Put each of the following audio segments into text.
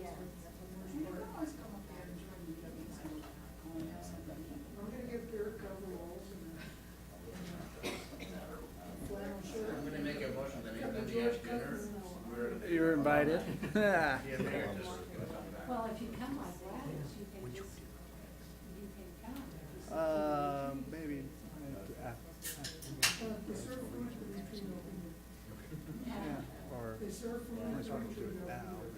I'm gonna give Derek coveralls and a flannel shirt. I'm gonna make a motion that anytime you have dinner, You're invited. yeah, Mayor, just. Well, if you come like Gladys, you can just, you can come. Maybe. They serve food to the retreat open. Yeah, or They serve food unless to we the can do retreat it now. open.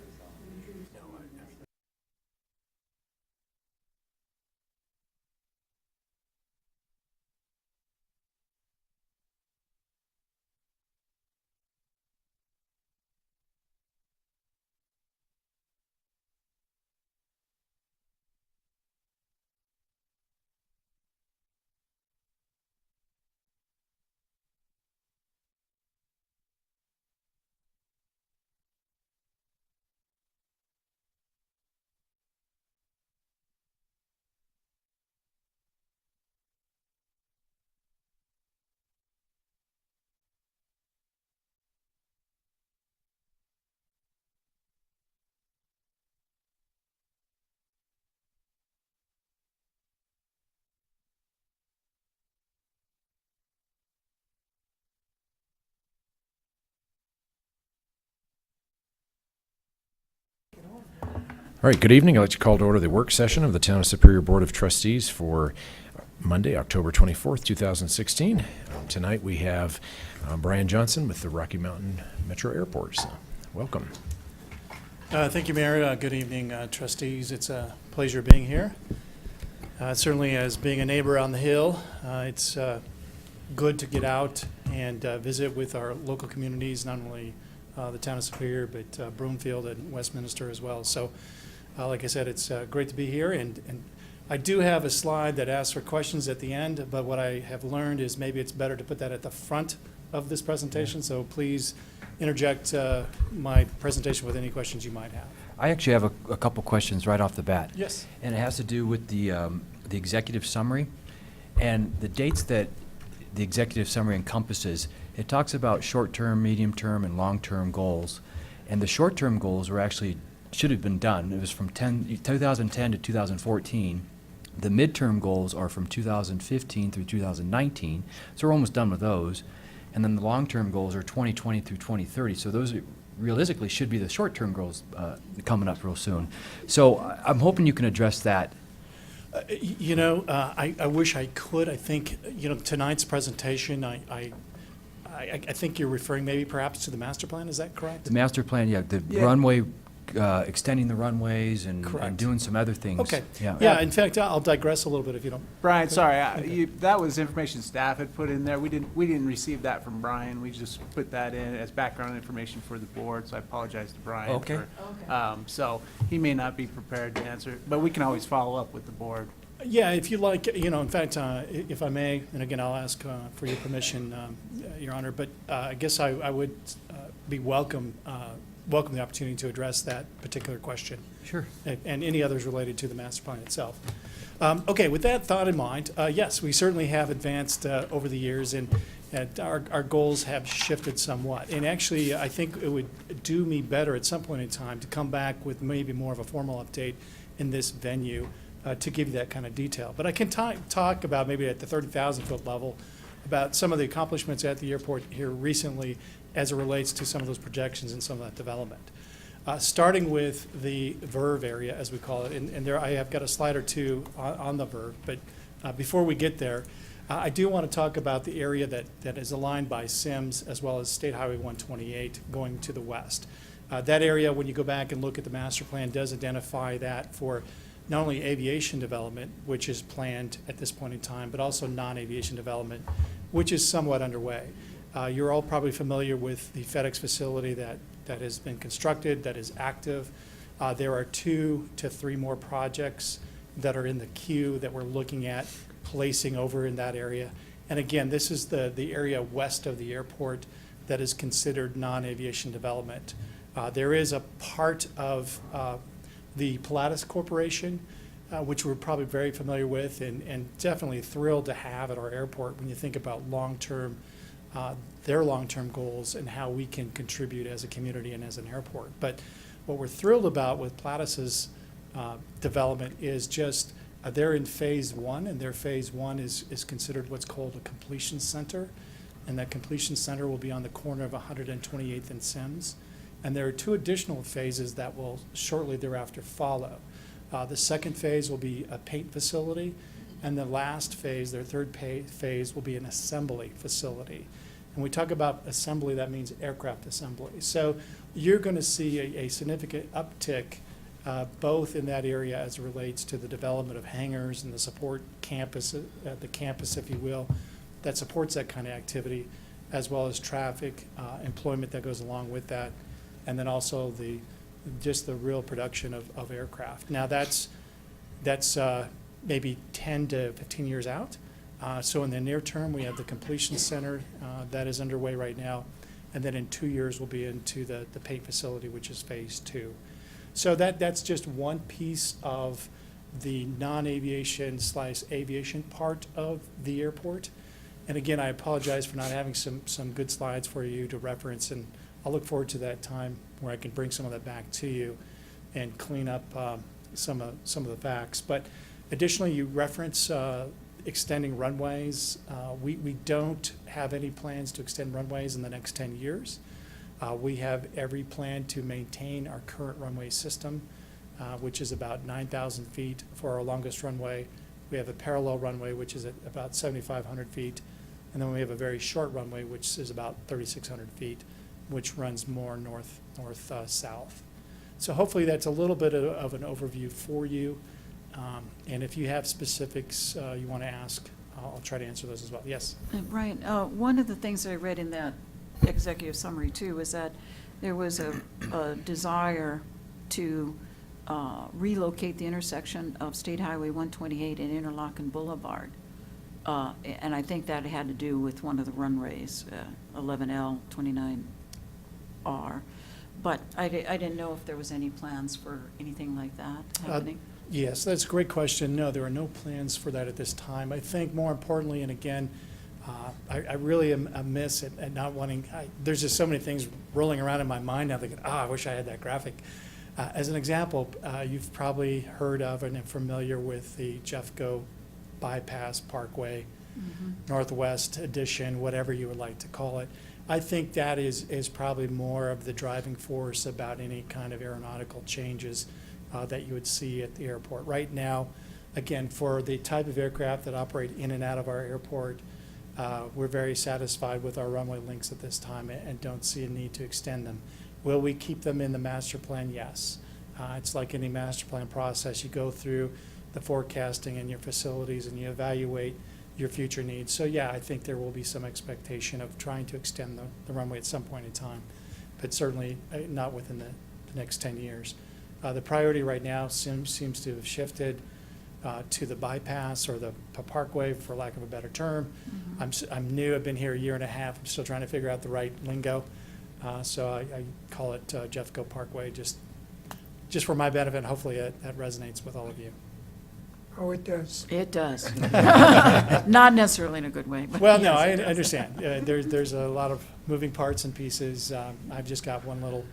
All right, good evening. I'd like to call to order the work session of the Town of Superior Board of Trustees for Monday, October 24th, 2016. Tonight we have Brian Johnson with the Rocky Mountain Metro Airports. Welcome. Thank you, Mayor. Good evening, trustees. It's a pleasure being here. Certainly, as being a neighbor on the Hill, it's good to get out and visit with our local communities, not only the Town of Superior, but Broomfield and Westminster as well. So, like I said, it's great to be here. And I do have a slide that asks for questions at the end, but what I have learned is maybe it's better to put that at the front of this presentation. So please interject my presentation with any questions you might have. I actually have a couple questions right off the bat. Yes. And it has to do with the executive summary and the dates that the executive summary encompasses. It talks about short-term, medium-term, and long-term goals. And the short-term goals were actually, should have been done. It was from 2010 to 2014. The midterm goals are from 2015 through 2019. So we're almost done with those. And then the long-term goals are 2020 through 2030. So those realistically should be the short-term goals coming up real soon. So I'm hoping you can address that. I wish I could. I think, tonight's presentation, I think you're referring maybe perhaps to the master plan. Is that correct? The master plan, yeah, the Yeah. runway, extending the runways and Correct. doing some other things. Okay. Yeah. Yeah, in fact, I'll digress a little bit if you don't. Brian, sorry, that was information staff had put in there. We didn't receive that from Brian. We just put that in as background information for the board, so I apologize to Brian. Okay. So he may not be prepared to answer, but we can always follow up with the board. Yeah, if you'd like, in fact, if I may, and again, I'll ask for your permission, Your Honor, but I guess I would be welcome the opportunity to address that particular question. Sure. And any others related to the master plan itself. Okay, with that thought in mind, yes, we certainly have advanced over the years, and our goals have shifted somewhat. And actually, I think it would do me better at some point in time to come back with maybe more of a formal update in this venue to give you that kind of detail. But I can talk about maybe at the 30,000-foot level about some of the accomplishments at the airport here recently as it relates to some of those projections and some of that development. Starting with the VERV area, as we call it, and there I have got a slide or two on the VERV, but before we get there, I do want to talk about the area that is aligned by Sims as well as State Highway 128 going to the west. That area, when you go back and look at the master plan, does identify that for not only aviation development, which is planned at this point in time, but also non-aviation development, which is somewhat underway. You're all probably familiar with the FedEx facility that has been constructed, that is active. There are 2 to 3 more projects that are in the queue that we're looking at placing over in that area. And again, this is the area west of the airport that is considered non-aviation development. There is a part of the Pilatus Corporation, which we're probably very familiar with and definitely thrilled to have at our airport when you think about their long-term goals and how we can contribute as a community and as an airport. But What we're thrilled about with Plattus's development is just, they're in phase one, and their phase one is considered what's called a completion center. And that completion center will be on the corner of 128th and Sims. And there are 2 additional phases that will shortly thereafter follow. The second phase will be a paint facility, and the last phase, their third phase, will be an assembly facility. And we talk about assembly, that means aircraft assembly. So you're going to see a significant uptick both in that area as it relates to the development of hangars and the support campus, the campus, if you will, that supports that kind of activity, as well as traffic, employment that goes along with that, and then also just the real production of aircraft. Now that's maybe 10 to 15 years out. So in the near term, we have the completion center that is underway right now, and then in 2 years we'll be into the paint facility, which is phase 2. So that's just one piece of the non-aviation / aviation part of the airport. And again, I apologize for not having some good slides for you to reference, and I'll look forward to that time where I can bring some of that back to you and clean up some of the facts. But additionally, you reference extending runways. We don't have any plans to extend runways in the next 10 years. We have every plan to maintain our current runway system, which is about 9,000 feet for our longest runway. We have a parallel runway, which is at about 7,500 feet. And then we have a very short runway, which is about 3,600 feet, which runs more north-south. So hopefully that's a little bit of an overview for you. And if you have specifics you want to ask, I'll try to answer those as well. Yes? Brian, one of the things I read in that executive summary too was that there was a desire to relocate the intersection of State Highway 128 and Interlochen Boulevard. And I think that had to do with one of the runways, 11L, 29R. But I didn't know if there was any plans for anything like that happening. Yes, that's a great question. No, there are no plans for that at this time. I think more importantly, and again, I really am amiss at not wanting, there's just so many things rolling around in my mind now thinking, I wish I had that graphic. As an example, you've probably heard of and are familiar with the Jeffco Bypass Parkway, Northwest Edition, whatever you would like to call it. I think that is probably more of the driving force about any kind of aeronautical changes that you would see at the airport. Right now, again, for the type of aircraft that operate in and out of our airport, we're very satisfied with our runway links at this time and don't see a need to extend them. Will we keep them in the master plan? Yes. It's like any master plan process. You go through the forecasting and your facilities and you evaluate your future needs. So yeah, I think there will be some expectation of trying to extend the runway at some point in time, but certainly not within the next 10 years. The priority right now seems to have shifted to the bypass or the parkway, for lack of a better term. I'm new. I've been here a year and a half. I'm still trying to figure out the right lingo. So I call it Jeffco Parkway, just for my benefit. And hopefully that resonates with all of you. Oh, it does. It does. Not necessarily in a good way. But Well, no, yes, I it does. understand. There's a lot of moving parts and pieces. I've just got one little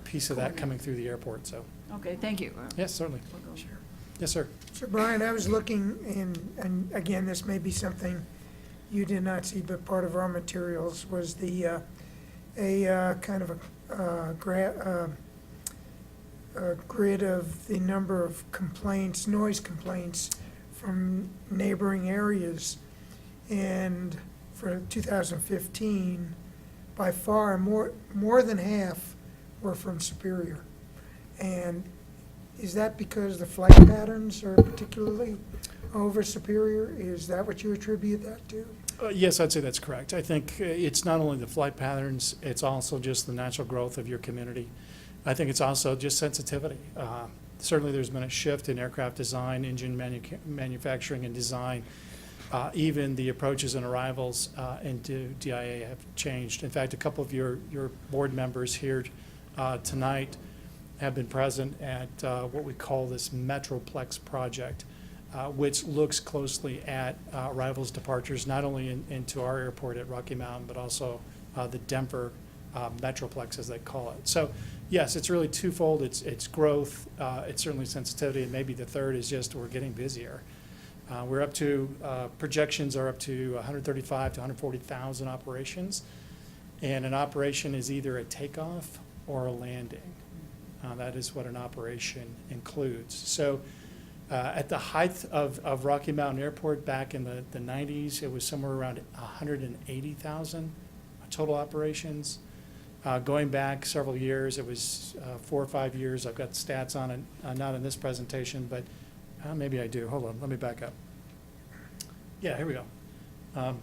piece of that coming through the airport. So Okay, thank you. yes, certainly. We'll go. Yes, sir. So Brian, I was looking and again, this may be something you did not see, but part of our materials was the, a kind of a grid of the number of complaints, noise complaints from neighboring areas. And for 2015, by far, more than half were from Superior. And is that because the flight patterns are particularly over Superior? Is that what you attribute that to? Yes, I'd say that's correct. I think it's not only the flight patterns, it's also just the natural growth of your community. I think it's also just sensitivity. Certainly there's been a shift in aircraft design, engine manufacturing and design. Even the approaches and arrivals into DIA have changed. In fact, a couple of your board members here tonight have been present at what we call this Metroplex project, which looks closely at arrivals, departures, not only into our airport at Rocky Mountain, but also the Denver metroplex, as they call it. So, yes, it's really twofold. It's growth, it's certainly sensitivity, and maybe the third is just we're getting busier. We're up to, projections are up to 135 to 140,000 operations, and an operation is either a takeoff or a landing. That is what an operation includes. So at the height of Rocky Mountain Airport back in the 90s, it was somewhere around 180,000 total operations. Going back several years, it was 4 or 5 years. I've got stats on it, not in this presentation, but maybe I do. Hold on, let me back up. Yeah, here we go.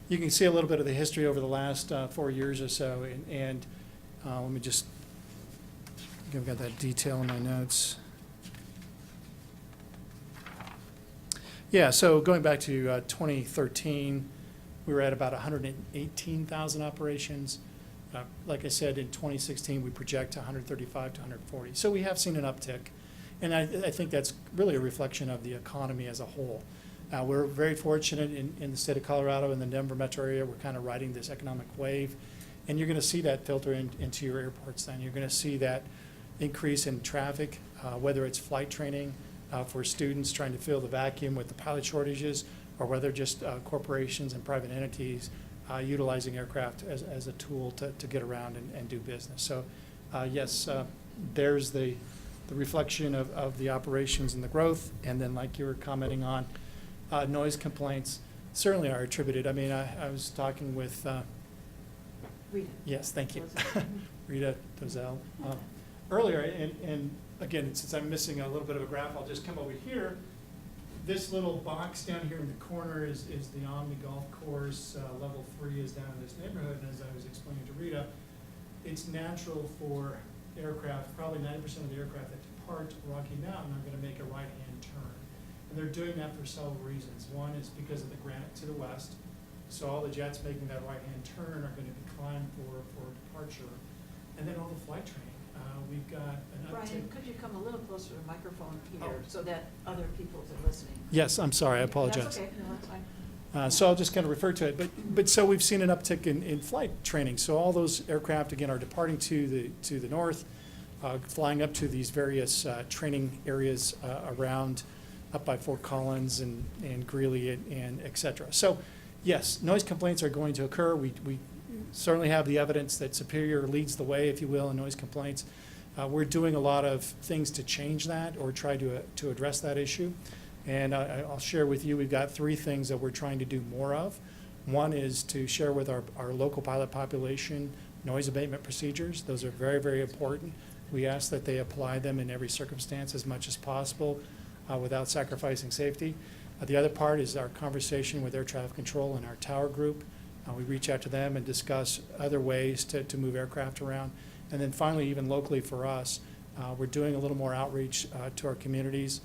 You can see a little bit of the history over the last 4 years or so, and let me just, I've got that detail in my notes. Yeah, so going back to 2013, we were at about 118,000 operations. Like I said, in 2016, we project 135 to 140. So we have seen an uptick, and I think that's really a reflection of the economy as a whole. We're very fortunate in the state of Colorado, in the Denver metro area. We're kind of riding this economic wave, and you're going to see that filter into your airports then. You're going to see that increase in traffic, whether it's flight training for students trying to fill the vacuum with the pilot shortages, or whether just corporations and private entities utilizing aircraft as a tool to get around and do business. So yes, there's the reflection of the operations and the growth, and then like you were commenting on, noise complaints certainly are attributed. I mean, I was talking with, Rita. yes, thank you, Rita Dozell, earlier, and again, since I'm missing a little bit of a graph, I'll just come over here. This little box down here in the corner is the Omni Golf Course. Level 3 is down in this neighborhood, and as I was explaining to Rita, it's natural for aircraft, probably 90% of the aircraft that depart Rocky Mountain are going to make a right-hand turn. And they're doing that for several reasons. One is because of the granite to the west, so all the jets making that right-hand turn are going to be primed for departure. And then all the flight training. We've got an uptick. Brian, could you come a little closer to the microphone here Oh. so that other people are listening? Yes, I'm sorry, I apologize. That's okay, no, that's fine. So I'll just kind of refer to it, but so we've seen an uptick in flight training. So all those aircraft, again, are departing to the north, flying up to these various training areas around, up by Fort Collins and Greeley and et cetera. So yes, noise complaints are going to occur. We certainly have the evidence that Superior leads the way, if you will, in noise complaints. We're doing a lot of things to change that or try to address that issue. And I'll share with you, we've got 3 things that we're trying to do more of. One is to share with our local pilot population noise abatement procedures. Those are very, very important. We ask that they apply them in every circumstance as much as possible without sacrificing safety. The other part is our conversation with air traffic control and our tower group. We reach out to them and discuss other ways to move aircraft around. And then finally, even locally for us, we're doing a little more outreach to our communities.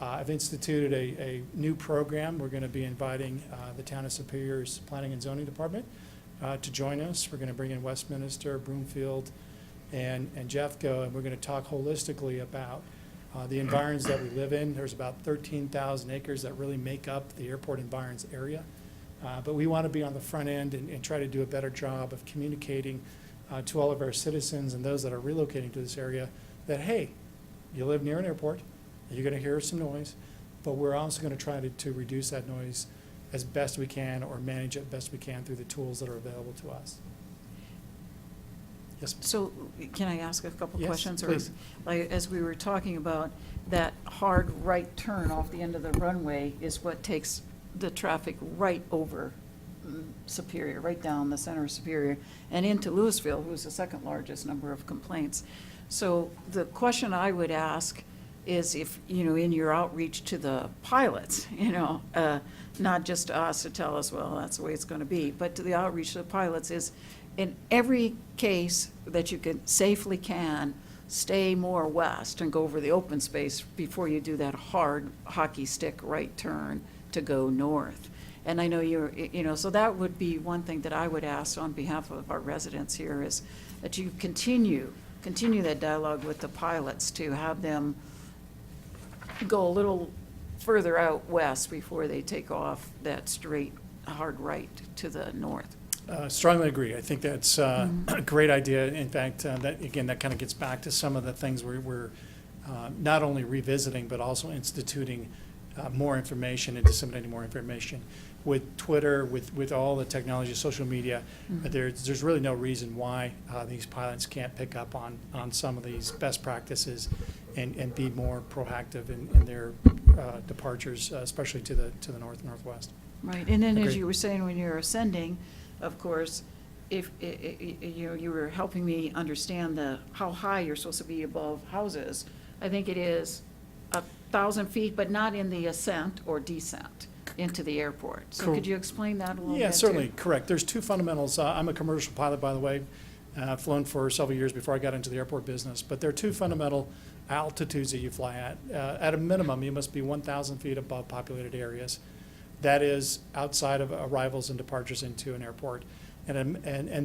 I've instituted a new program. We're going to be inviting the Town of Superior's Planning and Zoning Department to join us. We're going to bring in Westminster, Broomfield, and Jeffco, and we're going to talk holistically about the environs that we live in. There's about 13,000 acres that really make up the airport environs area. But we want to be on the front end and try to do a better job of communicating to all of our citizens and those that are relocating to this area that, hey, you live near an airport, you're going to hear some noise, but we're also going to try to reduce that noise as best we can or manage it best we can through the tools that are available to us. Yes, ma'am. So can I ask a couple Yes, questions? please. Or, like, as we were talking about, that hard right turn off the end of the runway is what takes the traffic right over Superior, right down the center of Superior, and into Louisville, who's the second largest number of complaints. So the question I would ask is if, in your outreach to the pilots, not just to us to tell us, well, that's the way it's going to be, but to the outreach to the pilots is, in every case that you safely can, stay more west and go over the open space before you do that hard hockey stick right turn to go north. And I know so that would be one thing that I would ask on behalf of our residents here is that you continue that dialogue with the pilots to have them go a little further out west before they take off that straight hard right to the north. Strongly agree. I think that's a great idea. In fact, that, again, that kind of gets back to some of the things we're not only revisiting, but also instituting more information and disseminating more information. With Twitter, with all the technology, social media, there's really no reason why these pilots can't pick up on some of these best practices and be more proactive in their departures, especially to the north and northwest. Right, and then as Agreed. you were saying, when you're ascending, of course, if, you were helping me understand how high you're supposed to be above houses. I think it is 1,000 feet, but not in the ascent or descent into the airport. So Cor- could you explain that a little bit? Yeah, too? certainly, correct. There's two fundamentals. I'm a commercial pilot, by the way. I've flown for several years before I got into the airport business. But there are two fundamental altitudes that you fly at. At a minimum, you must be 1,000 feet above populated areas. That is outside of arrivals and departures into an airport. And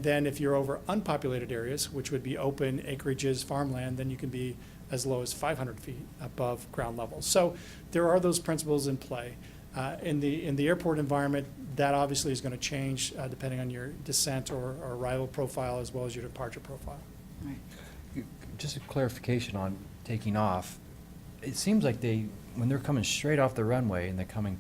then if you're over unpopulated areas, which would be open acreages, farmland, then you can be as low as 500 feet above ground level. So there are those principles in play. In the airport environment, that obviously is going to change depending on your descent or arrival profile as well as your departure profile. Right. Just a clarification on taking off. It seems like when they're coming straight off the runway and they're coming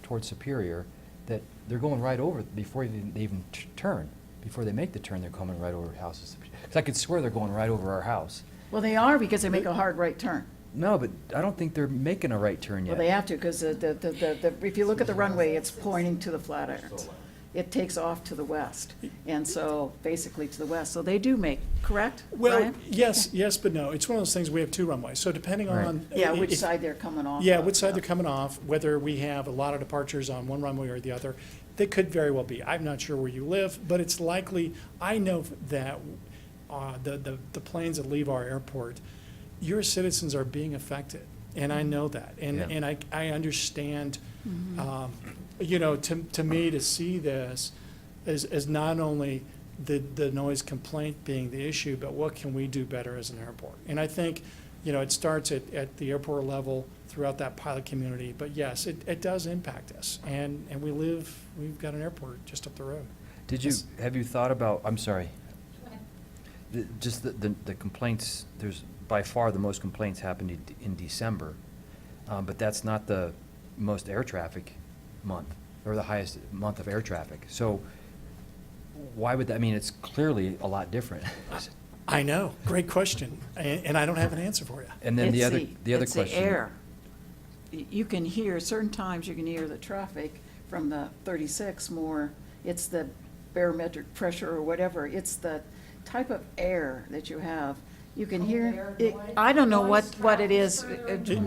towards Superior, that they're going right over before they even turn. Before they make the turn, they're coming right over houses. Because I could swear they're going right over our house. Well, they are because they make a hard right turn. No, but I don't think they're making a right turn yet. Well, they have to, because if you look at the runway, it's pointing to the Flatirons. It takes off to the west, and so basically to the west. So they do make, correct, Well, Brian? yes, but no. It's one of those things, we have two runways. So depending Right. on. Yeah, which if- side they're coming off Yeah, of, which side they're coming off, whether we have a lot of departures on one runway or the other, they could very well be. I'm not sure where you live, but it's likely, I know that the planes that leave our airport, your citizens are being affected, and I know that. Yeah. And I understand, to me, to see this as not only the noise complaint being the issue, but what can we do better as an airport? And I think, it starts at the airport level throughout that pilot community, but yes, it does impact us. And we've got an airport just up the road. Have you thought about, I'm sorry, just the complaints, there's by far the most complaints happened in December, but that's not the most air traffic month, or the highest month of air traffic. So why would that, I mean, it's clearly a lot different. I know, great question, and I don't have an answer for you. And then the It's other it's the question. air. You can hear, certain times you can hear the traffic from the 36 more. It's the barometric pressure or whatever. It's the type of air that you have. You can hear, I don't know what it is It does.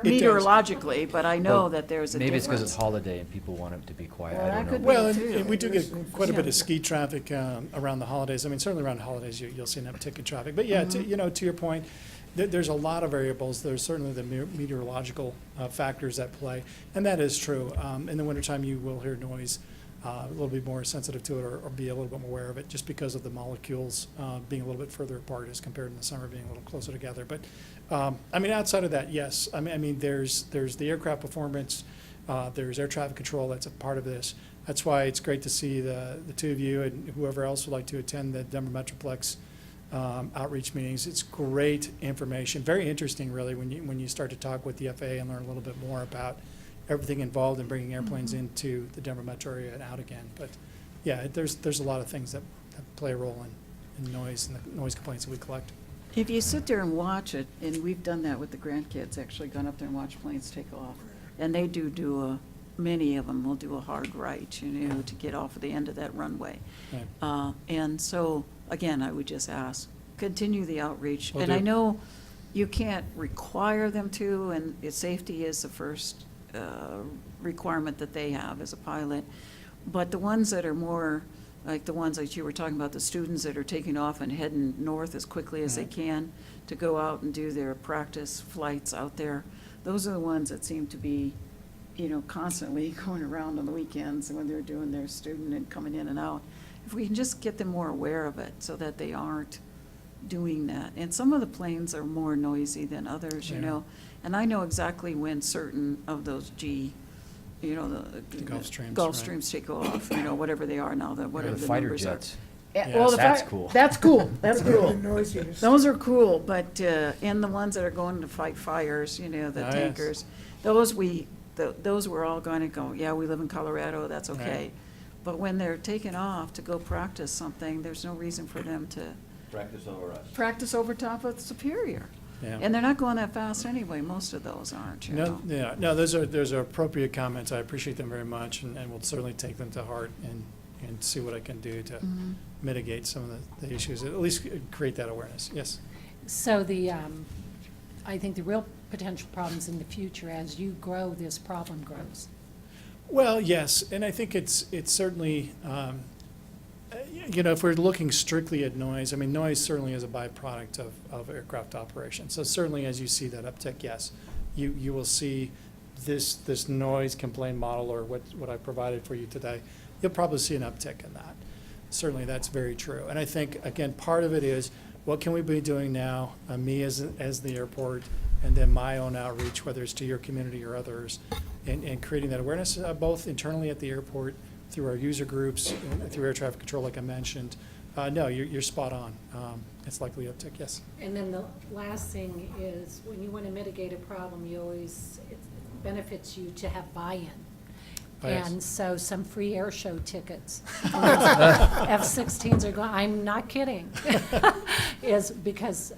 meteorologically, but I know Well, that there's a difference. Maybe it's because it's holiday and people want it to be quiet, Well, I that don't know. could be. Well, too. and we do get quite a bit Yeah. of ski traffic around the holidays. I mean, certainly around holidays, you'll see an uptick in traffic. But yeah, to your point, there's a lot of variables. There's certainly the meteorological factors at play, and that is true. In the wintertime, you will hear noise, a little bit more sensitive to it, or be a little bit more aware of it, just because of the molecules being a little bit further apart as compared to the summer being a little closer together. But I mean, outside of that, yes. I mean, there's the aircraft performance, there's air traffic control. That's a part of this. That's why it's great to see the two of you and whoever else would like to attend the Denver Metroplex outreach meetings. It's great information, very interesting, really, when you start to talk with the FAA and learn a little bit more about everything involved in bringing airplanes into the Denver metro area and out again. But yeah, there's a lot of things that play a role in noise and the noise complaints that we collect. If you sit there and watch it, and we've done that with the grandkids, actually gone up there and watched planes take off, and they many of them will do a hard right, to get off of the end of that runway. Right. And so, again, I would just ask, continue the outreach. Will And I do. know you can't require them to, and safety is the first requirement that they have as a pilot. But the ones that are more, like the ones that you were talking about, the students that are taking off and heading north as quickly as they Mhm. can to go out and do their practice flights out there, those are the ones that seem to be, constantly going around on the weekends when they're doing their student and coming in and out. If we can just get them more aware of it so that they aren't doing that. And some of the planes are more noisy than others, Yeah. And I know exactly when certain of those G you know, The Gulfstreams, right. Gulfstreams take off, you know, whatever they are now, whatever The the fighter numbers are. jets. Well, the That's fi- cool. That's cool, that's The cool. noisiest. Those are cool, but, and the ones that are going to fight fires, you know, the Oh, yes. tankers, those we're all going to go, yeah, we live in Colorado, that's okay. Right. But when they're taking off to go practice something, there's no reason for them to Practice over us. practice over top of Superior. Yeah. And they're not going that fast anyway, most of those aren't, you No, know. yeah, no, those are appropriate comments. I appreciate them very much, and we'll certainly take them to heart and see what I can do to Mhm. mitigate some of the issues, at least create that awareness. Yes. So I think the real potential problems in the future, as you grow, this problem grows. Well, yes, and I think it's certainly, you know, if we're looking strictly at noise, I mean, noise certainly is a byproduct of aircraft operation. So certainly as you see that uptick, yes, you will see this noise complaint model or what I provided for you today, you'll probably see an uptick in that. Certainly, that's very true. And I think, again, part of it is, what can we be doing now, me as the airport, and then my own outreach, whether it's to your community or others, and creating that awareness, both internally at the airport, through our user groups, and through air traffic control, like I mentioned. No, you're spot on. It's likely uptick, yes. And then the last thing is, when you want to mitigate a problem, it benefits you to have buy-in. Oh, yes. And so some free air show tickets. F-16s are going, I'm not kidding, is because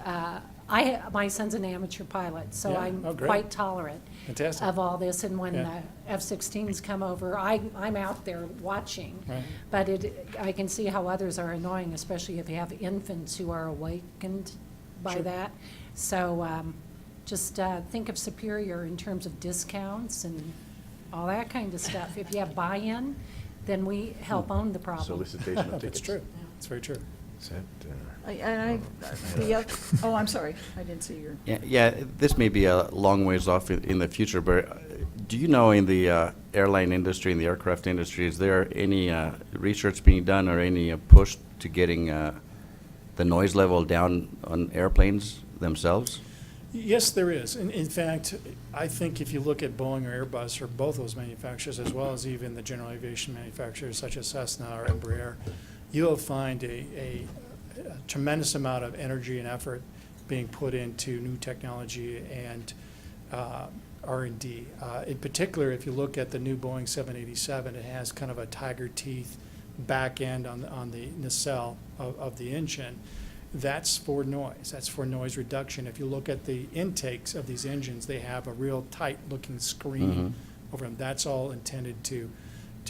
my son's an amateur pilot, so Yeah. I'm Oh, great. quite tolerant Fantastic. of all this. And when Yeah. F-16s come over, I'm out there watching. Right. But I can see how others are annoying, especially if you have infants who are awakened by Sure. that. So just think of Superior in terms of discounts and all that kind of stuff. If you have buy-in, then we help own the problem. Solicitation of tickets. That's true. It's very true. Is that, I'm sorry, I didn't see your. Yeah, this may be a long ways off in the future, but do you know in the airline industry, in the aircraft industry, is there any research being done or any push to getting the noise level down on airplanes themselves? Yes, there is. In fact, I think if you look at Boeing or Airbus or both those manufacturers, as well as even the general aviation manufacturers such as Cessna or Embraer, you'll find a tremendous amount of energy and effort being put into new technology and R&D. In particular, if you look at the new Boeing 787, it has kind of a tiger teeth back end on the nacelle of the engine. That's for noise. That's for noise reduction. If you look at the intakes of these engines, they have a real tight-looking screen over them. That's all intended to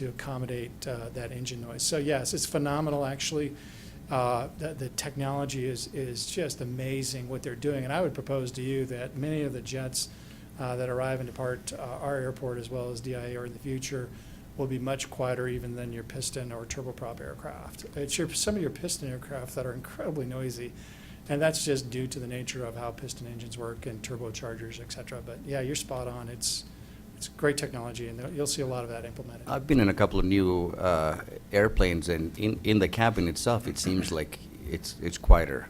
accommodate that engine noise. So yes, it's phenomenal, actually. The technology is just amazing what they're doing. And I would propose to you that many of the jets that arrive and depart our airport, as well as DIA or in the future, will be much quieter even than your piston or turboprop aircraft. It's some of your piston aircraft that are incredibly noisy, and that's just due to the nature of how piston engines work and turbochargers, et cetera. But yeah, you're spot on. It's great technology, and you'll see a lot of that implemented. I've been in a couple of new airplanes, and in the cabin itself, it seems like it's quieter.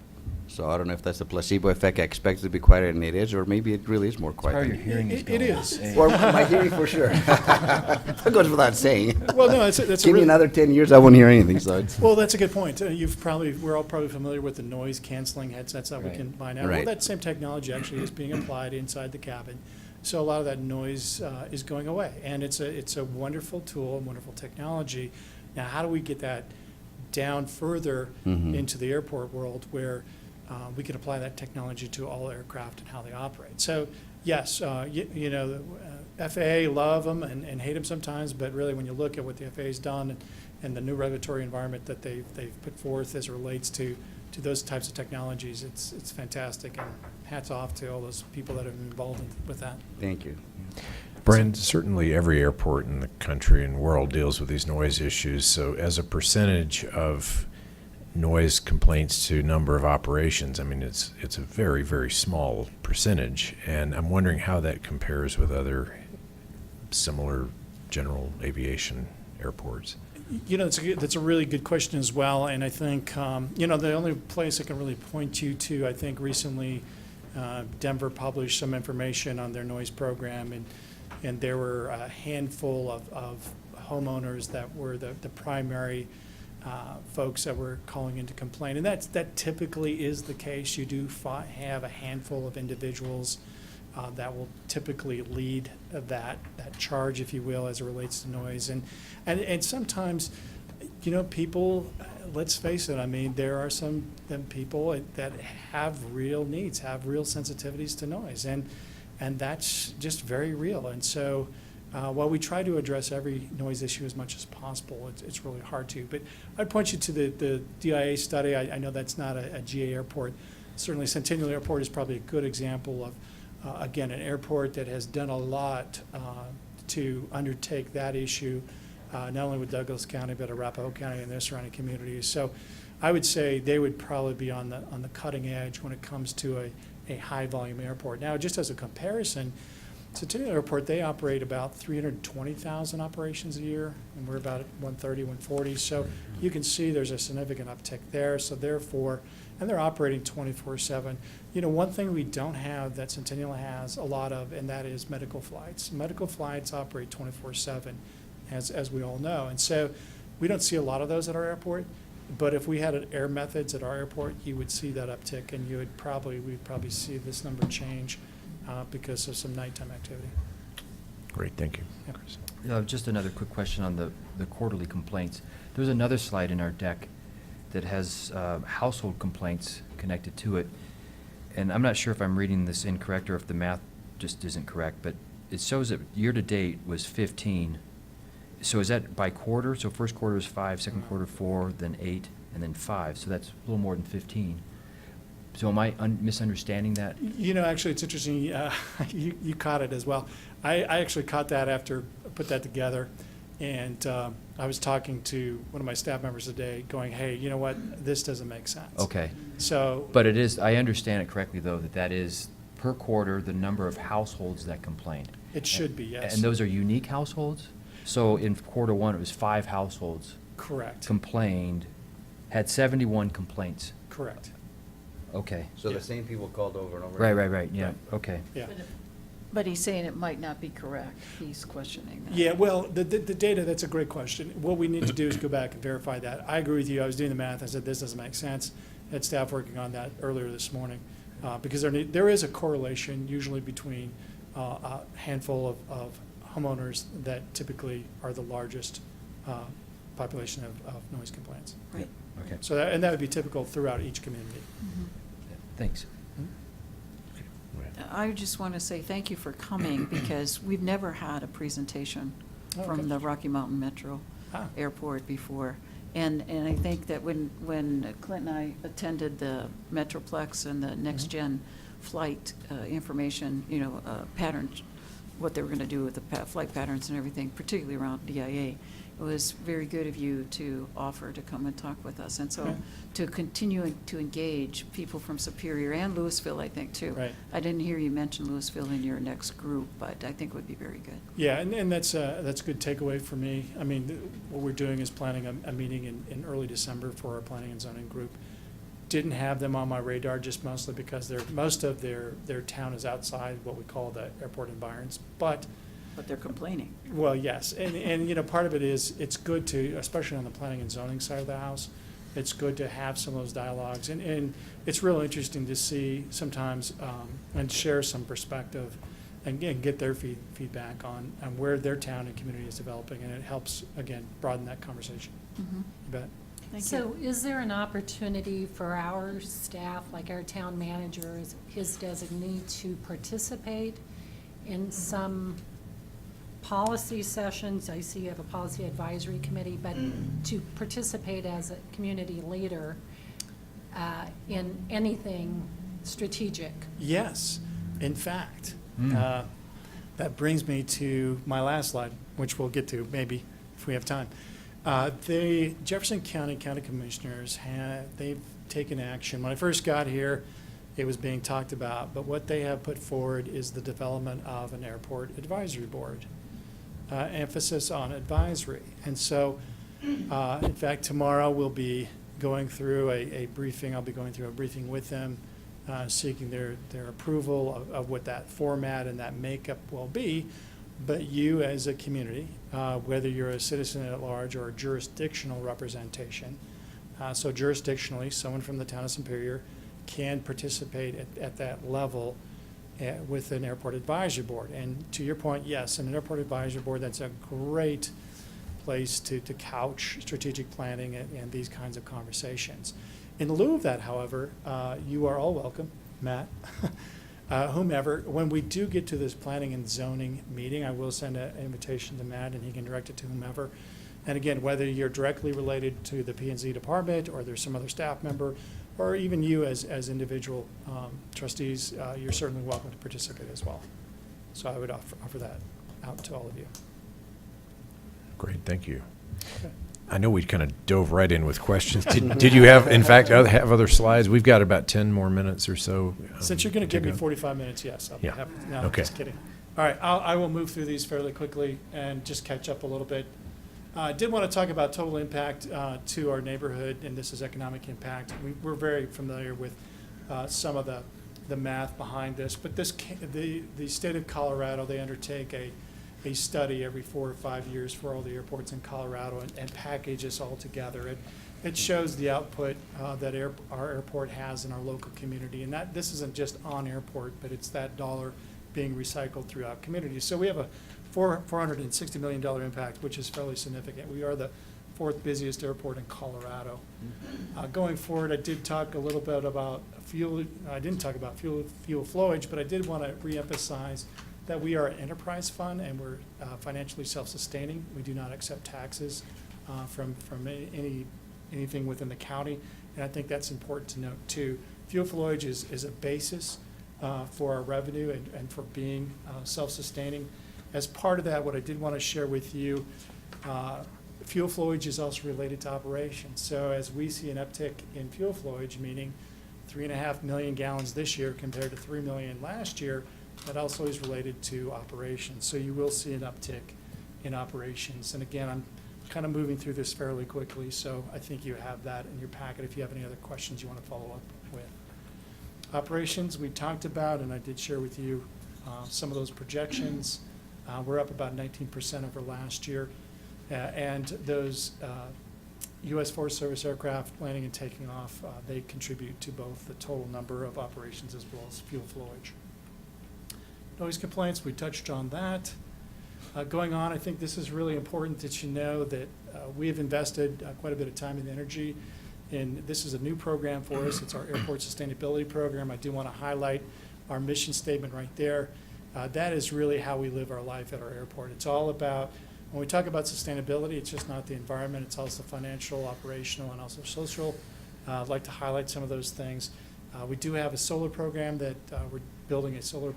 So I don't know if that's the placebo effect. I expect it to be quieter than it is, or maybe it really is more How quiet. your hearing is It going. is. Hey. Or my hearing for sure. That goes without saying. Well, no, that's a Give me really, another 10 years, I won't hear anything, so it's. well, that's a good point. We're all probably familiar with the noise canceling headsets that we Right. can buy now. Well, Right. that same technology actually is being applied inside the cabin. So a lot of that noise is going away, and it's a wonderful tool, wonderful technology. Now, how do we get that down further into the airport world where we can apply that technology to all aircraft and how they operate? So yes, you know, FAA love them and hate them sometimes, but really when you look at what the FAA's done and the new regulatory environment that they've put forth as it relates to those types of technologies, it's fantastic, and hats off to all those people that have been involved with that. Thank you. Brian, certainly every airport in the country and world deals with these noise issues. So as a percentage of noise complaints to number of operations, I mean, it's a very, very small percentage. And I'm wondering how that compares with other similar general aviation airports. You know, that's a really good question as well, and I think, you know, the only place I can really point you to, I think recently Denver published some information on their noise program, and and there were a handful of homeowners that were the primary folks that were calling in to complain. And that typically is the case. You do have a handful of individuals that will typically lead that charge, if you will, as it relates to noise. And sometimes, you know, people, let's face it, I mean, there are some people that have real needs, have real sensitivities to noise, and that's just very real. And so while we try to address every noise issue as much as possible, it's really hard to. But I'd point you to the DIA study. I know that's not a GA airport. Certainly Centennial Airport is probably a good example of, again, an airport that has done a lot to undertake that issue, not only with Douglas County, but Arapahoe County and their surrounding communities. So I would say they would probably be on the cutting edge when it comes to a high-volume airport. Now, just as a comparison, Centennial Airport, they operate about 320,000 operations a year, and we're about at 130, 140. So you can see there's a significant uptick there. So therefore, and they're operating 24/7. You know, one thing we don't have that Centennial has a lot of, and that is medical flights. Medical flights operate 24/7, as we all know. And so we don't see a lot of those at our airport. But if we had air methods at our airport, you would see that uptick, and we'd probably see this number change because of some nighttime activity. Great, thank you. Yeah, Chris. Just another quick question on the quarterly complaints. There's another slide in our deck that has household complaints connected to it. And I'm not sure if I'm reading this incorrect or if the math just isn't correct, but it shows that year-to-date was 15. So is that by quarter? So first quarter is 5, second quarter 4, then 8, and then 5. So that's a little more than 15. So am I misunderstanding that? You know, actually, it's interesting, you caught it as well. I actually caught that after I put that together, and I was talking to one of my staff members today, going, hey, you know what, this doesn't make sense. Okay. So. But it is, I understand it correctly, though, that is per quarter the number of households that complained. It should be, yes. And those are unique households? So in quarter one, it was 5 households Correct, complained, had 71 complaints. correct, Okay. So the same people called over and over? Right, yeah, Right. okay. yeah. But he's saying it might not be correct. He's questioning that. Yeah, well, the data, that's a great question. What we need to do is go back and verify that. I agree with you. I was doing the math. I said, this doesn't make sense. Had staff working on that earlier this morning. Because there is a correlation usually between a handful of homeowners that typically are the largest population of noise complaints. Right. Okay, So that would be typical throughout each community. thanks. I just want to say thank you for coming, because we've never had a presentation Oh, okay. from the Rocky Mountain Metro Ah. Airport before. And I think that when Clint and I attended the Metroplex and the Next Gen flight information, patterns, what they were going to do with the flight patterns and everything, particularly around DIA, it was very good of you to offer to come and talk with us. And so Okay. to continue to engage people from Superior and Louisville, I think, too. Right. I didn't hear you mention Louisville in your next group, but I think it would be very good. Yeah, and that's a good takeaway for me. I mean, what we're doing is planning a meeting in early December for our planning and zoning group. Didn't have them on my radar, just mostly because most of their town is outside what we call the airport environs. But, But they're complaining. well, yes, and part of it is, it's good to, especially on the planning and zoning side of the house, it's good to have some of those dialogues. And it's real interesting to see sometimes, and share some perspective, and get their feedback on where their town and community is developing, and it helps, again, broaden that conversation. Mhm. You bet. Thank you. So is there an opportunity for our staff, like our town manager, his designee, to participate in some policy sessions? I see you have a policy advisory committee, but to participate as a community leader in anything strategic? Yes, in fact, Mm. that brings me to my last slide, which we'll get to maybe if we have time. The Jefferson County Commissioners they've taken action. When I first got here, it was being talked about, but what they have put forward is the development of an airport advisory board, emphasis on advisory. And so, in fact, tomorrow we'll be going through a briefing. I'll be going through a briefing with them, seeking their approval of what that format and that makeup will be. but you as a community, whether you're a citizen at large or a jurisdictional representation, so jurisdictionally, someone from the town of Superior can participate at that level with an airport advisory board. And to your point, yes, an airport advisory board, that's a great place to couch strategic planning and these kinds of conversations. In lieu of that, however, you are all welcome, Matt, whomever. When we do get to this planning and zoning meeting, I will send an invitation to Matt, and he can direct it to whomever. And again, whether you're directly related to the P&Z department, or there's some other staff member, or even you as individual trustees, you're certainly welcome to participate as well. So I would offer that out to all of you. Great, thank you. Okay. I know we kind of dove right in with questions. Did you have, in fact, have other slides? We've got about 10 more minutes or so. Since you're going to give me go. 45 minutes, yes, I'll be Yeah. happy. No, Okay. just kidding. All right, I will move through these fairly quickly and just catch up a little bit. I did want to talk about total impact to our neighborhood, and this is economic impact. We're very familiar with some of the math behind this, but the state of Colorado, they undertake a study every 4 or 5 years for all the airports in Colorado and package this all together. It shows the output that our airport has in our local community, and this isn't just on airport, but it's that dollar being recycled throughout communities. So we have a $460 million impact, which is fairly significant. We are the 4th busiest airport in Colorado. Going forward, I did talk a little bit about fuel. I didn't talk about fuel flowage, but I did want to reemphasize that we are an enterprise fund and we're financially self-sustaining. We do not accept taxes from anything within the county, and I think that's important to note too. Fuel flowage is a basis for our revenue and for being self-sustaining. As part of that, what I did want to share with you, fuel flowage is also related to operations. So as we see an uptick in fuel flowage, meaning 3.5 million gallons this year compared to 3 million last year, that also is related to operations. So you will see an uptick in operations. And again, I'm kind of moving through this fairly quickly, so I think you have that in your packet if you have any other questions you want to follow up with. Operations, we talked about, and I did share with you some of those projections. We're up about 19% over last year. And those U.S. Forest Service aircraft landing and taking off, they contribute to both the total number of operations as well as fuel flowage. Noise complaints, we touched on that. Going on, I think this is really important that you know that we have invested quite a bit of time and energy, and this is a new program for us. It's our airport sustainability program. I do want to highlight our mission statement right there. That is really how we live our life at our airport. It's all about, when we talk about sustainability, it's just not the environment, it's also financial, operational, and also social. I'd like to highlight some of those things. We do have a solar program that we're building a solar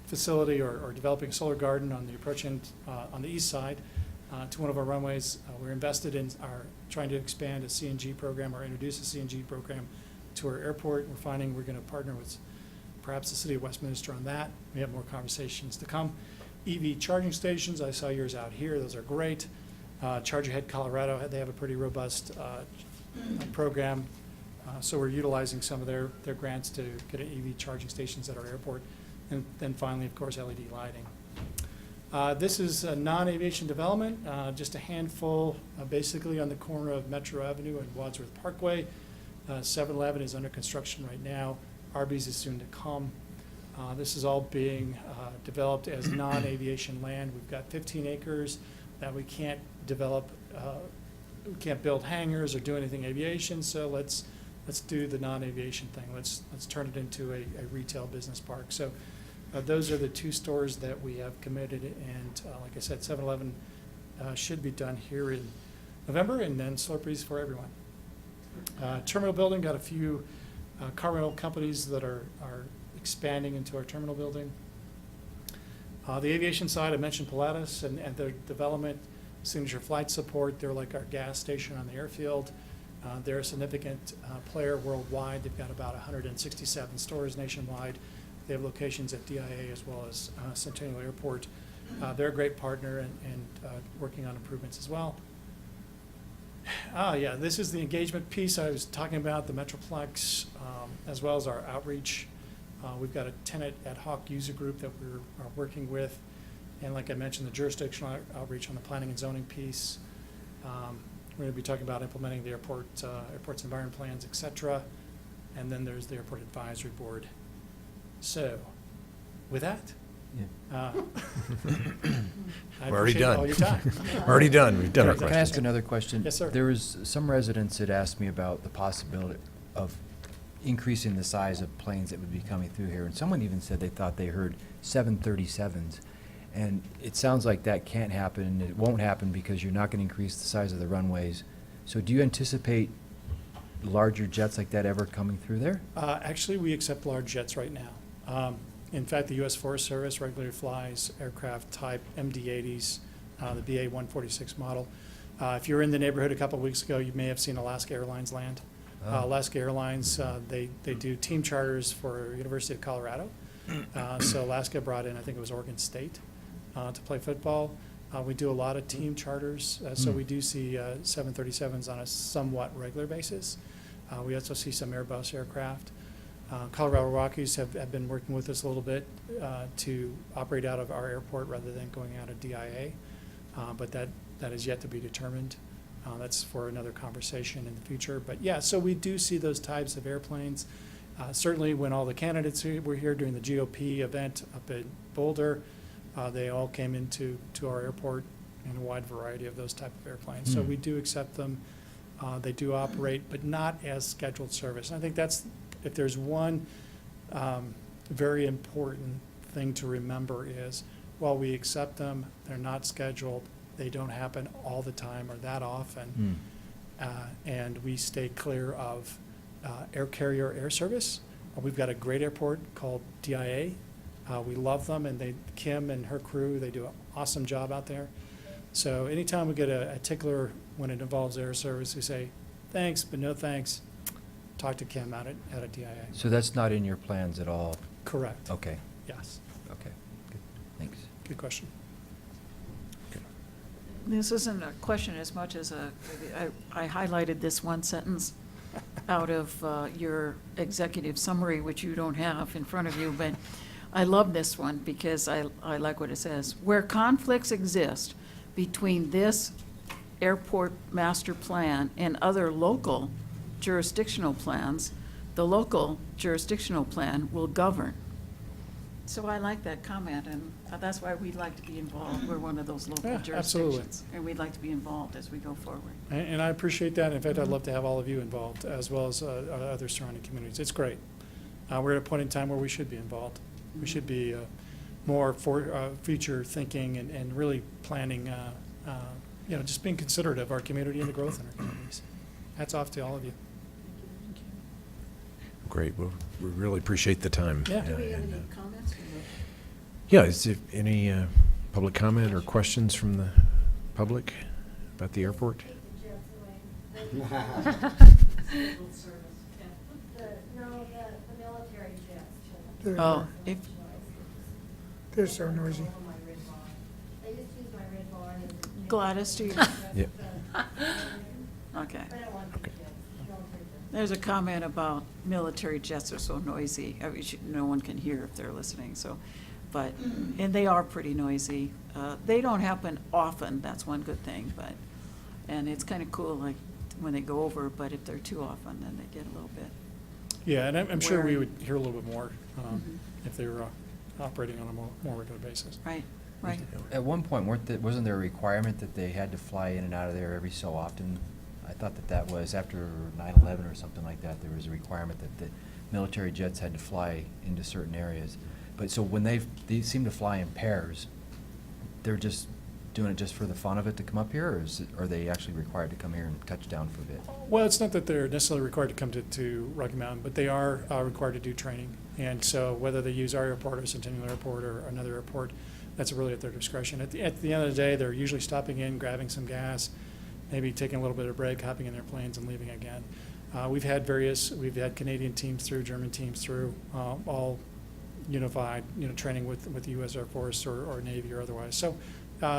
facility or developing a solar garden on the approach end on the east side to one of our runways. We're invested in trying to expand a CNG program or introduce a CNG program to our airport. We're finding we're going to partner with perhaps the city of Westminster on that. We have more conversations to come. EV charging stations, I saw yours out here. Those are great. Charge Ahead Colorado, they have a pretty robust program. So we're utilizing some of their grants to get EV charging stations at our airport. And then finally, of course, LED lighting. This is a non-aviation development, just a handful, basically on the corner of Metro Avenue and Wadsworth Parkway. 7-Eleven is under construction right now. Arby's is soon to come. This is all being developed as non-aviation land. We've got 15 acres that we can't develop. We can't build hangars or do anything aviation. So let's do the non-aviation thing. Let's turn it into a retail business park. So those are the 2 stores that we have committed. And like I said, 7-Eleven should be done here in November, and then Slurpees for everyone. Terminal building, got a few car rental companies that are expanding into our terminal building. The aviation side, I mentioned Pilatus and their development, Signature Flight Support. They're like our gas station on the airfield. They're a significant player worldwide. They've got about 167 stores nationwide. They have locations at DIA as well as Centennial Airport. They're a great partner and working on improvements as well. Yeah, this is the engagement piece I was talking about, the Metroplex, as well as our outreach. We've got a tenant ad hoc user group that we're working with, And like I mentioned, the jurisdictional outreach on the planning and zoning piece. We're going to be talking about implementing the airport's environment plans, et cetera. And then there's the Airport Advisory Board. So, with that, I We're already appreciate done. all your time. Already done. We've done our Can I Can I ask questions. another question? Yes, sir. There was some residents that asked me about the possibility of increasing the size of planes that would be coming through here, and someone even said they thought they heard 737s. And it sounds like that can't happen, and it won't happen because you're not going to increase the size of the runways. So do you anticipate larger jets like that ever coming through there? Actually, we accept large jets right now. In fact, the U.S. Forest Service regularly flies aircraft type MD-80s, the BA-146 model. If you were in the neighborhood a couple of weeks ago, you may have seen Alaska Airlines land. Oh. Alaska Airlines, they do team charters for University of Colorado. So Alaska brought in, I think it was Oregon State, to play football. We do a lot of team charters, so we do see 737s on a somewhat regular basis. We also see some Airbus aircraft. Colorado Rockies have been working with us a little bit to operate out of our airport rather than going out of DIA, but that is yet to be determined. That's for another conversation in the future. But yeah, so we do see those types of airplanes. Certainly when all the candidates were here during the GOP event up in Boulder, they all came into our airport in a wide variety of those type of airplanes. So we do accept them. They do operate, but not as scheduled service. And I think that's, if there's one very important thing to remember is, while we accept them, they're not scheduled. They don't happen all the time or that often. And we stay clear of air carrier air service. We've got a great airport called DIA. We love them, and Kim and her crew, they do an awesome job out there. So anytime we get a tickler when it involves air service, we say, thanks, but no thanks. Talk to Kim out at DIA. So that's not in your plans at all? Correct. Okay, Yes. okay, good, thanks. Good question. This isn't a question as much as I highlighted this one sentence out of your executive summary, which you don't have in front of you, but I love this one because I like what it says. Where conflicts exist between this airport master plan and other local jurisdictional plans, the local jurisdictional plan will govern. So I like that comment, and that's why we'd like to be involved. We're one of those local Yeah, absolutely. jurisdictions, and we'd like to be involved as we go forward. And I appreciate that. In fact, I'd love to have all of you involved, as well as other surrounding communities. It's great. We're at a point in time where we should be involved. We should be more for future thinking and really planning, just being considerate of our community and the growth in our communities. Hats off to all of you. Great. Well, we really appreciate the time. Yeah. Do we have and, any comments? Yeah, is there any public comment or questions from the public about the airport? The military jets. Oh, if, They're so noisy. They used to use my red barn as. Gladys, do you, Yeah. okay. I don't want big jets, military jets. There's a comment about military jets are so noisy. I mean, no one can hear if they're listening, so, but, and they are pretty noisy. They don't happen often, that's one good thing, but, and it's kind of cool, like, when they go over, but if they're too often, then they get a little bit. Yeah, and I'm sure we Where- would hear a little bit more Mhm. if they were operating on a more regular basis. Right, right. At one point, wasn't there a requirement that they had to fly in and out of there every so often? I thought that was after 9/11 or something like that, there was a requirement that the military jets had to fly into certain areas. But so when they seem to fly in pairs, they're just doing it just for the fun of it to come up here, or are they actually required to come here and touch down for a bit? Well, it's not that they're necessarily required to come to Rocky Mountain, but they are required to do training. And so whether they use our airport or Centennial Airport or another airport, that's really at their discretion. At the end of the day, they're usually stopping in, grabbing some gas, maybe taking a little bit of break, hopping in their planes and leaving again. We've had Canadian teams through, German teams through, all unified, training with the U.S. Air Force or Navy or otherwise. So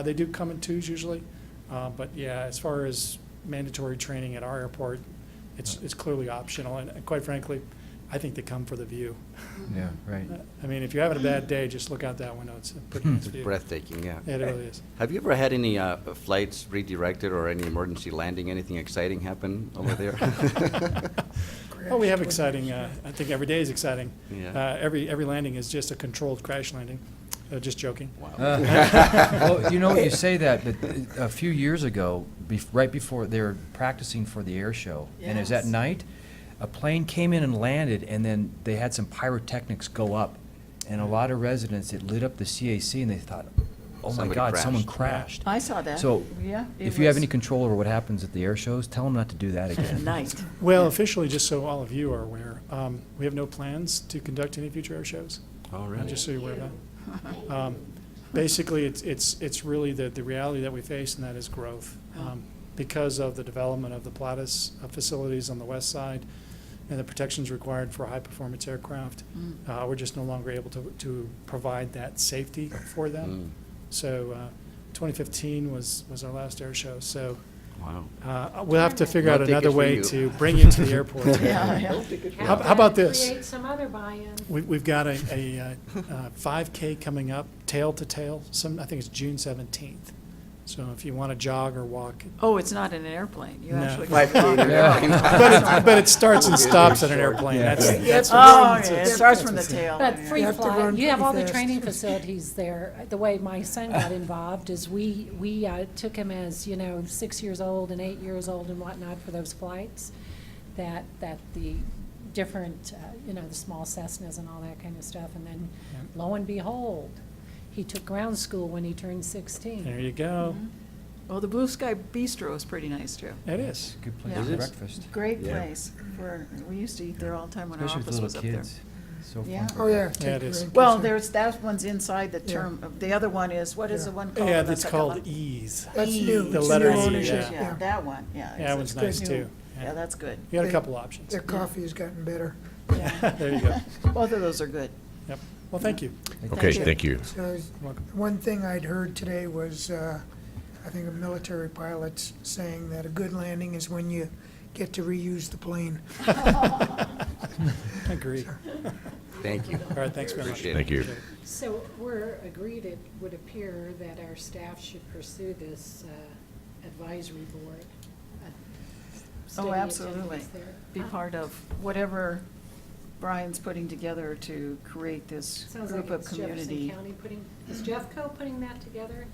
they do come in twos usually. But yeah, as far as mandatory training at our airport, it's clearly optional. And quite frankly, I think they come for the view. Yeah, right. I mean, if you're having a bad day, just look out that window. It's a pretty nice view. Breathtaking, yeah. It really is. Have you ever had any flights redirected or any emergency landing, anything exciting happen over there? Well, we have exciting, I think every day is exciting. Yeah. Every landing is just a controlled crash landing. Just joking. Well, you know, you say that, but a few years ago, right before they were practicing for the air show, and it was at Yes. night, a plane came in and landed, and then they had some pyrotechnics go up, and a lot of residents, it lit up the CAC, and they thought, oh my Somebody God, someone crashed. crashed. I saw that. So, Yeah. it if you have was any control over what happens at the air shows, tell them not to do that again. Night. Well, officially, just so all of you are aware, we have no plans to conduct any future air shows. Oh, really? Just so you're aware of that. Basically, it's really the reality that we face, and that is growth. Because of the development of the Pilatus facilities on the west side and the protections required for high-performance aircraft, we're just no longer able to provide that safety for them. So 2015 was our last air show, so Wow. we'll have to figure No out another tickets for way you. to bring you to the airport. Yeah, yeah. How about this? Create some other buy-in. We've got a 5K coming up, tail to tail, I think it's June 17th. So if you want to jog or walk, Oh, it's not in an airplane. You No. actually. 5K. but it starts and stops at an airplane. That's Oh, It's yeah, a- it starts from the tail. But yeah. free You have to fly, run you have pretty all the fast. training facilities there. The way my son got involved is we took him as, 6 years old and 8 years old and whatnot for those flights, that the different, the small Cessnas and all that kind of stuff. And then lo and behold, he took ground school when he turned 16. There you go. Well, the Blue Sky Bistro is pretty nice, too. It is. Good place Yeah. for Is it? breakfast, Great Yeah. place for, we used to eat there all the time when our especially office with was little up there. kids. So Yeah. fun. Oh, yeah. Yeah, it take is. your Well, grandkids in. that one's inside the term, the other one is, what is the one called? Yeah, That's it's like a called lot- Ease. That's new. The It's letter new E, ownership, Yeah, that one, yeah. Yeah, that it's one's good nice new. too. Yeah, that's good. You got a They- couple options. Their coffee's gotten better. There you go. Both of those are good. Yep. Well, thank you. Okay, you. thank you. So Welcome. one thing I'd heard today was, I think a military pilot's saying that a good landing is when you get to reuse the plane. Agree. Thank you. All right, thanks very much. Appreciate it. Thank you. So we're agreed, it would appear that our staff should pursue this advisory board. steady absolutely. attendance there. Be part of whatever Brian's putting together to create this Sounds like group of it's Jefferson community. County is Jeffco putting that together?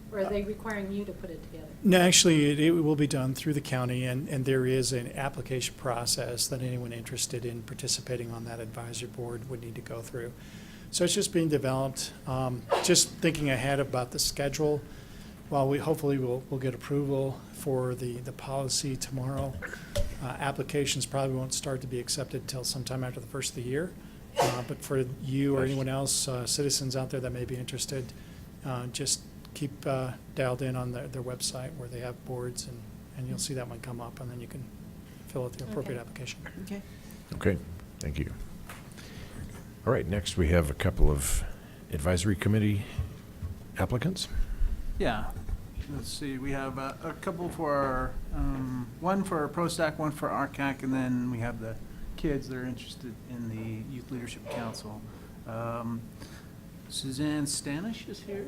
Or are they requiring you to put it together? No, actually, it will be done through the county, and there is an application process that anyone interested in participating on that advisory board would need to go through. So it's just being developed. Just thinking ahead about the schedule, while hopefully we'll get approval for the policy tomorrow, applications probably won't start to be accepted until sometime after the first of the year. But for you or anyone else, citizens out there that may be interested, just keep dialed in on their website where they have boards, and you'll see that one come up, and then you can fill out the appropriate Okay. application. Okay. Okay, thank you. All right, next we have a couple of advisory committee applicants. Yeah, let's see, we have a couple for, one for ProStack, one for RCAC, and then we have the kids that are interested in the Youth Leadership Council. Suzanne Stanish is here,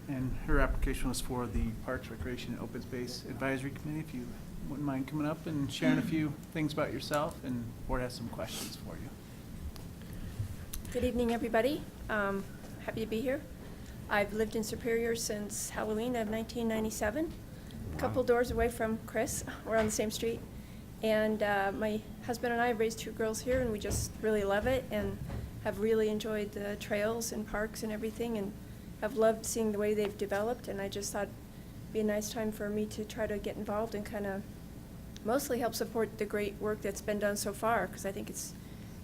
and her application was for the Parks, Recreation, and Open Space Advisory Committee. If you wouldn't mind coming up and sharing a few things about yourself, and the board has some questions for you. Good evening, everybody. Happy to be here. I've lived in Superior since Halloween of 1997, a couple doors away from Chris. We're on the same street. And my husband and I have raised two girls here, and we just really love it and have really enjoyed the trails and parks and everything, and have loved seeing the way they've developed. And I just thought it'd be a nice time for me to try to get involved and kind of mostly help support the great work that's been done so far, because I think it's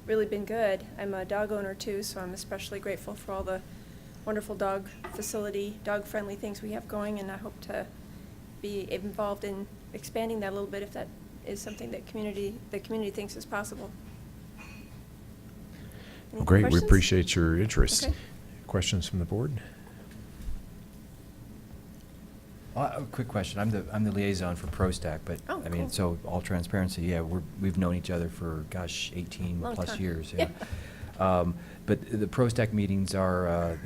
really been good. I'm a dog owner too, so I'm especially grateful for all the wonderful dog facility, dog-friendly things we have going, and I hope to be involved in expanding that a little bit if that is something that the community thinks is possible. Any Great, we questions? appreciate your interest. Okay. Questions from the board? A quick question. I'm the liaison for ProStack, but, Oh, I mean, cool. so all transparency, yeah, we've known each other for, gosh, 18 Long plus time. years, yeah. But the ProStack meetings are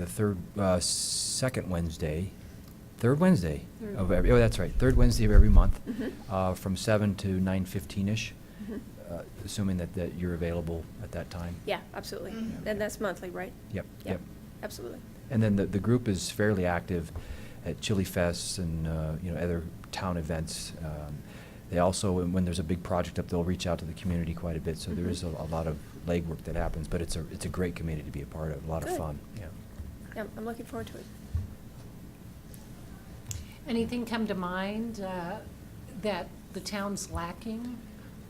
second Wednesday, third Wednesday of every, oh, that's right, third Wednesday of every month, from 7 to 9:15-ish, assuming that you're available at that time. Yeah, absolutely. And that's monthly, right? Yep, Yeah, yep. absolutely. And then the group is fairly active at Chili Fests and, other town events. They also, when there's a big project up, they'll reach out to the community quite a bit, so there is a lot of legwork that happens, but it's a great committee to be a part of, a lot of Good. fun, yeah. Yeah, I'm looking forward to it. Anything come to mind that the town's lacking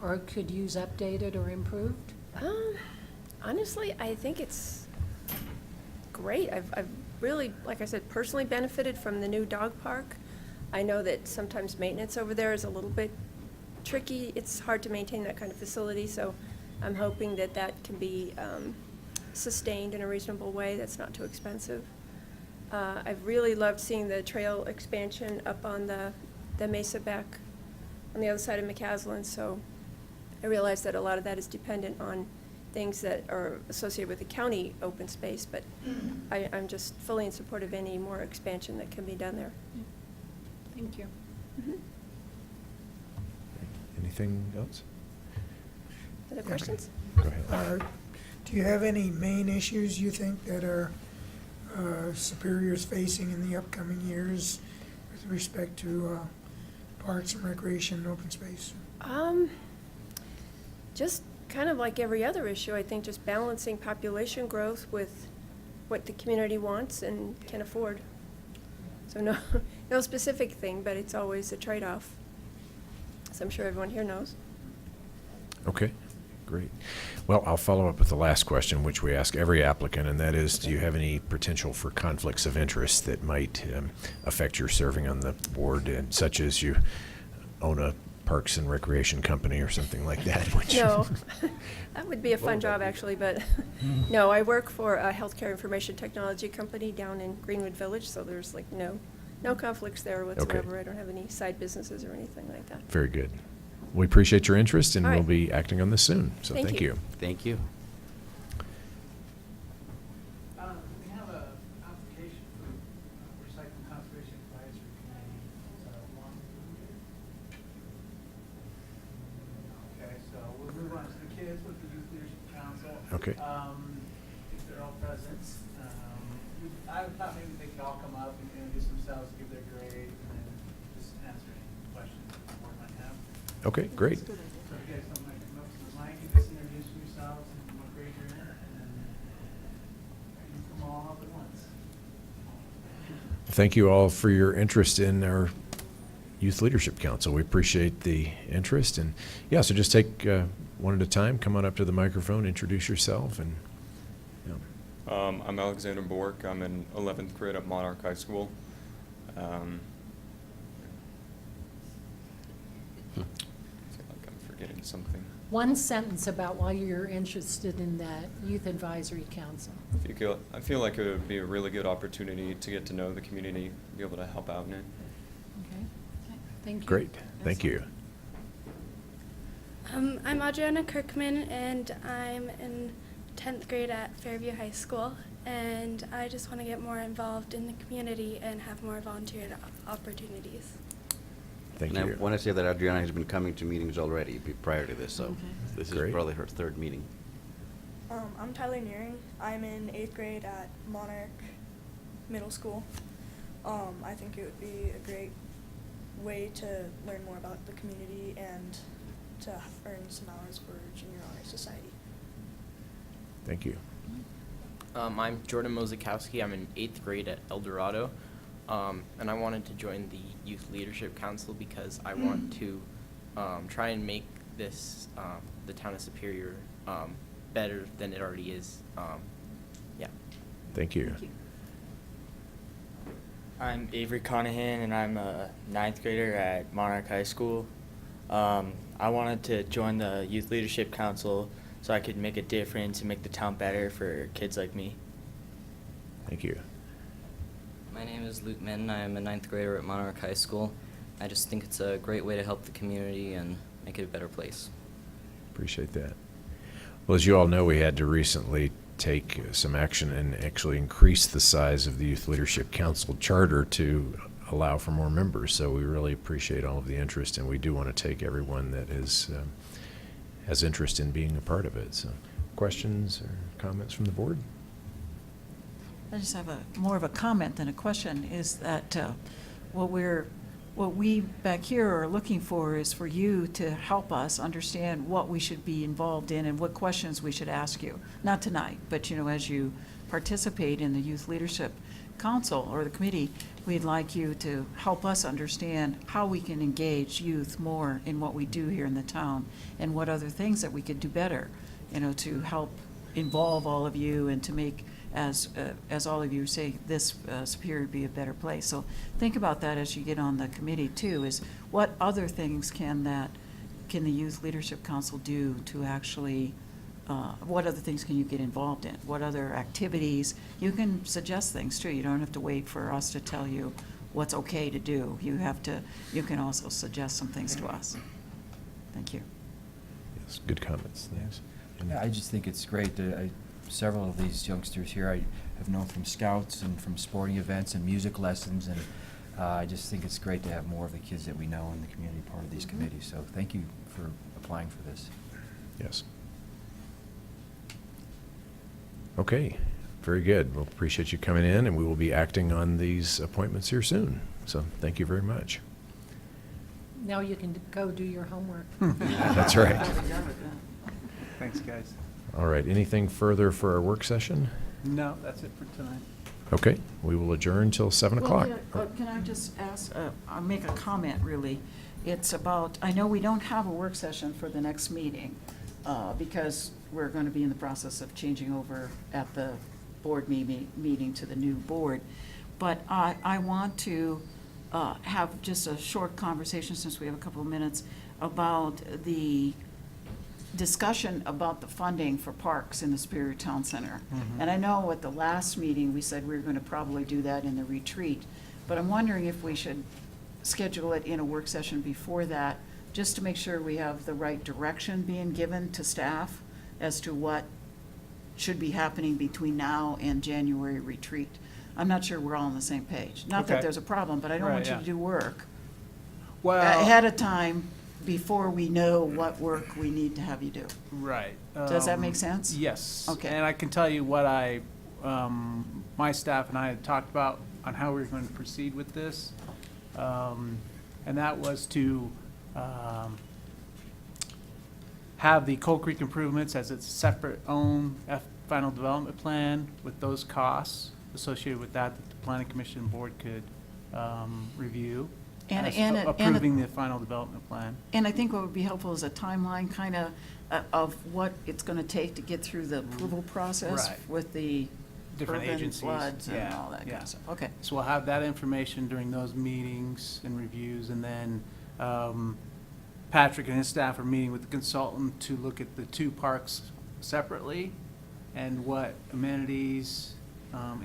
or could use updated or improved? Honestly, I think it's great. I've really, like I said, personally benefited from the new dog park. I know that sometimes maintenance over there is a little bit tricky. It's hard to maintain that kind of facility, so I'm hoping that that can be sustained in a reasonable way that's not too expensive. I've really loved seeing the trail expansion up on the mesa back on the other side of McCaslin, so I realize that a lot of that is dependent on things that are associated with the county open space, but I'm just fully in support of any more expansion that can be done there. Thank you. Anything else? Other questions? Go ahead. Do you have any main issues you think that are Superior's facing in the upcoming years with respect to parks and recreation and open space? Just kind of like every other issue, I think just balancing population growth with what the community wants and can afford. So no specific thing, but it's always a trade-off, as I'm sure everyone here knows. Okay, great. Well, I'll follow up with the last question, which we ask every applicant, and that is, do you have any potential for conflicts of interest that might affect your serving on the board, and such as you own a parks and recreation company or something like that? Which No, that would be a fun job, actually, but no, I work for a healthcare information technology company down in Greenwood Village, so there's like no conflicts there whatsoever. I don't have any side businesses or anything like that. Very good. We appreciate your interest, and All we'll right. be acting on this soon. So Thank thank you. you. Thank you. We have a application for Recycling Conservation Advisory Committee. Okay, so we'll move on to the kids with the Youth Leadership Council. Okay. If they're all present. I thought maybe they could all come up and introduce themselves, give their grade, and then just answer any questions the board might have. Okay, great. So if you guys don't mind coming up to the mic and just introduce yourselves and what grade you're in, and then you come all up at once. Thank you all for your interest in our Youth Leadership Council. We appreciate the interest. And yeah, so just take one at a time, come on up to the microphone, introduce yourself, and I'm Alexander Bork. I'm in 11th grade at Monarch High School. I feel like I'm forgetting something. One sentence about why you're interested in that Youth Advisory Council. I feel like it would be a really good opportunity to get to know the community, be able to help out in it. Okay, thank you. great. Thank you. I'm Adriana Kirkman, and I'm in 10th grade at Fairview High School, and I just want to get more involved in the community and have more volunteer opportunities. Thank And you. I want to say that Adriana has been coming to meetings already prior to this, so this is Great. probably her third meeting. I'm Tyler Nearing. I'm in 8th grade at Monarch Middle School. I think it would be a great way to learn more about the community and to earn some hours for Junior Honor Society. Thank you. I'm Jordan Mozakowski. I'm in 8th grade at El Dorado, and I wanted to join the Youth Leadership Council because I want to try and make this, the town of Superior, better than it already is. Yeah. Thank you. Thank you. I'm Avery Conahan, and I'm a 9th grader at Monarch High School. I wanted to join the Youth Leadership Council so I could make a difference and make the town better for kids like me. Thank you. My name is Luke Minton. I am a 9th grader at Monarch High School. I just think it's a great way to help the community and make it a better place. Appreciate that. Well, as you all know, we had to recently take some action and actually increase the size of the Youth Leadership Council charter to allow for more members. So we really appreciate all of the interest, and we do want to take everyone that has interest in being a part of it. So, questions or comments from the board? I just have more of a comment than a question, is that what we back here are looking for is for you to help us understand what we should be involved in and what questions we should ask you. Not tonight, but as you participate in the Youth Leadership Council or the committee, we'd like you to help us understand how we can engage youth more in what we do here in the town and what other things that we could do better, to help involve all of you and to make, as all of you say, this Superior be a better place. So think about that as you get on the committee too, is what other things can the Youth Leadership Council do to actually, what other things can you get involved in? What other activities? You can suggest things too. You don't have to wait for us to tell you what's okay to do. You can also suggest some things to us. Thank you. Yes, good comments. Thanks. Yeah, I just think it's great that several of these youngsters here I have known from scouts and from sporting events and music lessons, and I just think it's great to have more of the kids that we know in the community part of these committees. So thank you for applying for this. Yes. Okay, very good. Well, appreciate you coming in, and we will be acting on these appointments here soon. So thank you very much. Now you can go do your homework. That's right. Thanks, guys. All right, anything further for our work session? No, that's it for tonight. Okay, we will adjourn till 7 o'clock. Can I just ask, I'll make a comment really. It's about, I know we don't have a work session for the next meeting because we're going to be in the process of changing over at the board meeting to the new board. But I want to have just a short conversation, since we have a couple of minutes, about the discussion about the funding for parks in the Superior Town Center. And I know at the last meeting, we said we were going to probably do that in the retreat, but I'm wondering if we should schedule it in a work session before that, just to make sure we have the right direction being given to staff as to what should be happening between now and January retreat. I'm not sure we're all on the same page. Not that Okay. there's a problem, but I don't Right, want you yeah. to do work Well, ahead of time before we know what work we need to have you do. right. Does that make sense? Yes. Okay. And I can tell you what my staff and I had talked about on how we were going to proceed with this. And that was to have the Coal Creek improvements as its separate own final development plan with those costs associated with that the Planning Commission board could review. And- as and- and- approving the final development plan. And I think what would be helpful is a timeline kind of what it's going to take to get through the approval process Right. with the Different urban agencies. floods and Yeah, all that kind yeah. of stuff. Okay. So we'll have that information during those meetings and reviews, and then Patrick and his staff are meeting with the consultant to look at the two parks separately and what amenities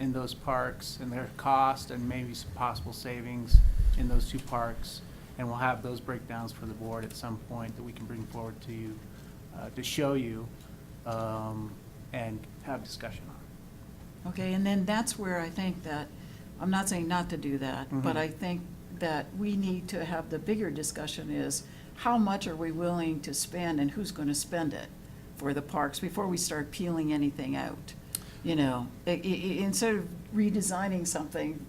in those parks and their cost and maybe some possible savings in those two parks. And we'll have those breakdowns for the board at some point that we can bring forward to you to show you and have discussion on. Okay, and then that's where I think that, I'm not saying not to do that, but Mhm. I think that we need to have the bigger discussion is how much are we willing to spend and who's going to spend it for the parks before we start peeling anything out? Instead of redesigning something,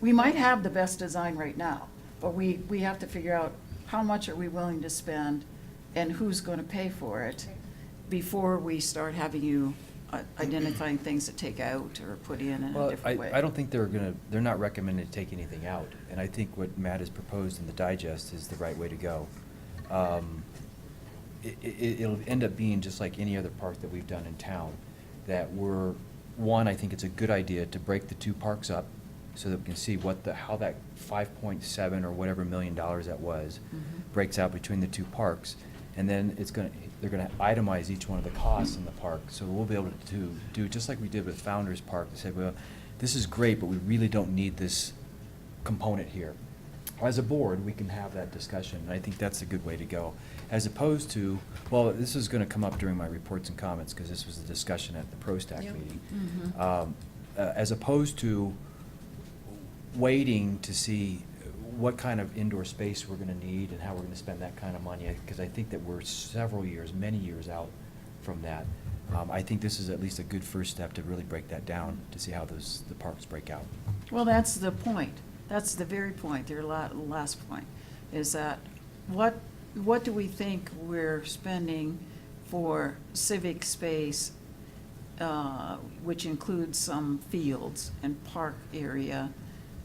we might have the best design right now, but we have to figure out how much are we willing to spend and who's going to pay for it before we start having you identifying things to take out or put in a Well, different way. I don't think they're not recommending to take anything out, and I think what Matt has proposed in the digest is the right way to go. It'll end up being just like any other park that we've done in town, that I think it's a good idea to break the two parks up so that we can see how that 5.7 or whatever $1 million that was breaks out between the two parks. And then they're gonna itemize each one of the costs in the park, so we'll be able to do, just like we did with Founder's Park, to say, well, this is great, but we really don't need this component here. As a board, we can have that discussion, and I think that's a good way to go. As opposed to, well, this is gonna come up during my reports and comments, because this was a discussion at the ProStack Yep. meeting. Mhm. As opposed to waiting to see what kind of indoor space we're gonna need and how we're gonna spend that kind of money, because I think that we're several years, many years out from that. I think this is at least a good first step to really break that down, to see how the parks break out. Well, that's the point. That's the very point, your last point, is that what do we think we're spending for civic space, which includes some fields and park area,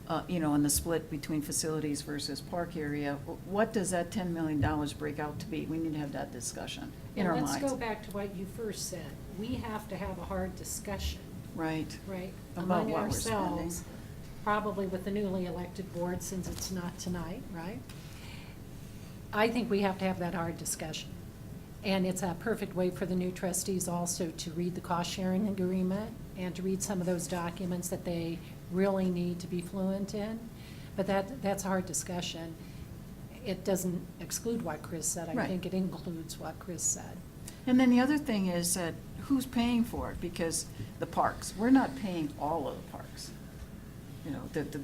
and the split between facilities versus park area? What does that $10 million break out to be? We need to have that discussion in our Well, minds. let's go back to what you first said. We have to have a hard discussion, Right. right? About Among what we're spending. ourselves, probably with the newly elected board, since it's not tonight, right? I think we have to have that hard discussion. And it's a perfect way for the new trustees also to read the cost-sharing agreement and to read some of those documents that they really need to be fluent in. But that's a hard discussion. It doesn't exclude what Chris said. I Right. think it includes what Chris said. And then the other thing is that who's paying for it? Because the parks, we're not paying all of the parks,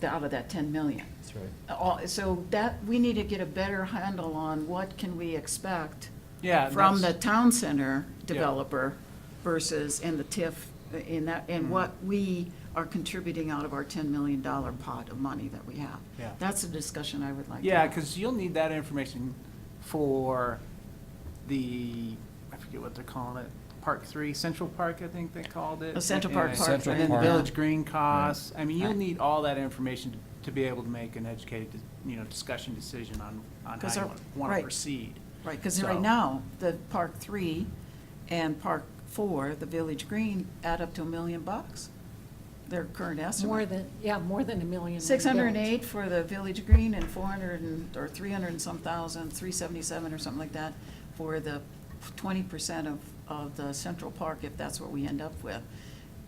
out of that 10 million. That's right. So that, we need to get a better handle on what can we expect Yeah, from the that's- town center developer versus in the TIF, and what we are contributing out of our $10 million pot of money that we have. Yeah. That's a discussion I would like to Yeah, have. because you'll need that information for I forget what they're calling it, Park 3, Central Park, I think they called it. The Central Park And- Park, Central And then the Park. Village Green costs. I mean, you'll Right. need all that information to be able to make an educated, discussion decision on how 'Cause you our- want to right. proceed. Right, because So- right now, the Park 3 and Park 4, the Village Green, add up to $1 million, their current estimate. More than $1 million. 608 for the Village Green and 300 and some thousand, 377 or something like that for the 20% of the Central Park, if that's what we end up with.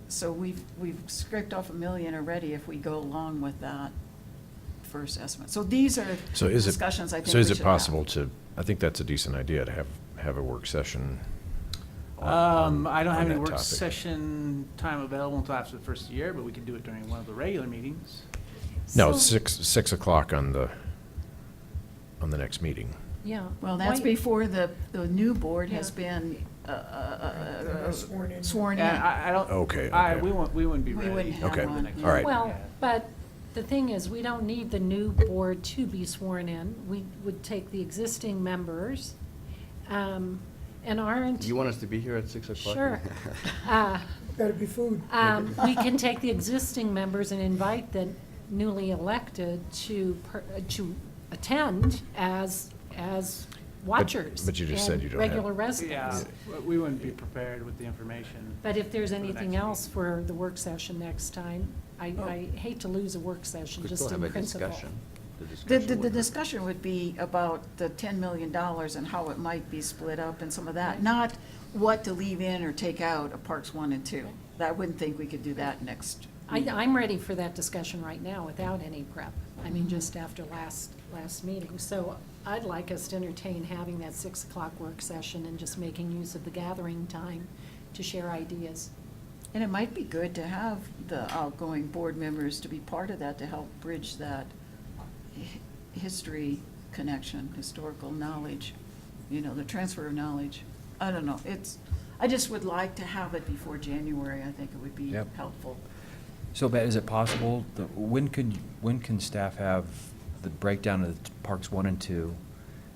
So we've scraped off $1 million already if we go along with that first estimate. So these are So is it, discussions I think so we is should it have. possible to, I think that's a decent idea to have a work session on I don't have on any that work topic. session time available until after the first year, but we can do it during one of the regular meetings. No, So- 6 o'clock on the next meeting. Yeah. Well, that's Why- before the new board Yeah. has been Sworn in. sworn in. Yeah, I don't. Okay, I- okay. we wouldn't be We ready. wouldn't have Okay, one, next yeah. all right. Well, Yeah. but the thing is, we don't need the new board to be sworn in. We would take the existing members, and aren't. You want us to be here at 6 o'clock? Sure. Uh, Better be food. We can take the existing members and invite the newly elected to attend as watchers. but you just said and you don't have- regular residents. Yeah, we wouldn't be prepared with the information. But if there's for the anything next else for the work session next time, I hate to lose a work session Could just still in have a principle. discussion. The discussion would be about the $10 million and how it might be split up and some of that, Right. not what to leave in or take out of Parks 1 and 2. I wouldn't think we could do that next. I'm ready for that discussion right now without any prep. I mean, just after last meeting. So I'd like us to entertain having that 6 o'clock work session and just making use of the gathering time to share ideas. And it might be good to have the outgoing board members to be part of that to help bridge that history connection, historical knowledge, the transfer of knowledge. I don't know, I just would like to have it before January. I think it would be Yep. helpful. So, Pat, is it possible, when can staff have the breakdown of the parks 1 and 2,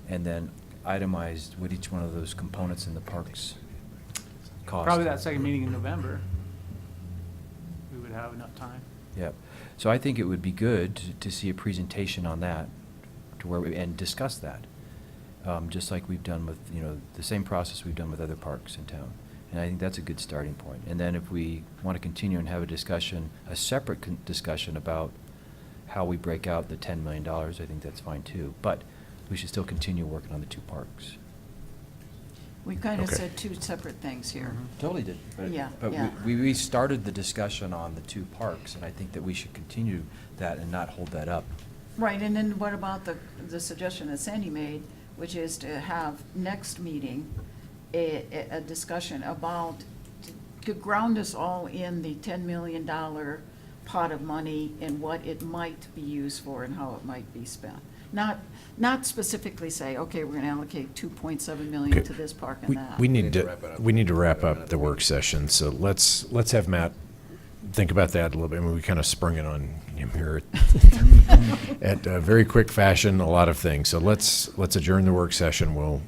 and then itemized what each one of those components in the parks cost? Probably that second meeting in November. We would have enough time. Yep. So I think it would be good to see a presentation on that, and discuss that, just like we've done with, the same process we've done with other parks in town. And I think that's a good starting point. And then if we want to continue and have a discussion, a separate discussion about how we break out the $10 million, I think that's fine too. But we should still continue working on the two parks. We kind of Okay. said two separate things here. Totally did. Yeah, But yeah. we started the discussion on the two parks, and I think that we should continue that and not hold that up. Right, and then what about the suggestion that Sandy made, which is to have next meeting, a discussion about, to ground us all in the $10 million pot of money and what it might be used for and how it might be spent. Not specifically say, okay, we're gonna allocate 2.7 million Okay. to this park and We, that. we need need to to, wrap it up. we need to wrap up the work session, so let's have Matt think about that a little bit. I mean, we kind of sprung it on him here at a very quick fashion, a lot of things. So let's adjourn the work session. We'll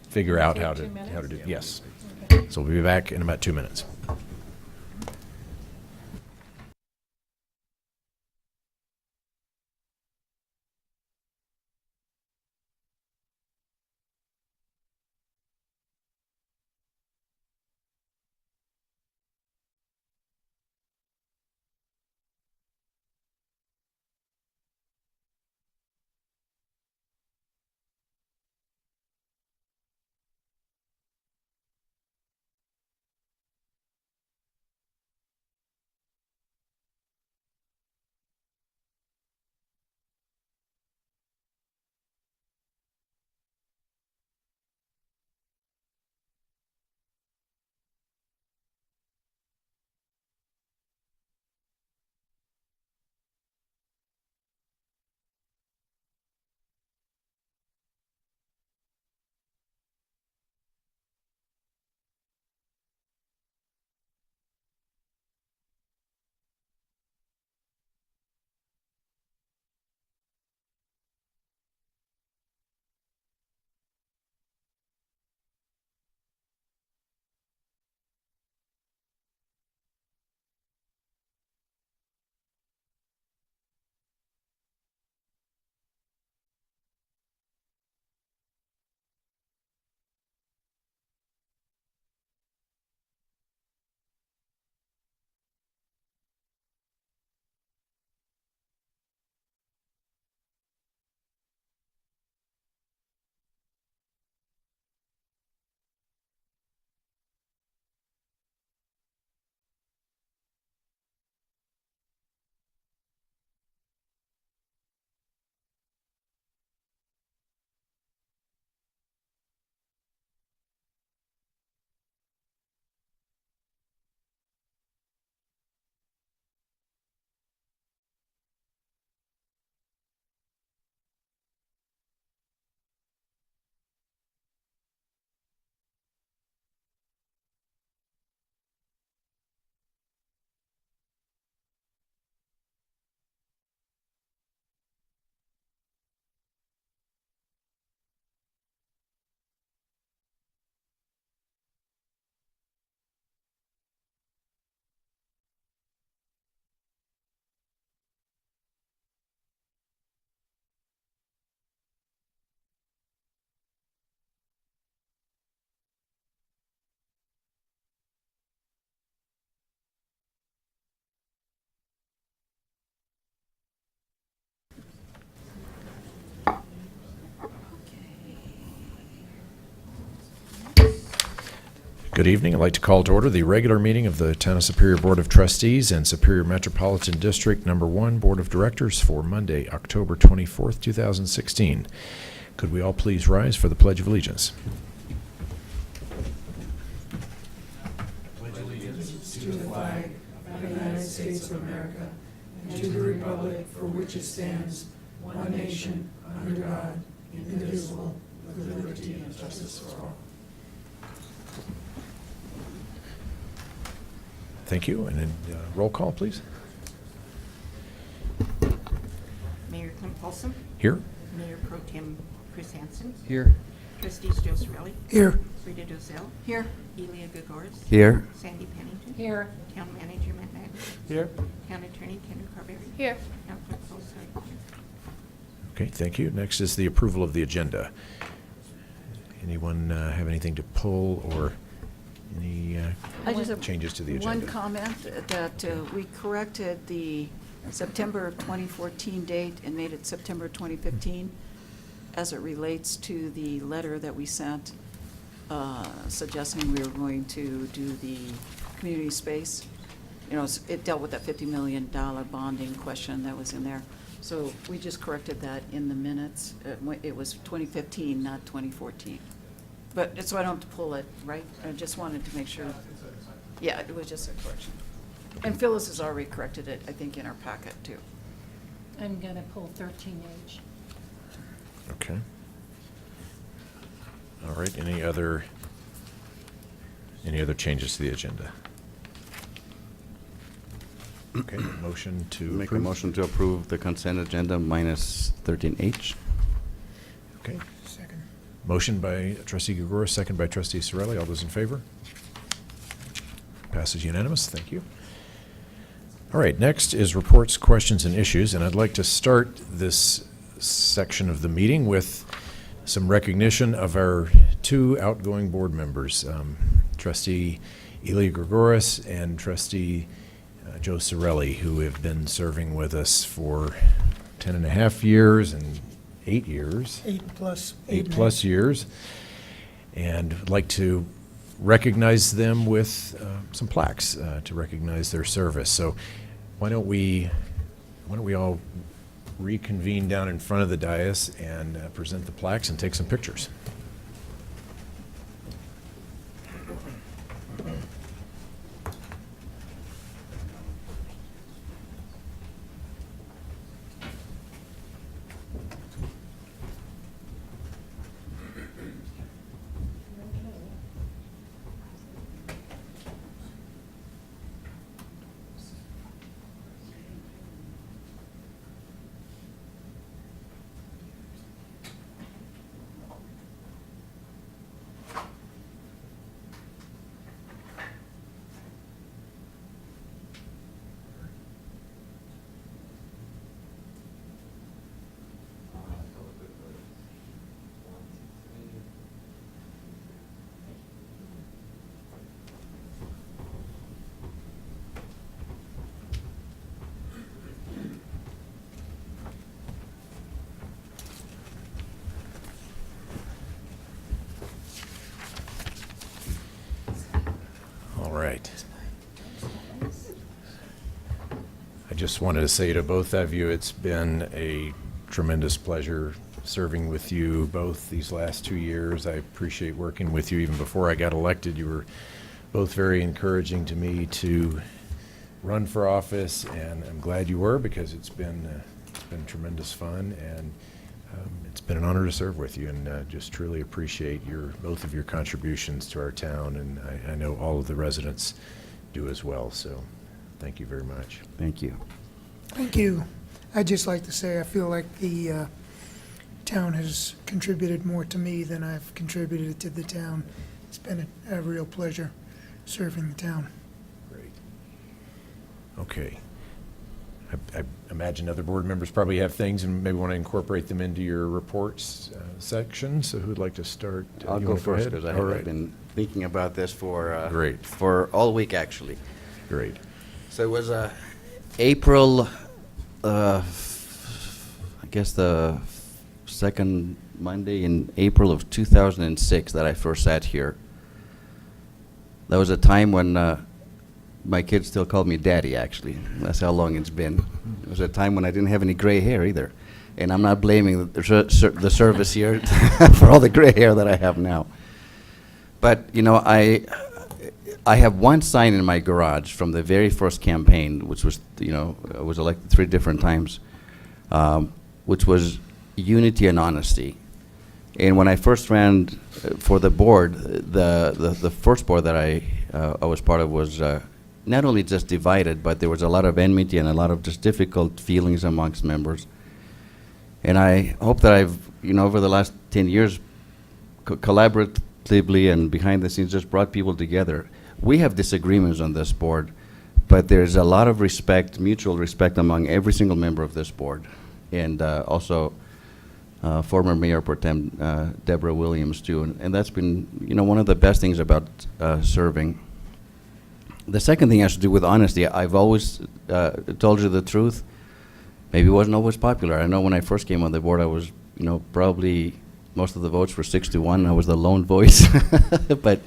figure out Take how 2 to minutes? do, yes. Okay. So we'll be back in about 2 minutes. Good evening. I'd like to call to order the regular meeting of the Town of Superior Board of Trustees and Superior Metropolitan District Number 1 Board of Directors for Monday, October 24th, 2016. Could we all please rise for the Pledge of Allegiance? To the flag of the United States of America and to the republic for which it stands, one nation, under God, indivisible, with liberty and justice for all. Thank you. And then roll call, please. Mayor Clint Paulson, Here? Mayor Pro Tem Chris Hansen, Here. Trustees Joe Sorelli, Here. Rita Dozell, Here. Elia Gagores, Here. Sandy Pennington, Here. Town Manager Matt Baggs, Here? Town Attorney Kendra Carberry, Here. Town Clerk Paul Sarah. Okay, thank you. Next is the approval of the agenda. Anyone have anything to pull or any I just have changes to the one agenda? comment that we corrected the September 2014 date and made it September 2015 as it relates to the letter that we sent suggesting we were going to do the community space. You know, it dealt with that $50 million bonding question that was in there. So we just corrected that in the minutes. It was 2015, not 2014. But, so I don't have to pull it, right? I just wanted to make sure. Yeah, it was just a correction. And Phyllis has already corrected it, I think, in our packet, too. I'm gonna pull 13H. Okay. All right, any other changes to the agenda? Okay, motion to Make a approve. motion to approve the consent agenda minus 13H. Okay, Second. motion by trustee Gregoris, second by trustee Sorelli. All those in favor? Passes unanimous, thank you. All right, next is reports, questions, and issues, and I'd like to start this section of the meeting with some recognition of our two outgoing board members, trustee Eli Gregoris and trustee Joe Sorelli, who have been serving with us for 10.5 years and 8 years. 8+. 8+ years. And I'd like to recognize them with some plaques to recognize their service. So why don't we all reconvene down in front of the dais and present the plaques and take some pictures. All right. I just wanted to say to both of you, it's been a tremendous pleasure serving with you both these last 2 years. I appreciate working with you. Even before I got elected, you were both very encouraging to me to run for office, and I'm glad you were, because it's been tremendous fun, and it's been an honor to serve with you, and just truly appreciate both of your contributions to our town, and I know all of the residents do as well, so thank you very much. Thank you. Thank you. I'd just like to say I feel like the town has contributed more to me than I've contributed to the town. It's been a real pleasure serving the town. Great. Okay. I imagine other board members probably have things and maybe want to incorporate them into your reports section. So who'd like to start? I'll You go wanna first ahead? because I All have right. been thinking about this for Great. for all week, actually. Great. So it was April, I guess the second Monday in April of 2006 that I first sat here. That was a time when my kids still called me daddy, actually. That's how long it's been. It was a time when I didn't have any gray hair either. And I'm not blaming the service here for all the gray hair that I have now. But, you know, I have one sign in my garage from the very first campaign, which was, you know, I was elected 3 different times, which was unity and honesty. And when I first ran for the board, the first board that I was part of was not only just divided, but there was a lot of enmity and a lot of just difficult feelings amongst members. And I hope that I've, you know, over the last 10 years, collaboratively and behind the scenes, just brought people together. We have disagreements on this board, but there's a lot of respect, mutual respect among every single member of this board. And also former Mayor Pro Tem Deborah Williams, too. And that's been, you know, one of the best things about serving. The second thing has to do with honesty. I've always told you the truth. Maybe it wasn't always popular. I know when I first came on the board, I was, you know, probably most of the votes were 6-1. I was the lone voice. But,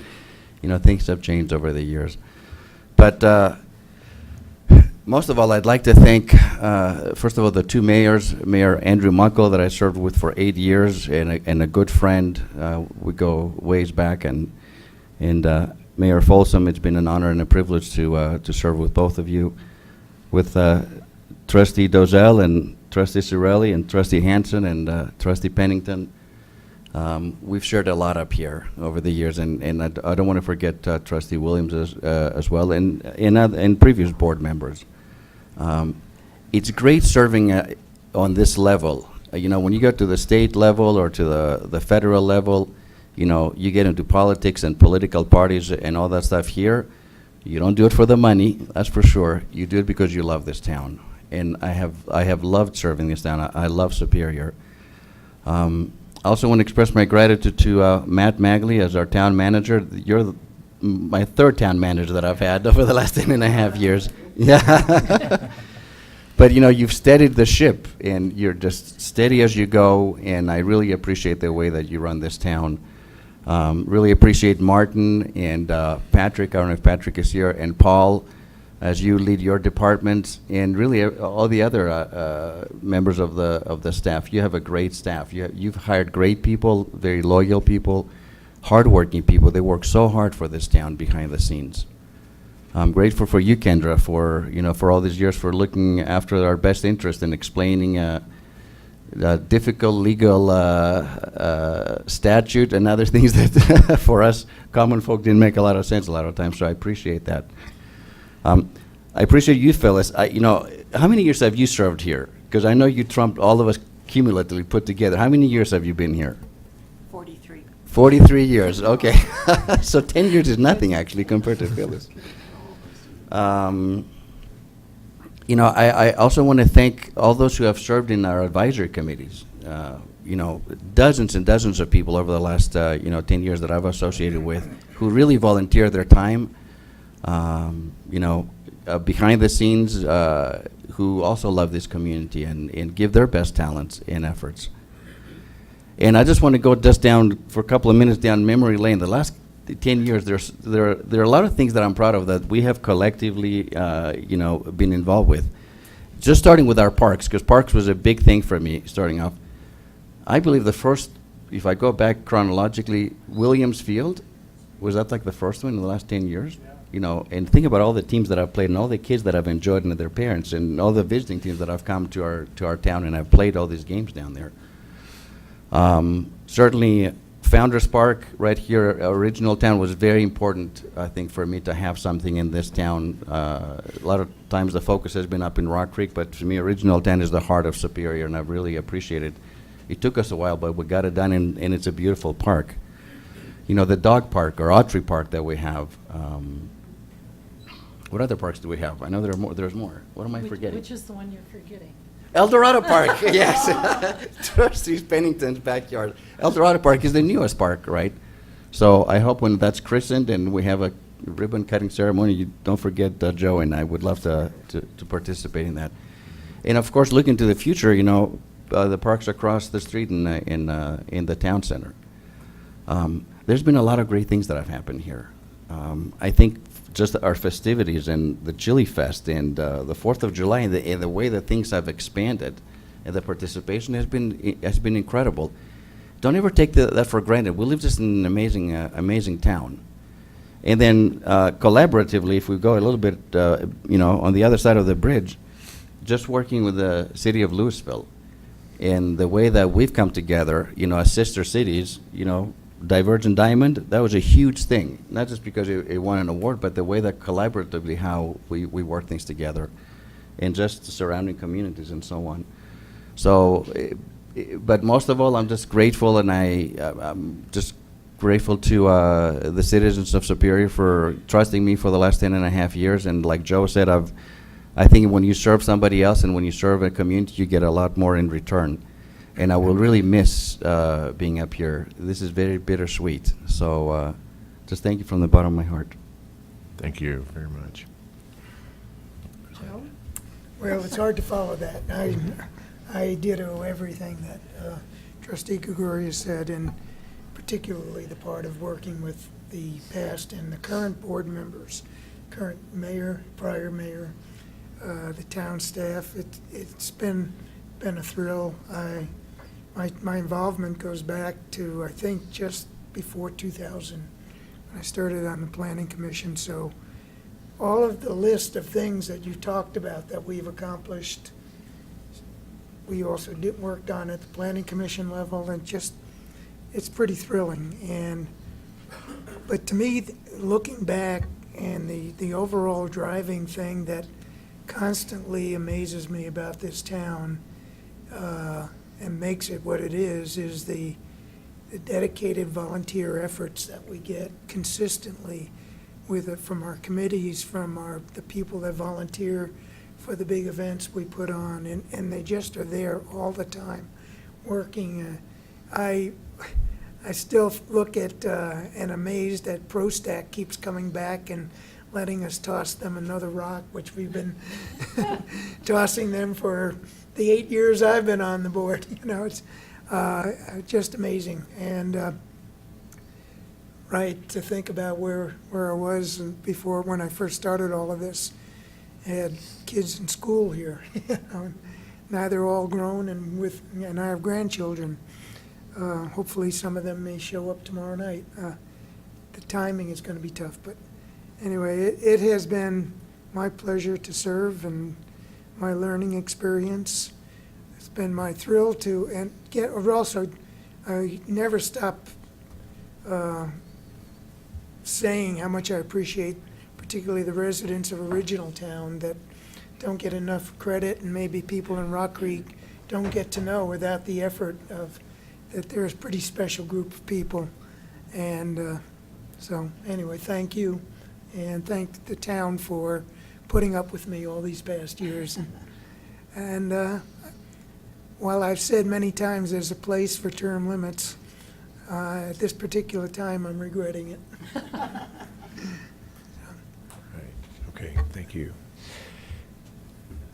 you know, things have changed over the years. But most of all, I'd like to thank, first of all, the two mayors, Mayor Andrew Muckle, that I served with for 8 years, and a good friend. We go ways back, and Mayor Folsom. It's been an honor and a privilege to serve with both of you, with Trustee Dozell and Trustee Cirelli and Trustee Hanson and Trustee Pennington. We've shared a lot up here over the years, and I don't want to forget Trustee Williams as well, and previous board members. It's great serving on this level. You know, when you go to the state level or to the federal level, you know, you get into politics and political parties and all that stuff. Here, you don't do it for the money, that's for sure. You do it because you love this town. And I have loved serving this town. I love Superior. I also want to express my gratitude to Matt Magley as our town manager. You're my third town manager that I've had over the last 10.5 years. Yeah. But, you know, you've steadied the ship, and you're just steady as you go, and I really appreciate the way that you run this town. Really appreciate Martin and Patrick, I don't know if Patrick is here, and Paul, as you lead your departments, and really all the other members of the staff. You have a great staff. You've hired great people, very loyal people, hardworking people. They work so hard for this town behind the scenes. I'm grateful for you, Kendra, for, you know, for all these years, for looking after our best interest and explaining difficult legal statute and other things that for us common folk didn't make a lot of sense a lot of times. So I appreciate that. I appreciate you, Phyllis. You know, how many years have you served here? Because I know you trumped all of us cumulatively put together. How many years have you been here? 43. 43 years, okay. So 10 years is nothing, actually, compared to Phyllis. You know, I also want to thank all those who have served in our advisory committees. You know, dozens and dozens of people over the last, 10 years that I've associated with who really volunteer their time, you know, behind the scenes, who also love this community and give their best talents and efforts. And I just want to go just down for a couple of minutes down memory lane. The last 10 years, there are a lot of things that I'm proud of that we have collectively, been involved with. Just starting with our parks, because parks was a big thing for me starting off. I believe the first, if I go back chronologically, Williams Field, was that like the first one in the last 10 years? Yeah. You know, and think about all the teams that I've played and all the kids that I've enjoyed and their parents and all the visiting teams that have come to our town, and I've played all these games down there. Certainly, Founders Park right here, original town, was very important, I think, for me to have something in this town. A lot of times the focus has been up in Rock Creek, but to me, original town is the heart of Superior, and I really appreciate it. It took us a while, but we got it done, and it's a beautiful park. You know, the dog park or Autry Park that we have. What other parks do we have? I know there are more. There's more. What am I forgetting? Which is the one you're forgetting? El Dorado Park, yes. Trustee Pennington's backyard. El Dorado Park is the newest park, right? So I hope when that's christened and we have a ribbon cutting ceremony, you don't forget Joe, and I would love to participate in that. And of course, looking to the future, you know, the parks across the street in the town center. There's been a lot of great things that have happened here. I think just our festivities and the Chili Fest and the 4th of July and the way that things have expanded and the participation has been incredible. Don't ever take that for granted. We live just in an amazing town. And then collaboratively, if we go a little bit, on the other side of the bridge, just working with the city of Louisville and the way that we've come together, you know, as sister cities, you know, Divergent Diamond, that was a huge thing, not just because it won an award, but the way that collaboratively how we work things together and just the surrounding communities and so on. So, but most of all, I'm just grateful, and I'm just grateful to the citizens of Superior for trusting me for the last 10.5 years. And like Joe said, I think when you serve somebody else and when you serve a community, you get a lot more in return. And I will really miss being up here. This is very bittersweet. So just thank you from the bottom of my heart. Thank you very much. Well, it's hard to follow that. I ditto everything that Trustee Gregorius said, and particularly the part of working with the past and the current board members, current mayor, prior mayor, the town staff. It's been a thrill. My involvement goes back to, I think, just before 2000, when I started on the planning commission. So all of the list of things that you talked about that we've accomplished, we also worked on at the planning commission level, and just, it's pretty thrilling. But to me, looking back, and the overall driving thing that constantly amazes me about this town, and makes it what it is the dedicated volunteer efforts that we get consistently from our committees, from the people that volunteer for the big events we put on, and they just are there all the time, working. I still look at and amazed that ProStack keeps coming back and letting us toss them another rock, which we've been tossing them for the 8 years I've been on the board. It's just amazing. And right, to think about where I was before, when I first started all of this. I had kids in school here. Now they're all grown, and I have grandchildren. Hopefully some of them may show up tomorrow night. The timing is going to be tough, but anyway, it has been my pleasure to serve, and my learning experience. It's been my thrill to also, I never stop saying how much I appreciate particularly the residents of Original Town that don't get enough credit, and maybe people in Rock Creek don't get to know without the effort of that there's a pretty special group of people. And so anyway, thank you, and thank the town for putting up with me all these past years. And while I've said many times there's a place for term limits, at this particular time I'm regretting it. Okay, thank you.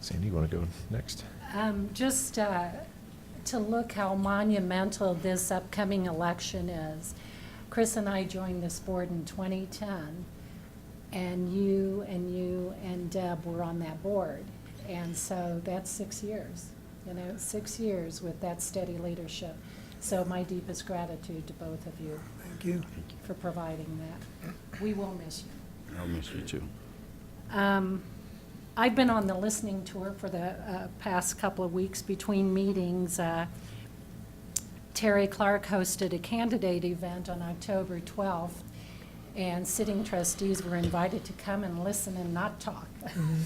Sandy, you want to go next? Just to look how monumental this upcoming election is. Chris and I joined this board in 2010, and you and Deb were on that board. And so that's 6 years, 6 years with that steady leadership. So my deepest gratitude to both of you. Thank you. For providing that. We will miss you. I'll miss you too. I've been on the listening tour for the past couple of weeks between meetings. Terry Clark hosted a candidate event on October 12th, and sitting trustees were invited to come and listen and not talk.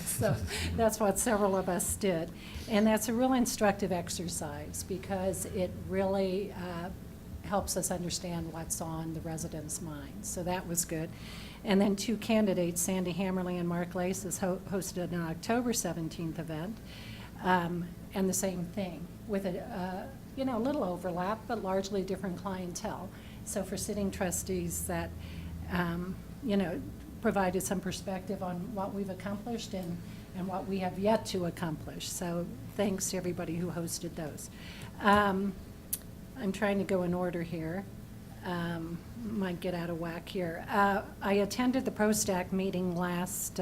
So that's what several of us did. And that's a real instructive exercise, because it really helps us understand what's on the residents' minds. So that was good. And then two candidates, Sandy Hammerly and Mark Laces, hosted an October 17th event, and the same thing, with a little overlap, but largely different clientele. So for sitting trustees, that provided some perspective on what we've accomplished and what we have yet to accomplish. So thanks to everybody who hosted those. I'm trying to go in order here. Might get out of whack here. I attended the ProStack meeting last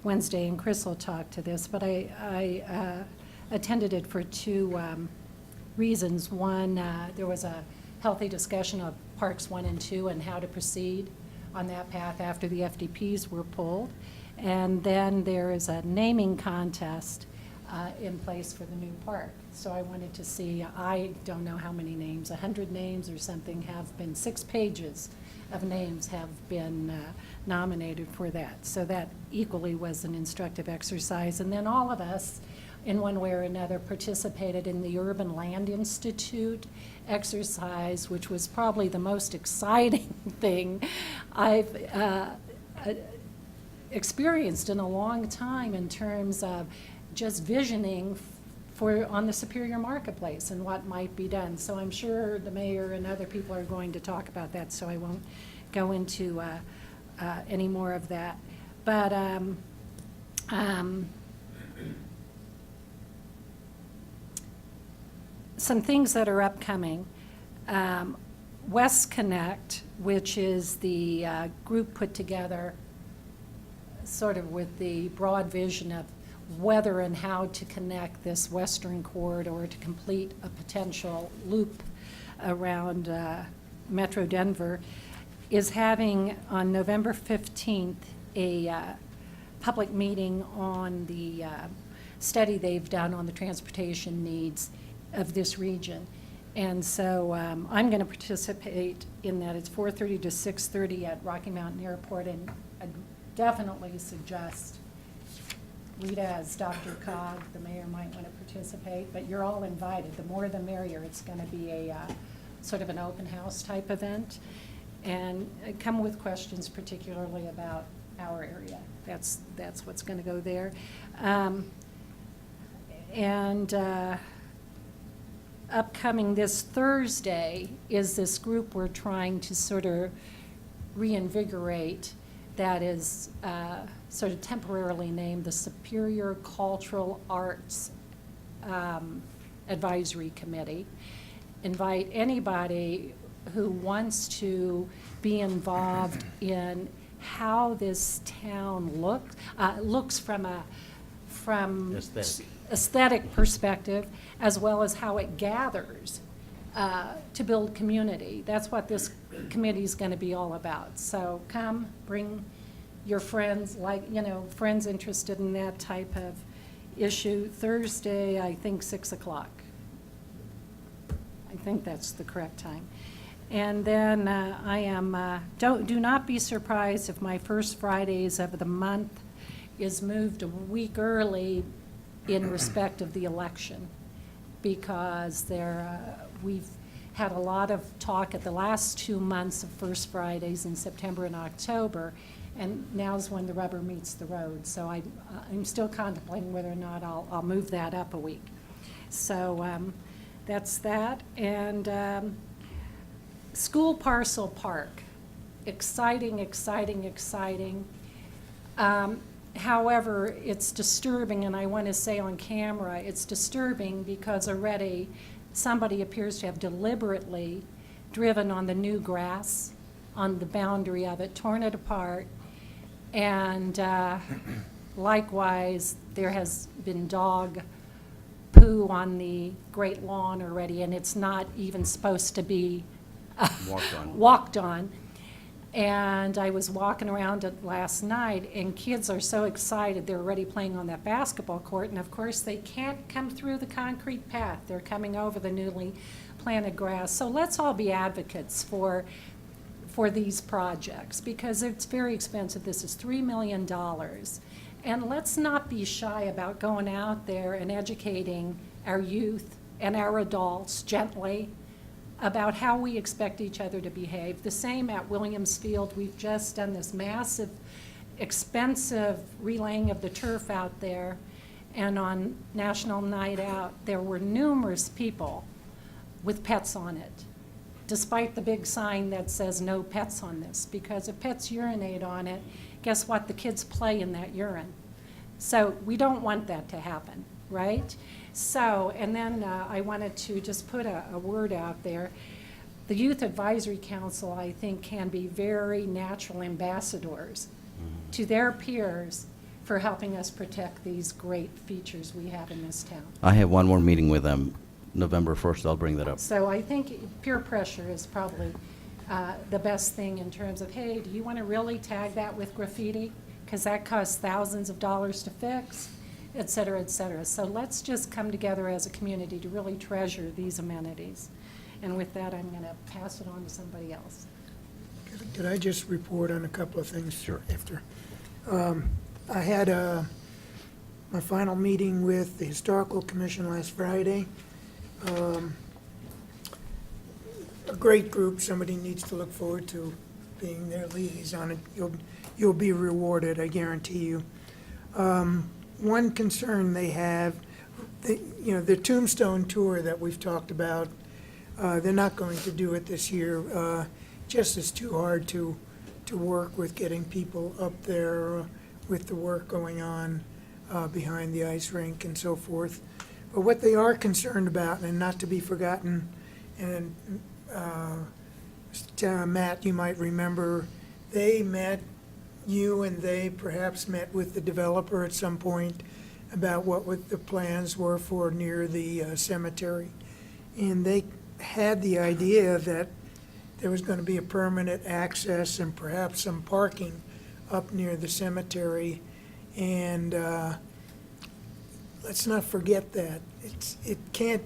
Wednesday, and Chris will talk to this, but I attended it for two reasons. One, there was a healthy discussion of Parks 1 and 2 and how to proceed on that path after the FDPs were pulled. And then there is a naming contest in place for the new park. So I wanted to see, I don't know how many names, 100 names or something have been, 6 pages of names have been nominated for that. So that equally was an instructive exercise. And then all of us, in one way or another, participated in the Urban Land Institute exercise, which was probably the most exciting thing I've experienced in a long time, in terms of just visioning on the Superior Marketplace and what might be done. So I'm sure the mayor and other people are going to talk about that, so I won't go into any more of that. But some things that are upcoming. West Connect, which is the group put together sort of with the broad vision of whether and how to connect this western corridor to complete a potential loop around Metro Denver, is having on November 15th a public meeting on the study they've done on the transportation needs of this region. And so I'm going to participate in that. It's 4:30 to 6:30 at Rocky Mountain Airport, and I definitely suggest Rita as Dr. Cog, the mayor, might want to participate, but you're all invited. The more the merrier. It's going to be a sort of an open house type event. And come with questions particularly about our area. That's what's going to go there. Upcoming this Thursday is this group we're trying to sort of reinvigorate that is sort of temporarily named the Superior Cultural Arts Advisory Committee. Invite anybody who wants to be involved in how this town looks from aesthetic perspective, as well as how it gathers to build community. That's what this committee is going to be all about. So come, bring your friends, friends interested in that type of issue. Thursday, I think 6 o'clock. I think that's the correct time. And then do not be surprised if my first Fridays of the month is moved a week early in respect of the election, because we've had a lot of talk at the last 2 months of first Fridays in September and October, and now's when the rubber meets the road. So I'm still contemplating whether or not I'll move that up a week. So that's that. And School Parcel Park, exciting, exciting, exciting. However, it's disturbing, and I want to say on camera, it's disturbing because already somebody appears to have deliberately driven on the new grass on the boundary of it, torn it apart, and likewise, there has been dog poo on the Great Lawn already, and it's not even supposed to be walked on. And I was walking around it last night, and kids are so excited. They're already playing on that basketball court, and of course they can't come through the concrete path. They're coming over the newly planted grass. So let's all be advocates for these projects, because it's very expensive. This is $3 million. And let's not be shy about going out there and educating our youth and our adults gently about how we expect each other to behave. The same at Williams Field. We've just done this massive, expensive relaying of the turf out there, and on National Night Out, there were numerous people with pets on it, despite the big sign that says no pets on this, because if pets urinate on it, guess what? The kids play in that urine. So we don't want that to happen, right? So, and then I wanted to just put a word out there. The Youth Advisory Council, I think, can be very natural ambassadors to their peers for helping us protect these great features we have in this town. I have one more meeting with them, November 1st, I'll bring that up. So I think peer pressure is probably the best thing in terms of, hey, do you want to really tag that with graffiti? Because that costs thousands of dollars to fix, et cetera, et cetera. So let's just come together as a community to really treasure these amenities. And with that, I'm going to pass it on to somebody else. Could I just report on a couple of things? Sure. After? I had my final meeting with the Historical Commission last Friday. A great group. Somebody needs to look forward to being their liaison. You'll be rewarded, I guarantee you. One concern they have, the Tombstone tour that we've talked about, they're not going to do it this year. Just it's too hard to work with getting people up there with the work going on behind the ice rink and so forth. But what they are concerned about, and not to be forgotten, and Matt, you might remember, you and they perhaps met with the developer at some point about what the plans were for near the cemetery. And they had the idea that there was going to be a permanent access and perhaps some parking up near the cemetery. And let's not forget that. It can't,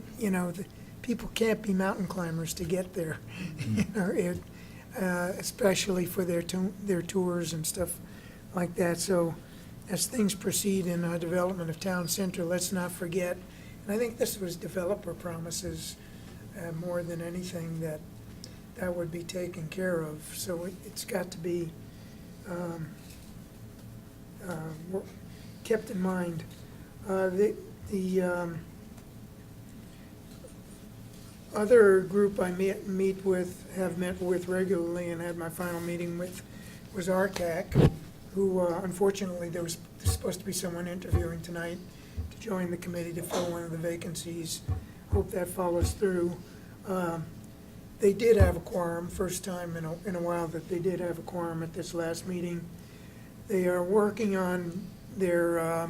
people can't be mountain climbers to get there, especially for their tours and stuff like that. So as things proceed in our development of Town Center, let's not forget, and I think this was developer promises more than anything, that would be taken care of. So it's got to be kept in mind. The other group I have met with regularly and had my final meeting with was RTAC, who unfortunately there was supposed to be someone interviewing tonight to join the committee to fill one of the vacancies. Hope that follows through. They did have a quorum, first time in a while that they did have a quorum at this last meeting. They are working on their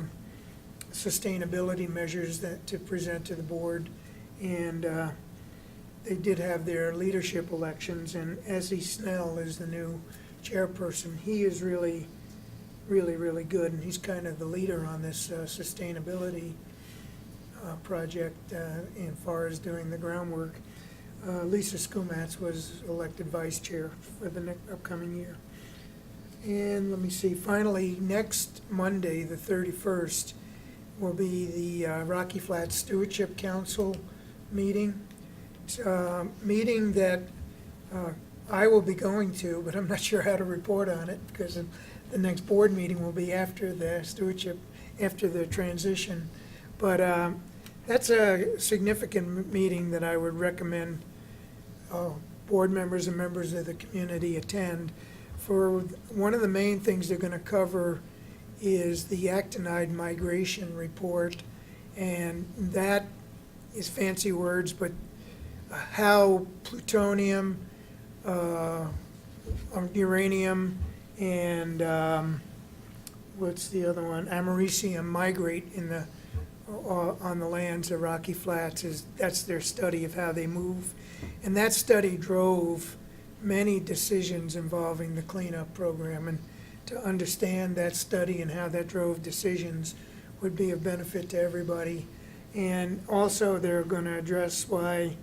sustainability measures to present to the board, and they did have their leadership elections, and Ezzy Snell is the new chairperson. He is really good, and he's kind of the leader on this sustainability project as far as doing the groundwork. Lisa Skumatz was elected vice chair for the upcoming year. And let me see, finally, next Monday, the 31st, will be the Rocky Flats Stewardship Council meeting. It's a meeting that I will be going to, but I'm not sure how to report on it because the next board meeting will be after the stewardship, after the transition. But that's a significant meeting that I would recommend board members and members of the community attend. For one of the main things they're going to cover is the actinide migration report, and that is fancy words, but how plutonium, uranium, and what's the other one? Americium migrate on the lands of Rocky Flats. That's their study of how they move, and that study drove many decisions involving the cleanup program, and to understand that study and how that drove decisions would be of benefit to everybody. And also they're going to address why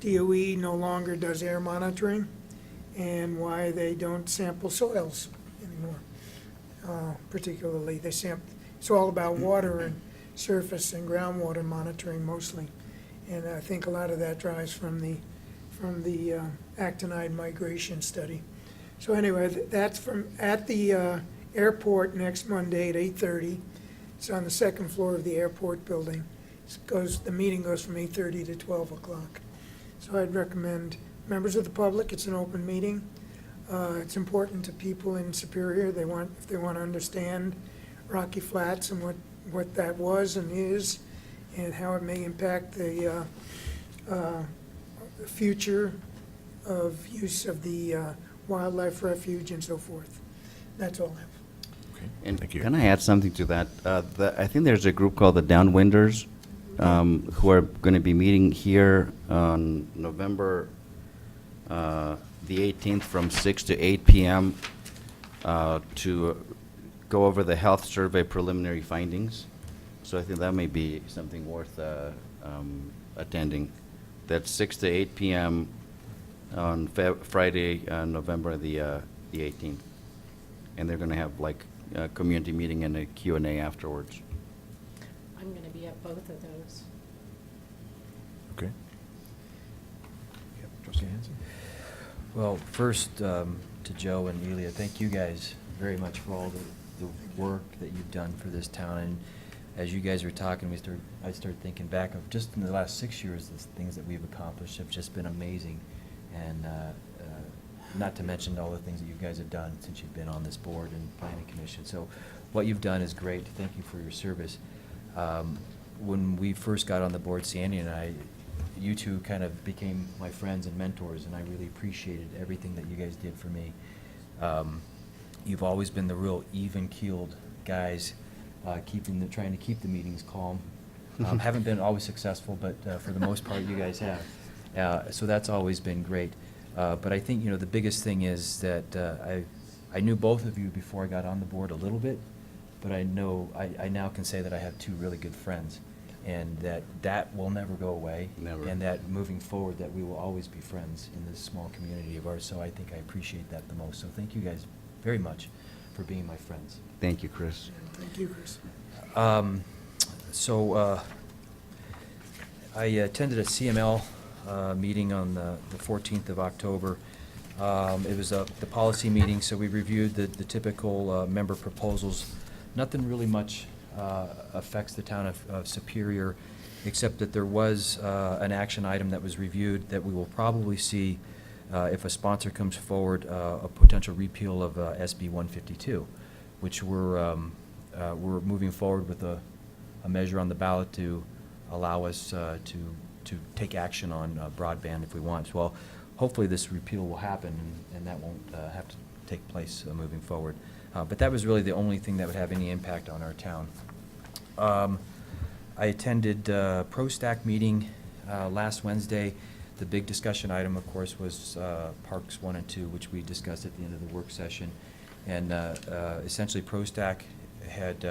DOE no longer does air monitoring and why they don't sample soils anymore. Particularly, it's all about water and surface and groundwater monitoring mostly. And I think a lot of that drives from the actinide migration study. So anyway, that's at the airport next Monday at 8:30. It's on the second floor of the airport building. The meeting goes from 8:30 to 12 o'clock. So I'd recommend members of the public, it's an open meeting. It's important to people in Superior. If they want to understand Rocky Flats and what that was and is, and how it may impact the future of use of the wildlife refuge and so forth. That's all I have. And Thank you. can I add something to that? I think there's a group called the Downwinders who are going to be meeting here on November the 18th from 6 to 8 p.m. To go over the health survey preliminary findings. So I think that may be something worth attending. That's 6 to 8 p.m. on Friday, November the 18th. And they're going to have like a community meeting and a Q&A afterwards. I'm going to be at both of those. Okay. Yep, Trustee Hanson? Well, first, to Joe and Elia, thank you guys very much for all the work that you've done for this town. And as you guys were talking, I started thinking back of just in the last 6 years, the things that we've accomplished have just been amazing. And not to mention all the things that you guys have done since you've been on this board and planning commission. So what you've done is great. Thank you for your service. when we first got on the board, Sandy and I, you two kind of became my friends and mentors, and I really appreciated everything that you guys did for me. You've always been the real even-keeled guys, trying to keep the meetings calm. Haven't been always successful, but for the most part, you guys have. So that's always been great. But I think, the biggest thing is that I knew both of you before I got on the board a little bit, but I now can say that I have two really good friends, and that will never go away. Never. And that moving forward, that we will always be friends in this small community of ours. So I think I appreciate that the most. So thank you guys very much for being my friends. Thank you, Chris. Thank you, Chris. I attended a CML meeting on the 14th of October. It was the policy meeting, so we reviewed the typical member proposals. Nothing really much affects the town of Superior, except that there was an action item that was reviewed that we will probably see, if a sponsor comes forward, a potential repeal of SB 152, which we're moving forward with a measure on the ballot to allow us to take action on broadband if we want. Well, hopefully this repeal will happen, and that won't have to take place moving forward. But that was really the only thing that would have any impact on our town. I attended ProStack meeting last Wednesday. The big discussion item, of course, was Parks 1 and 2, which we discussed at the end of the work session. And essentially, ProStack had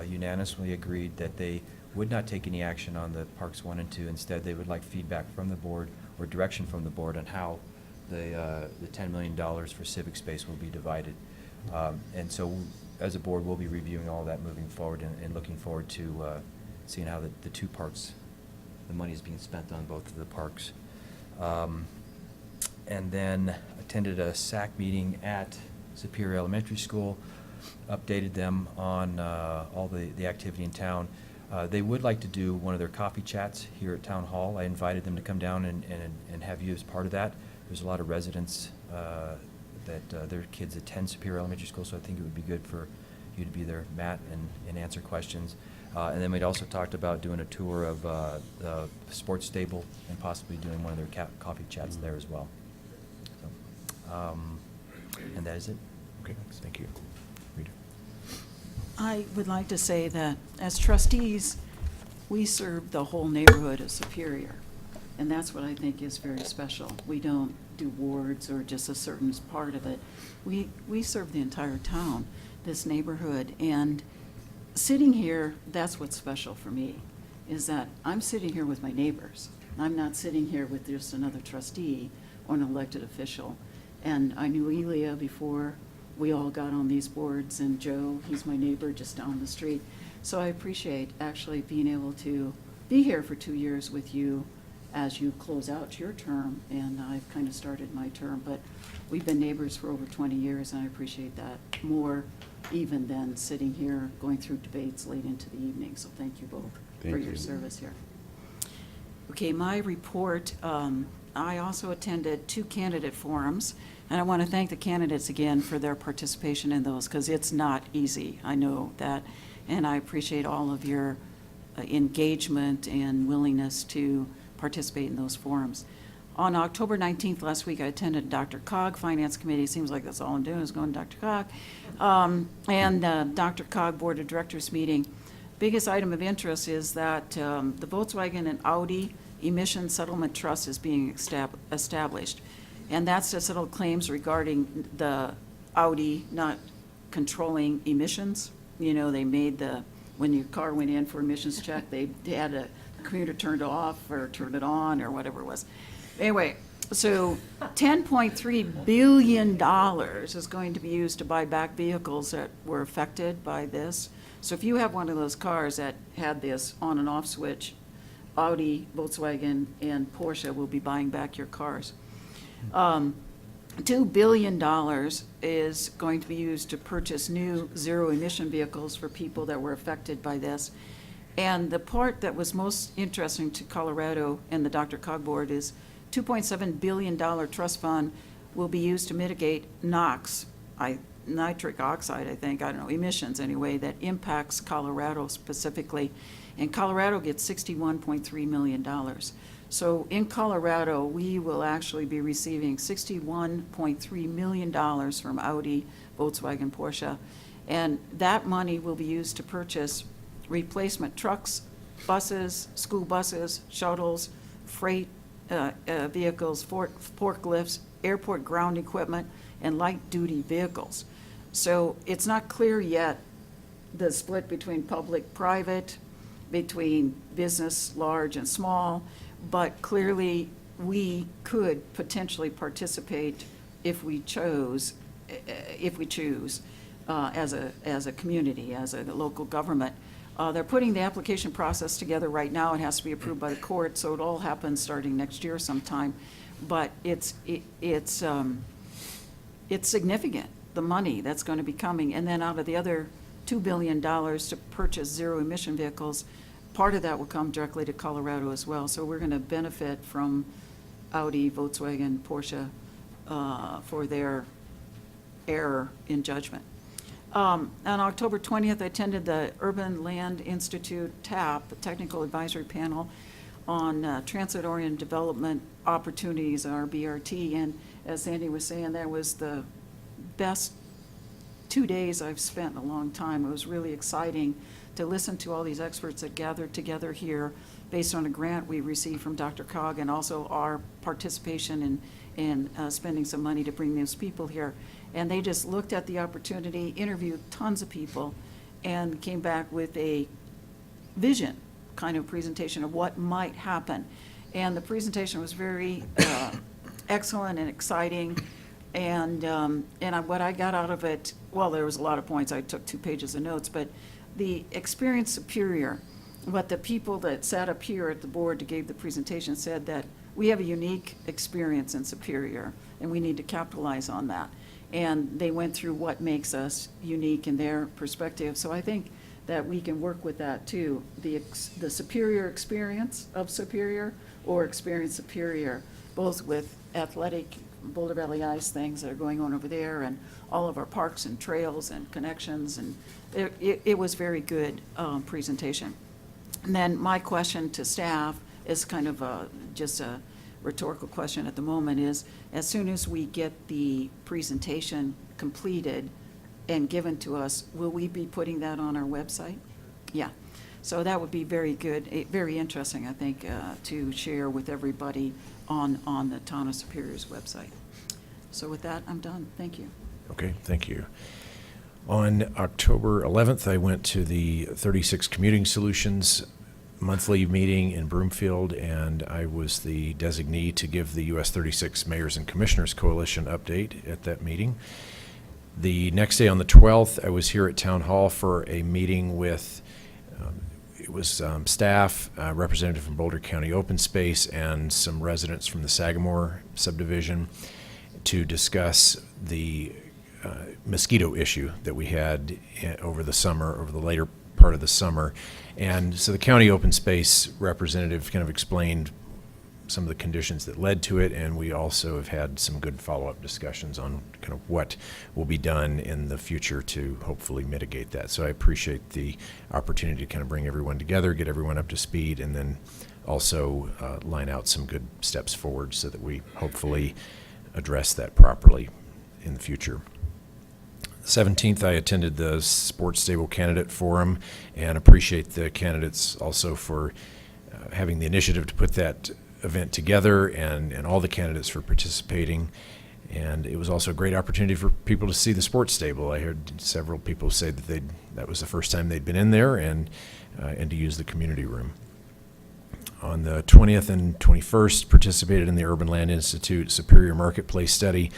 unanimously agreed that they would not take any action on the Parks 1 and 2. Instead, they would like feedback from the board or direction from the board on how the $10 million for civic space will be divided. And so, as a board, we'll be reviewing all that moving forward and looking forward to seeing how the two parks, the money is being spent on both of the parks. And then attended a SAC meeting at Superior Elementary School, updated them on all the activity in town. They would like to do one of their coffee chats here at Town Hall. I invited them to come down and have you as part of that. There's a lot of residents that their kids attend Superior Elementary School, so I think it would be good for you to be there, Matt, and answer questions. And then we'd also talked about doing a tour of the sports stable and possibly doing one of their coffee chats there as well. So, and that is it. Okay, thank you. Rita? I would like to say that as trustees, we serve the whole neighborhood of Superior, and that's what I think is very special. We don't do wards or just a certain part of it. We serve the entire town, this neighborhood, and sitting here, that's what's special for me, is that I'm sitting here with my neighbors. I'm not sitting here with just another trustee or an elected official. And I knew Elia before we all got on these boards, and Joe, he's my neighbor just down the street. So I appreciate actually being able to be here for 2 years with you as you close out your term, and I've kind of started my term, but we've been neighbors for over 20 years, and I appreciate that more even than sitting here going through debates late into the evening. So thank you both for your service here. Okay, my report, I also attended 2 candidate forums, and I want to thank the candidates again for their participation in those, because it's not easy, I know that, and I appreciate all of your engagement and willingness to participate in those forums. On October 19th, last week, I attended Dr.Cog Finance Committee. Seems like that's all I'm doing is going to Dr.Cog. And Dr.Cog Board of Directors meeting. Biggest item of interest is that the Volkswagen and Audi Emission Settlement Trust is being established. And that's to settle claims regarding the Audi not controlling emissions. You know, they made when your car went in for emissions check, they had the computer turned off or turned it on or whatever it was. Anyway, so $10.3 billion is going to be used to buy back vehicles that were affected by this. So if you have one of those cars that had this on and off switch, Audi, Volkswagen, and Porsche will be buying back your cars. $2 billion is going to be used to purchase new zero-emission vehicles for people that were affected by this. And the part that was most interesting to Colorado and the Dr.Cog Board is $2.7 billion trust fund will be used to mitigate NOx. I nitric oxide, I think, I don't know, emissions anyway, that impacts Colorado specifically. And Colorado gets $61.3 million. So in Colorado, we will actually be receiving $61.3 million from Audi, Volkswagen, Porsche. And that money will be used to purchase replacement trucks, buses, school buses, shuttles, freight vehicles, forklifts, airport ground equipment, and light-duty vehicles. So it's not clear yet the split between public-private, between business, large and small, but clearly we could potentially participate if we choose, as a community, as a local government. They're putting the application process together right now. It has to be approved by the court, so it all happens starting next year sometime. But it's significant, the money that's going to be coming. And then out of the other $2 billion to purchase zero-emission vehicles, part of that will come directly to Colorado as well. So we're going to benefit from Audi, Volkswagen, Porsche for their error in judgment. On October 20th, I attended the Urban Land Institute TAP, the Technical Advisory Panel on Transit-Oriented Development Opportunities, RBRT, and as Sandy was saying, that was the best 2 days I've spent in a long time. It was really exciting to listen to all these experts that gathered together here based on a grant we received from Dr. Cog and also our participation in spending some money to bring those people here. And they just looked at the opportunity, interviewed tons of people, and came back with a vision kind of presentation of what might happen. And the presentation was very excellent and exciting. And what I got out of it, well, there was a lot of points. I took 2 pages of notes, but the experience Superior, what the people that sat up here at the board that gave the presentation said that we have a unique experience in Superior, and we need to capitalize on that. And they went through what makes us unique in their perspective. So I think that we can work with that too. The Superior experience of Superior or experience Superior, both with athletic Boulder Valley Ice things that are going on over there and all of our parks and trails and connections. And it was very good presentation. And then my question to staff is kind of just a rhetorical question at the moment is, as soon as we get the presentation completed and given to us, will we be putting that on our website? Yeah. So that would be very good, very interesting, I think, to share with everybody on the Town of Superior's website. So with that, I'm done. Thank you. Okay, thank you. On October 11th, I went to the 36 Commuting Solutions monthly meeting in Broomfield, and I was the designee to give the US 36 Mayors and Commissioners Coalition update at that meeting. The next day on the 12th, I was here at Town Hall for a meeting with staff, representative from Boulder County Open Space, and some residents from the Sagamore subdivision to discuss the mosquito issue that we had over the later part of the summer. And so the county open space representative kind of explained some of the conditions that led to it, and we also have had some good follow-up discussions on kind of what will be done in the future to hopefully mitigate that. So I appreciate the opportunity to kind of bring everyone together, get everyone up to speed, and then also line out some good steps forward so that we hopefully address that properly in the future. 17th, I attended the Sports Stable Candidate Forum and appreciate the candidates also for having the initiative to put that event together and all the candidates for participating. And it was also a great opportunity for people to see the sports stable. I heard several people say that that was the first time they'd been in there and to use the community room. On the 20th and 21st, participated in the Urban Land Institute Superior Marketplace Study.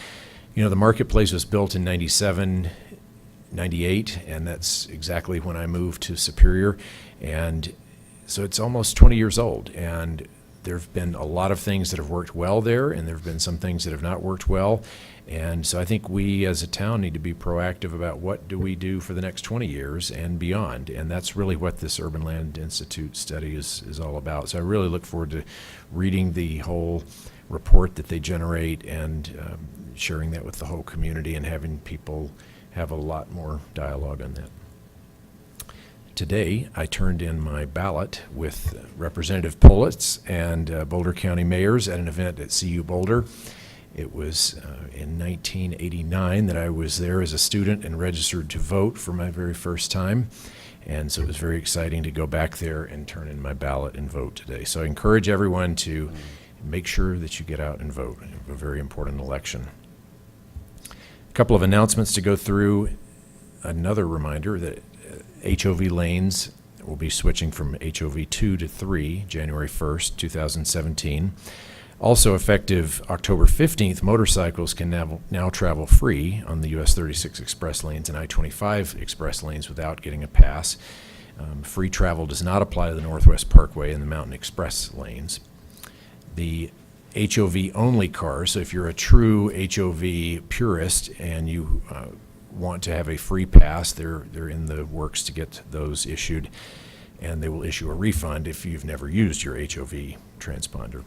You know, the marketplace was built in 97, 98, and that's exactly when I moved to Superior. And so it's almost 20 years old, and there have been a lot of things that have worked well there, and there have been some things that have not worked well. And so I think we as a town need to be proactive about what do we do for the next 20 years and beyond. And that's really what this Urban Land Institute study is all about. So I really look forward to reading the whole report that they generate and sharing that with the whole community and having people have a lot more dialogue on that. Today, I turned in my ballot with Representative Pullitz and Boulder County mayors at an event at CU Boulder. It was in 1989 that I was there as a student and registered to vote for my very first time. And so it was very exciting to go back there and turn in my ballot and vote today. So I encourage everyone to make sure that you get out and vote. A very important election. A couple of announcements to go through. Another reminder that HOV lanes will be switching from HOV 2 to 3, January 1st, 2017. Also effective October 15th, motorcycles can now travel free on the US 36 express lanes and I-25 express lanes without getting a pass. Free travel does not apply to the Northwest Parkway and the Mountain Express lanes. The HOV only cars, so if you're a true HOV purist and you want to have a free pass, they're in the works to get those issued, and they will issue a refund if you've never used your HOV transponder.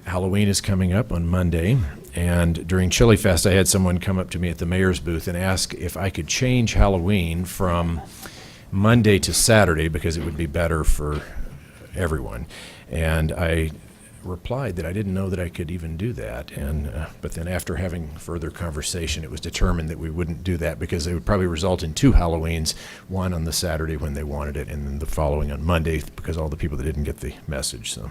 Halloween is coming up on Monday, and during Chili Fest I had someone come up to me at the mayor's booth and ask if I could change Halloween from Monday to Saturday because it would be better for everyone. And I replied that I didn't know that I could even do that, and but then after having further conversation, it was determined that we wouldn't do that because it would probably result in 2 Halloweens, one on the Saturday when they wanted it, and then the following on Monday because all the people that didn't get the message. So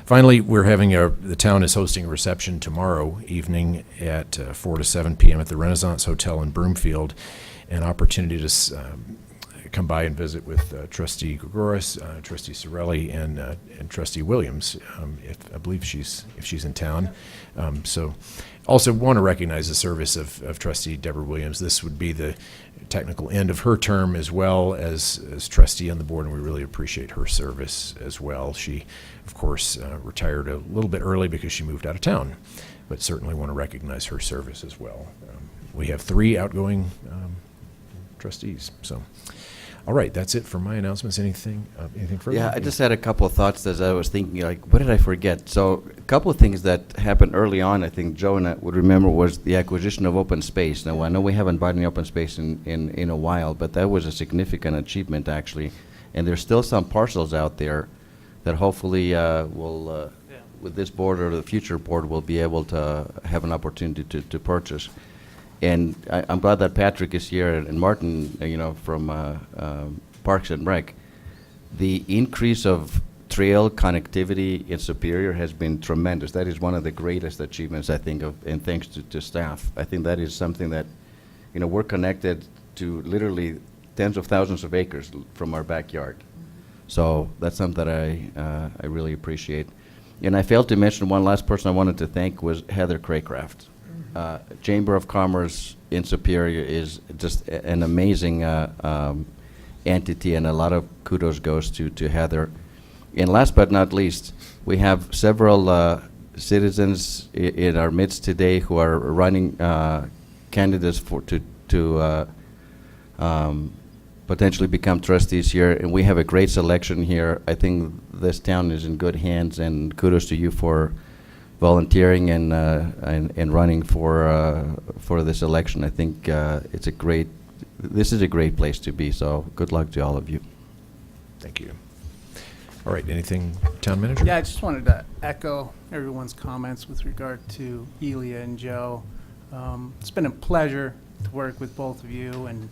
finally, we're having the town is hosting a reception tomorrow evening at 4 to 7 p.m. at the Renaissance Hotel in Broomfield, an opportunity to come by and visit with Trustee Gregoris, Trustee Sorelli, and Trustee Williams, I believe if she's in town. So also want to recognize the service of Trustee Deborah Williams. This would be the technical end of her term as well as trustee on the board, and we really appreciate her service as well. She, of course, retired a little bit early because she moved out of town, but certainly want to recognize her service as well. We have 3 outgoing trustees. So, all right, that's it for my announcements. Anything further? Yeah, I just had a couple of thoughts as I was thinking, like, what did I forget? So a couple of things that happened early on, I think Joe and I would remember, was the acquisition of open space. Now, I know we haven't bought any open space in a while, but that was a significant achievement, actually. And there's still some parcels out there that hopefully will, with this board or the future board, will be able to have an opportunity to purchase. And I'm glad that Patrick is here and Martin, from Parks and Rec. The increase of trail connectivity in Superior has been tremendous. That is one of the greatest achievements, I think, and thanks to staff. I think that is something that, we're connected to literally tens of thousands of acres from our backyard. So that's something that I really appreciate. And I failed to mention one last person I wanted to thank was Heather Craycraft. Chamber of Commerce in Superior is just an amazing entity, and a lot of kudos goes to Heather. And last but not least, we have several citizens in our midst today who are running candidates to potentially become trustees here, and we have a great selection here. I think this town is in good hands, and kudos to you for volunteering and running for this election. I think this is a great place to be, so good luck to all of you. Thank you. All right, anything, Town Manager? Yeah, I just wanted to echo everyone's comments with regard to Elia and Joe. It's been a pleasure to work with both of you, and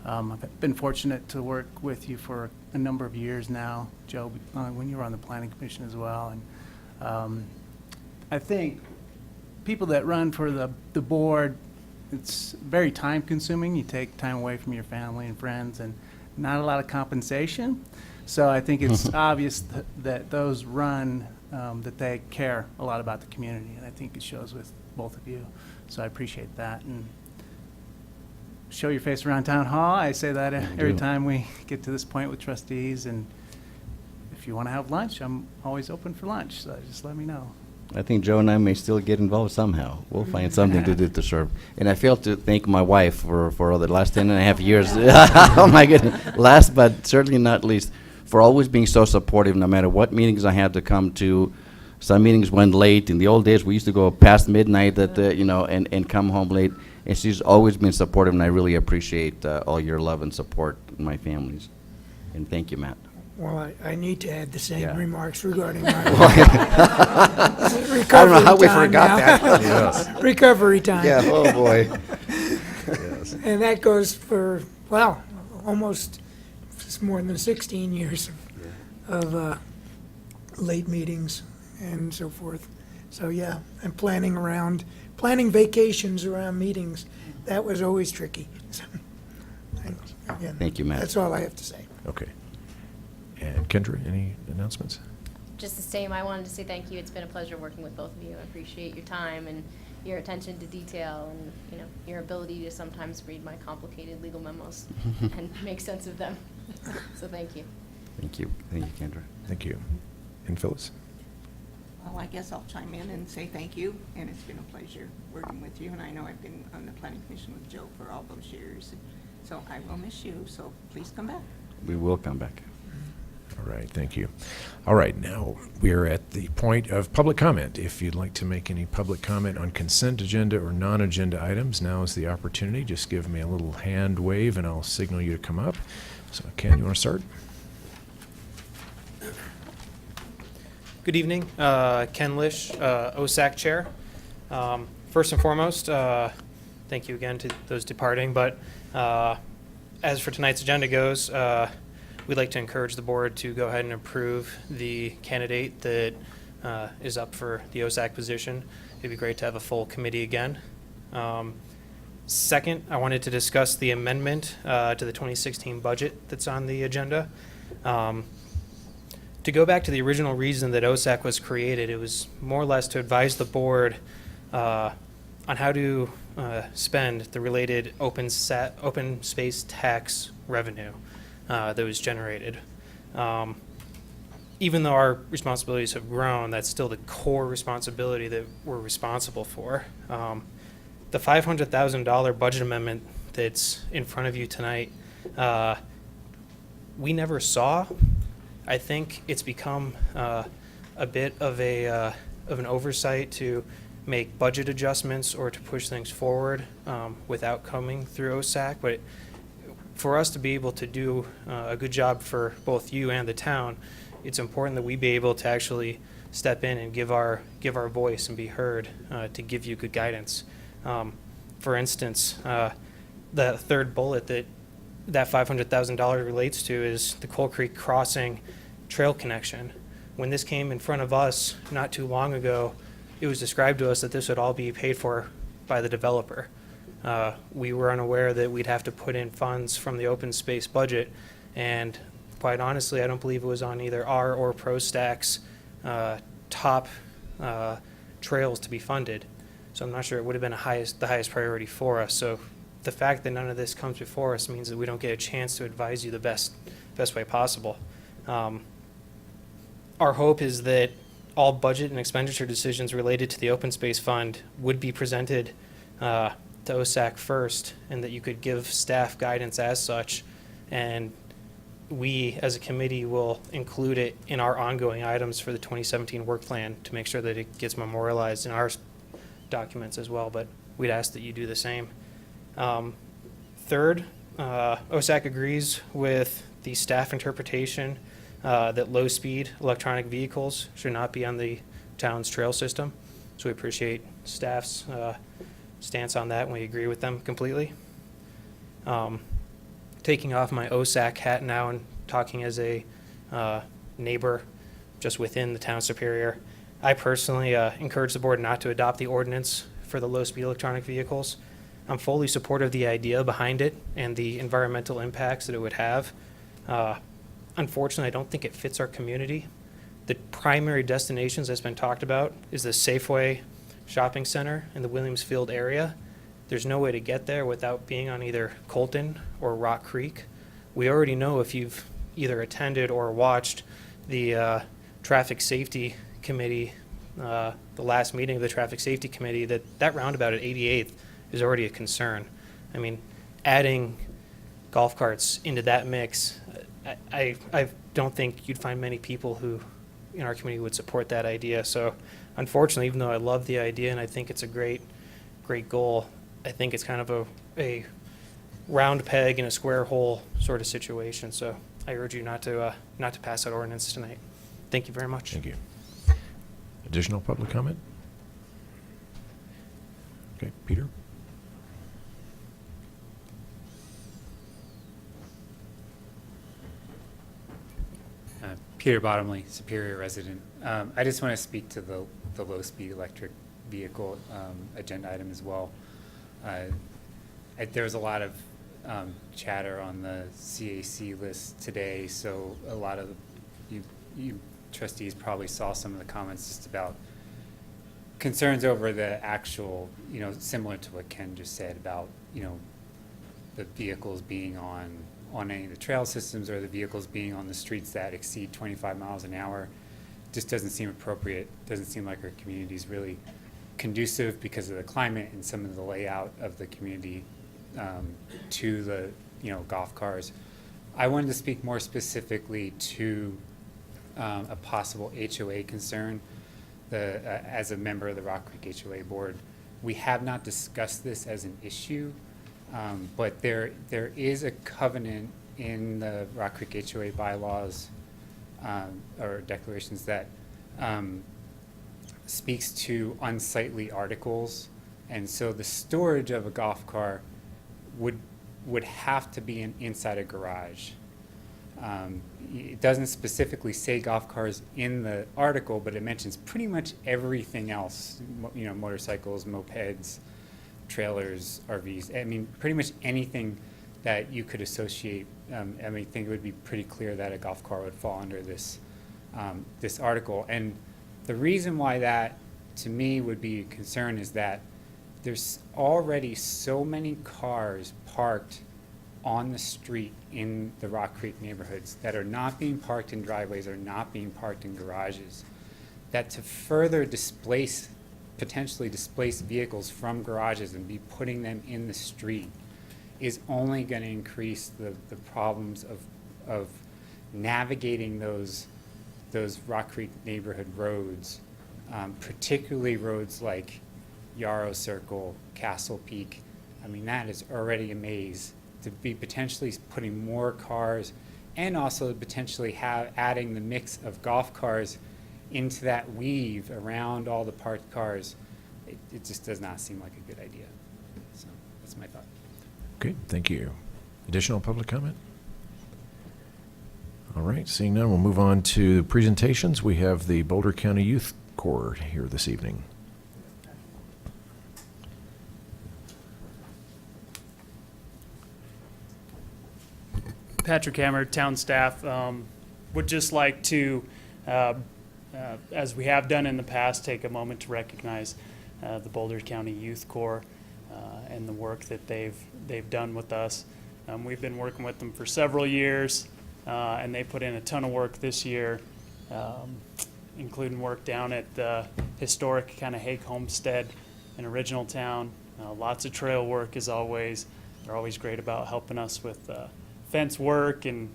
I've been fortunate to work with you for a number of years now, Joe, when you were on the Planning Commission as well. And I think people that run for the board, it's very time consuming. You take time away from your family and friends, and not a lot of compensation. So I think it's obvious that those run, that they care a lot about the community, and I think it shows with both of you. So I appreciate that. And show your face around Town Hall. I say that every time we get to this point with trustees, and if you want to have lunch, I'm always open for lunch, so just let me know. I think Joe and I may still get involved somehow. We'll find something to do to serve. And I failed to thank my wife for the last 10.5 years. Oh my goodness. Last but certainly not least, for always being so supportive no matter what meetings I had to come to. Some meetings went late. In the old days, we used to go past midnight and come home late. and she's always been supportive, and I really appreciate all your love and support in my families. And thank you, Matt. Well, I need to add the same Yeah. remarks regarding my I don't know how we recovery time forgot now. that. Yes. Recovery time. Yeah, oh, boy. And that goes for, well, almost, it's more than 16 years of late meetings and so forth. So, yeah, and planning vacations around meetings, that was always tricky. So, again, Thank you, Matt. That's all I have to say. Okay. And Kendra, any announcements? Just the same, I wanted to say thank you. It's been a pleasure working with both of you. I appreciate your time and your attention to detail and, you know, your ability to sometimes read my complicated legal memos and make sense of them. So thank you. Thank you. Thank you, Kendra. Thank you. And Phyllis? Well, I guess I'll chime in and say thank you, and it's been a pleasure working with you, and I know I've been on the planning commission with Joe for all those years, so I will miss you, so please come back. We will come back. All right, thank you. All right, now we are at the point of public comment. If you'd like to make any public comment on consent agenda or non-agenda items, now is the opportunity. Just give me a little hand wave and I'll signal you to come up. So Ken, you want to start? Good evening, Ken Lish, OSAC Chair. First and foremost, thank you again to those departing, but as for tonight's agenda goes, we'd like to encourage the board to go ahead and approve the candidate that is up for the OSAC position. It'd be great to have a full committee again. Second, I wanted to discuss the amendment to the 2016 budget that's on the agenda. To go back to the original reason that OSAC was created, it was more or less to advise the board on how to spend the related open space tax revenue that was generated. Even though our responsibilities have grown, that's still the core responsibility that we're responsible for. The $500,000 budget amendment that's in front of you tonight, we never saw. I think it's become a bit of an oversight to make budget adjustments or to push things forward without coming through OSAC. But for us to be able to do a good job for both you and the town, it's important that we be able to actually step in and give our voice and be heard to give you good guidance. For instance, the third bullet that $500,000 relates to is the Coal Creek Crossing trail connection. When this came in front of us not too long ago, it was described to us that this would all be paid for by the developer. We were unaware that we'd have to put in funds from the open space budget, and quite honestly, I don't believe it was on either our or ProStack's top trails to be funded. So I'm not sure it would have been the highest priority for us. So the fact that none of this comes before us means that we don't get a chance to advise you the best way possible. Our hope is that all budget and expenditure decisions related to the open space fund would be presented to OSAC first, and that you could give staff guidance as such, and we as a committee will include it in our ongoing items for the 2017 work plan to make sure that it gets memorialized in our documents as well, but we'd ask that you do the same. Third, OSAC agrees with the staff interpretation that low-speed electronic vehicles should not be on the town's trail system. So we appreciate staff's stance on that, and we agree with them completely. Taking off my OSAC hat now and talking as a neighbor just within the town of Superior, I personally encourage the board not to adopt the ordinance for the low-speed electronic vehicles. I'm fully supportive of the idea behind it and the environmental impacts that it would have. Unfortunately, I don't think it fits our community. The primary destinations that's been talked about is the Safeway shopping center in the Williams Field area. There's no way to get there without being on either Colton or Rock Creek. We already know, if you've either attended or watched the traffic safety committee, the last meeting of the traffic safety committee, that roundabout at 88th is already a concern. I mean, adding golf carts into that mix, I don't think you'd find many people who in our community would support that idea. So unfortunately, even though I love the idea and I think it's a great goal, I think it's kind of a round peg in a square hole sort of situation. So I urge you not to pass that ordinance tonight. Thank you very much. Thank you. Additional public comment? Okay, Peter? Peter Bottomley, Superior resident. I just want to speak to the low-speed electric vehicle agenda item as well. There was a lot of chatter on the CAC list today, so a lot of you trustees probably saw some of the comments just about concerns over the actual, similar to what Ken just said about, the vehicles being on any of the trail systems or the vehicles being on the streets that exceed 25 miles an hour. Just doesn't seem appropriate. Doesn't seem like our community is really conducive because of the climate and some of the layout of the community to the golf cars. I wanted to speak more specifically to a possible HOA concern. As a member of the Rock Creek HOA board, we have not discussed this as an issue, but there is a covenant in the Rock Creek HOA bylaws or declarations that speaks to unsightly articles, and so the storage of a golf car would have to be inside a garage. It doesn't specifically say golf cars in the article, but it mentions pretty much everything else, motorcycles, mopeds, trailers, RVs. I mean, pretty much anything that you could associate. I think it would be pretty clear that a golf car would fall under this article. And the reason why that, to me, would be a concern is that there's already so many cars parked on the street in the Rock Creek neighborhoods that are not being parked in driveways or not being parked in garages, that to further potentially displace vehicles from garages and be putting them in the street is only going to increase the problems of navigating those Rock Creek neighborhood roads, particularly roads like Yarrow Circle, Castle Peak. I mean, that is already a maze. To be potentially putting more cars and also potentially adding the mix of golf cars into that weave around all the parked cars, it just does not seem like a good idea. So that's my thought. Okay, thank you. Additional public comment? All right, seeing none, we'll move on to presentations. We have the Boulder County Youth Corps here this evening. Patrick Hammer, town staff, would just like to, as we have done in the past, take a moment to recognize the Boulder County Youth Corps and the work that they've done with us. We've been working with them for several years, and they put in a ton of work this year, including work down at the historic kind of Hake Homestead in Original Town. Lots of trail work as always. They're always great about helping us with fence work, and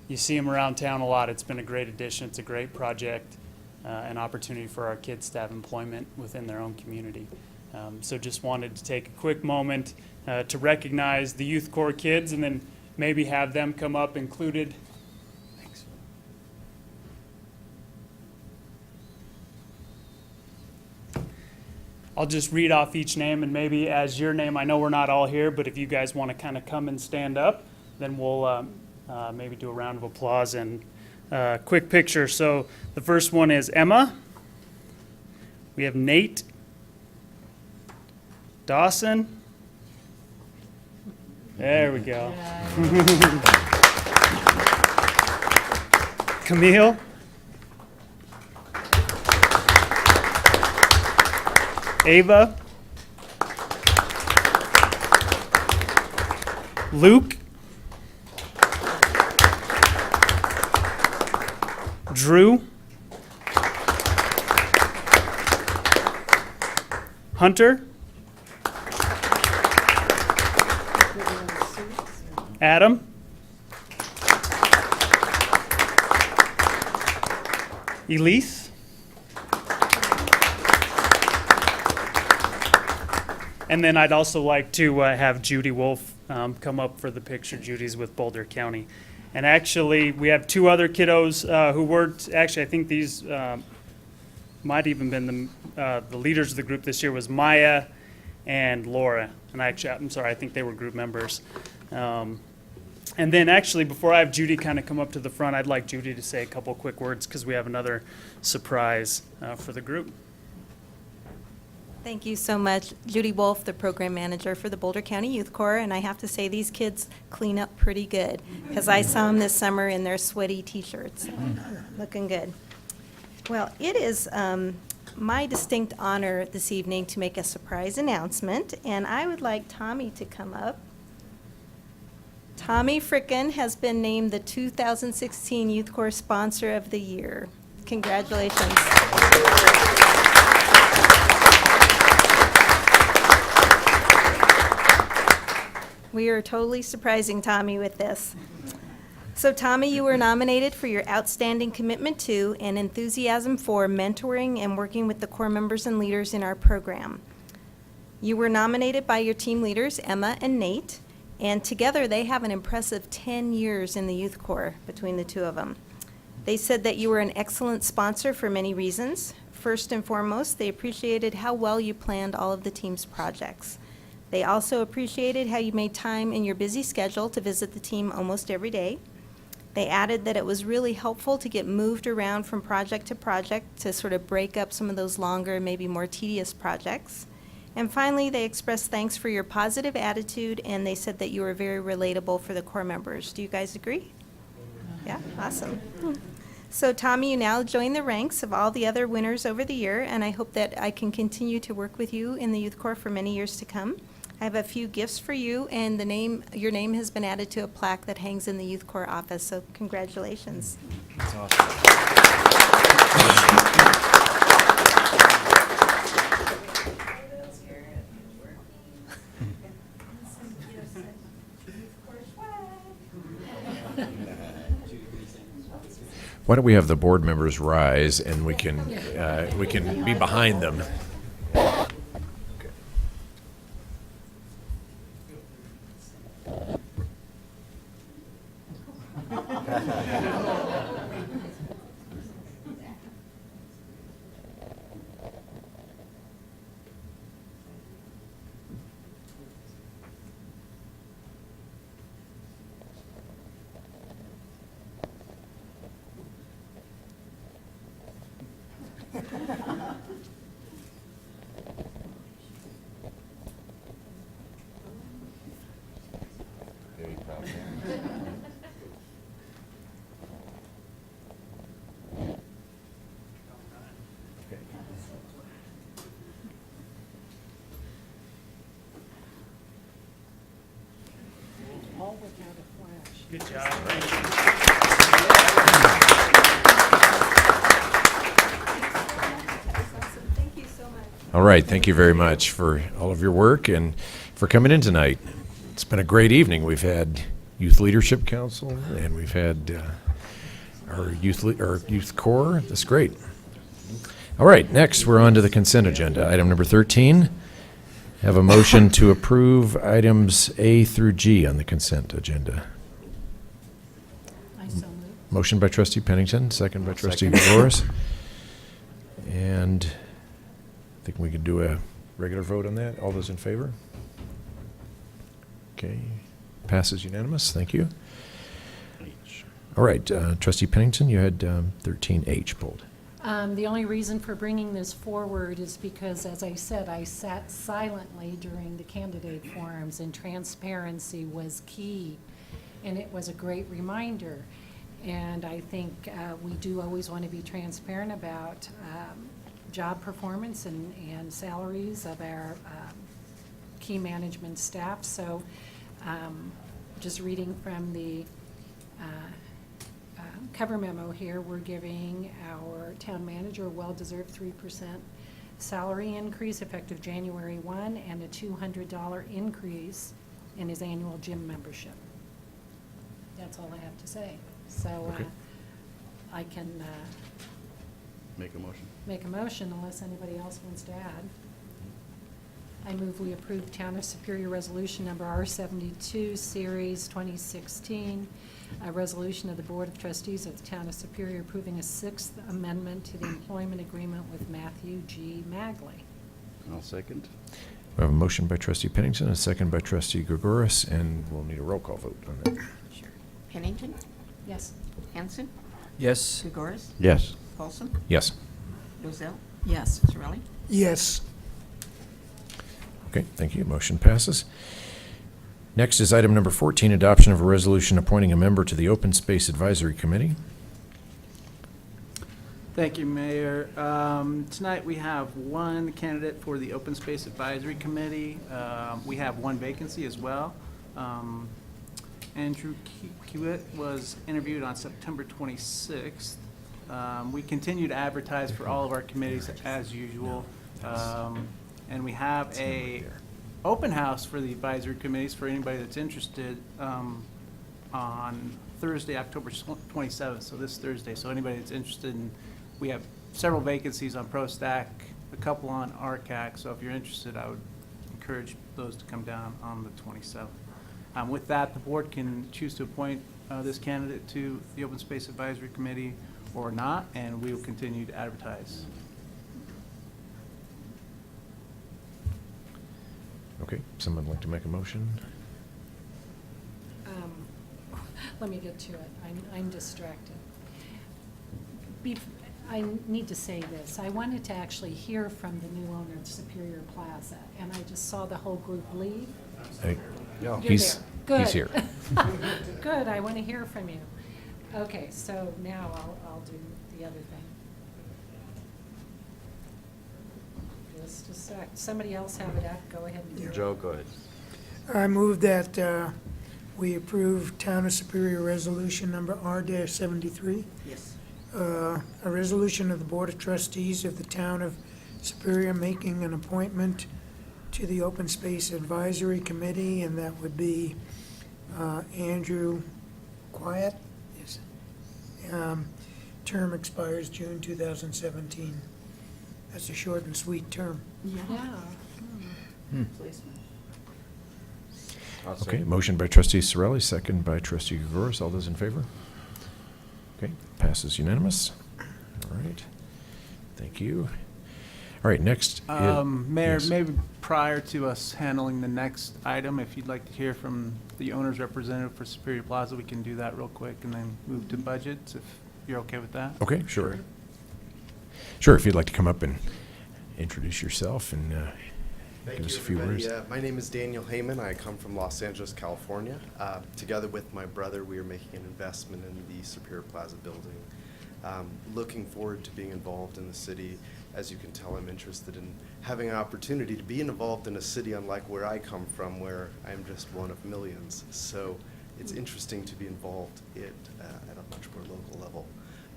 you see them around town a lot. It's been a great addition. It's a great project, an opportunity for our kids to have employment within their own community. So just wanted to take a quick moment to recognize the Youth Corps kids and then maybe have them come up included. Thanks. I'll just read off each name, and maybe as your name, I know we're not all here, but if you guys want to kind of come and stand up, then we'll maybe do a round of applause and quick picture. So the first one is Emma. We have Nate. Dawson. There we go. Camille. Ava. Luke. Drew. Hunter. Adam. Elise. And then I'd also like to have Judy Wolf come up for the picture. Judy's with Boulder County. And actually, we have two other kiddos who worked, actually, I think these might even been the leaders of the group this year was Maya and Laura. And actually, I'm sorry, I think they were group members. And then actually, before I have Judy kind of come up to the front, I'd like Judy to say a couple quick words because we have another surprise for the group. Thank you so much. Judy Wolf, the program manager for the Boulder County Youth Corps, and I have to say these kids clean up pretty good because I saw them this summer in their sweaty t-shirts. Looking good. Well, it is my distinct honor this evening to make a surprise announcement, and I would like Tommy to come up. Tommy Frickin has been named the 2016 Youth Corps Sponsor of the Year. Congratulations. We are totally surprising Tommy with this. So Tommy, you were nominated for your outstanding commitment to and enthusiasm for mentoring and working with the Corps members and leaders in our program. You were nominated by your team leaders, Emma and Nate, and together they have an impressive 10 years in the Youth Corps between the two of them. They said that you were an excellent sponsor for many reasons. First and foremost, they appreciated how well you planned all of the team's projects. They also appreciated how you made time in your busy schedule to visit the team almost every day. They added that it was really helpful to get moved around from project to project to sort of break up some of those longer, maybe more tedious projects. And finally, they expressed thanks for your positive attitude, and they said that you were very relatable for the Corps members. Do you guys agree? Yeah, awesome. So Tommy, you now join the ranks of all the other winners over the year, and I hope that I can continue to work with you in the Youth Corps for many years to come. I have a few gifts for you, and your name has been added to a plaque that hangs in the Youth Corps office, so congratulations. That's awesome. Why don't we have the board members rise and we can be behind them. All without a flash. Good job. Thank you so much. All right, thank you very much for all of your work and for coming in tonight. It's been a great evening. We've had Youth Leadership Council and we've had our Youth Corps. That's great. All right, next we're on to the consent agenda. Item number 13. Have a motion to approve items A through G on the consent agenda. I so move. Motion by trustee Pennington, second by trustee Dolores. And I think we could do a regular vote on that. All those in favor? Okay, passes unanimous. Thank you. All right, trustee Pennington, you had 13H pulled. The only reason for bringing this forward is because, as I said, I sat silently during the candidate forums, and transparency was key, and it was a great reminder. And I think we do always want to be transparent about job performance and salaries of our key management staff. So just reading from the cover memo here, we're giving our town manager a well-deserved 3% salary increase effective January 1 and a $200 increase in his annual gym membership. That's all I have to say. So Okay. I can Make a motion. make a motion unless anybody else wants to add. I move we approve Town of Superior Resolution Number R72, Series 2016, a resolution of the Board of Trustees of the Town of Superior approving a sixth amendment to the employment agreement with Matthew G. Magley. I'll second. We have a motion by trustee Pennington, a second by trustee Gregoris, and we'll need a roll call vote on that. Sure. Pennington? Yes. Hanson? Yes. Gregoris? Yes. Paulson? Yes. Rozell? Yes. Sorelli? Yes. Okay, thank you. Motion passes. Next is item number 14, adoption of a resolution appointing a member to the Open Space Advisory Committee. Thank you, Mayor. Tonight, we have one candidate for the Open Space Advisory Committee. We have one vacancy as well. Andrew Kiewit was interviewed on September 26th. We continue to advertise for all of our committees as usual. And we have a open house for the advisory committees for anybody that's interested on Thursday, October 27th, so this Thursday. So anybody that's interested in, we have several vacancies on ProStack, a couple on RCAC, so if you're interested, I would encourage those to come down on the 27th. With that, the board can choose to appoint this candidate to the Open Space Advisory Committee or not, and we will continue to advertise. Okay, someone like to make a motion? Let me get to it. I'm distracted. I need to say this. I wanted to actually hear from the new owner of Superior Plaza, and I just saw the whole group leave. Hey, You're he's there. Good. He's here. Good, I want to hear from you. Okay, so now I'll do the other thing. Just a sec. Somebody else have it up? Go ahead and do it. Joe, go ahead. I move that we approve Town of Superior Resolution Number R-73. Yes. A resolution of the Board of Trustees of the Town of Superior making an appointment to the Open Space Advisory Committee, and that would be Andrew Quiet. Yes. Term expires June 2017. That's a short and sweet term. Yeah. I'll Okay, second. motion by trustee Sorelli, second by trustee Gregoris. All those in favor? Okay, passes unanimous. All right, thank you. All right, next. Mayor, Yes. maybe prior to us handling the next item, if you'd like to hear from the owner's representative for Superior Plaza, we can do that real quick and then move to budgets, if you're okay with that. Okay, sure. Sure, if you'd like to come up and introduce yourself and give us a few words. My name is Daniel Heyman. I come from Los Angeles, California. Together with my brother, we are making an investment in the Superior Plaza building. Looking forward to being involved in the city. As you can tell, I'm interested in having an opportunity to be involved in a city unlike where I come from, where I'm just one of millions. So it's interesting to be involved at a much more local level.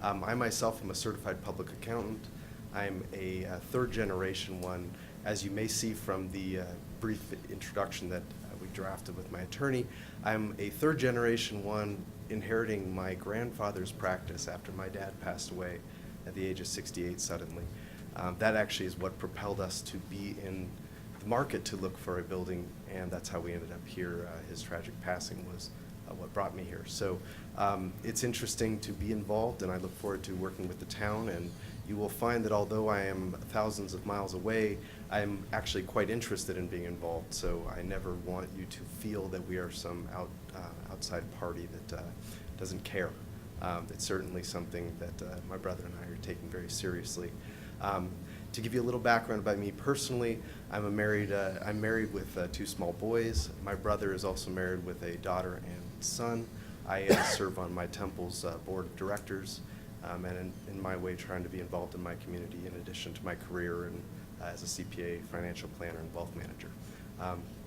I myself am a certified public accountant. I'm a third-generation one. As you may see from the brief introduction that we drafted with my attorney, I'm a third-generation one inheriting my grandfather's practice after my dad passed away at the age of 68 suddenly. That actually is what propelled us to be in the market to look for a building, and that's how we ended up here. His tragic passing was what brought me here. So it's interesting to be involved, and I look forward to working with the town. And you will find that although I am thousands of miles away, I'm actually quite interested in being involved. So I never want you to feel that we are some outside party that doesn't care. It's certainly something that my brother and I are taking very seriously. To give you a little background about me personally, I'm married with two small boys. My brother is also married with a daughter and son. I serve on my temple's board of directors, and in my way trying to be involved in my community in addition to my career and as a CPA, financial planner, and wealth manager.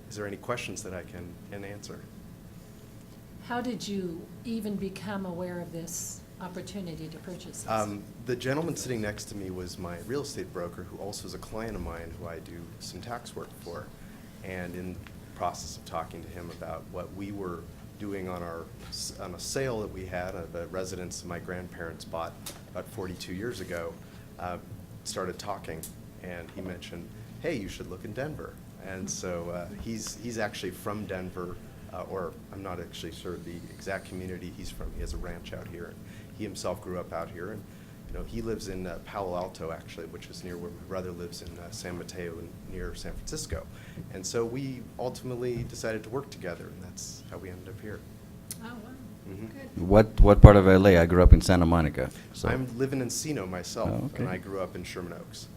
Is there any questions that I can answer? How did you even become aware of this opportunity to purchase this? The gentleman sitting next to me was my real estate broker, who also is a client of mine who I do some tax work for. And in the process of talking to him about what we were doing on a sale that we had of a residence my grandparents bought about 42 years ago, started talking, and he mentioned, hey, you should look in Denver. And so he's actually from Denver, or I'm not actually sure the exact community he's from. He has a ranch out here. And he himself grew up out here. And he lives in Palo Alto, actually, which is near where my brother lives in San Mateo, near San Francisco. And so we ultimately decided to work together, and that's how we ended up here. Oh, wow. Mhm. What part of LA? I grew up in Santa Monica. So. I'm living in Encino myself, Oh, okay. and I grew up in Sherman Oaks.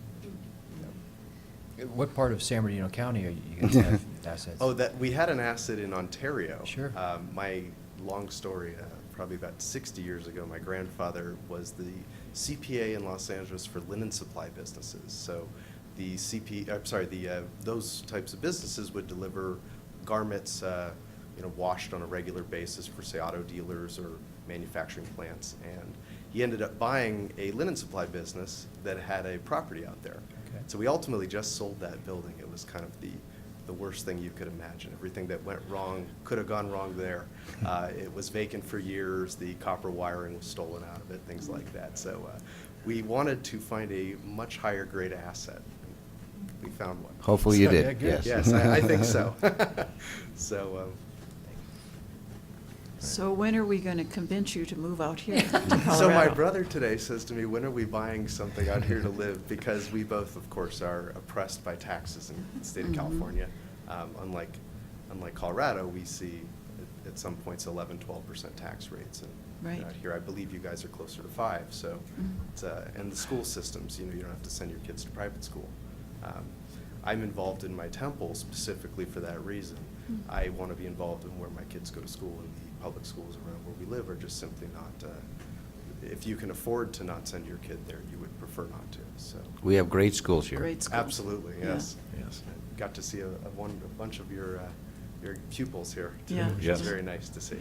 What part of San Bernardino County are you guys have assets? Oh, that we had an asset in Ontario. Sure. My long story, probably about 60 years ago, my grandfather was the CPA in Los Angeles for linen supply businesses. So the those types of businesses would deliver garments, washed on a regular basis for, say, auto dealers or manufacturing plants. And he ended up buying a linen supply business that had a property out there. Okay. So we ultimately just sold that building. It was kind of the worst thing you could imagine. Everything that went wrong could have gone wrong there. It was vacant for years. The copper wiring was stolen out of it, things like that. So we wanted to find a much higher grade asset. We found one. Hopefully you So- did, yes. Yes, I think so. So, So when are we going to convince you to move out here to Colorado? so my brother today says to me, when are we buying something out here to live? Because we both, of course, are oppressed by taxes in the state of Mhm. California. Unlike Colorado, we see at some points 11-12% tax rates. And Right. out here, I believe you guys are closer to 5. So, Mhm. and the school systems, you don't have to send your kids to private school. I'm involved in my temple specifically for that reason. Mm. I want to be involved in where my kids go to school, and the public schools around where we live are just simply not, if you can afford to not send your kid there, you would prefer not to, so. We have great schools here. Great schools. Absolutely, Yeah. yes. Yes. Got to see a bunch of your pupils here today, Yeah. which Yes. is very nice to see.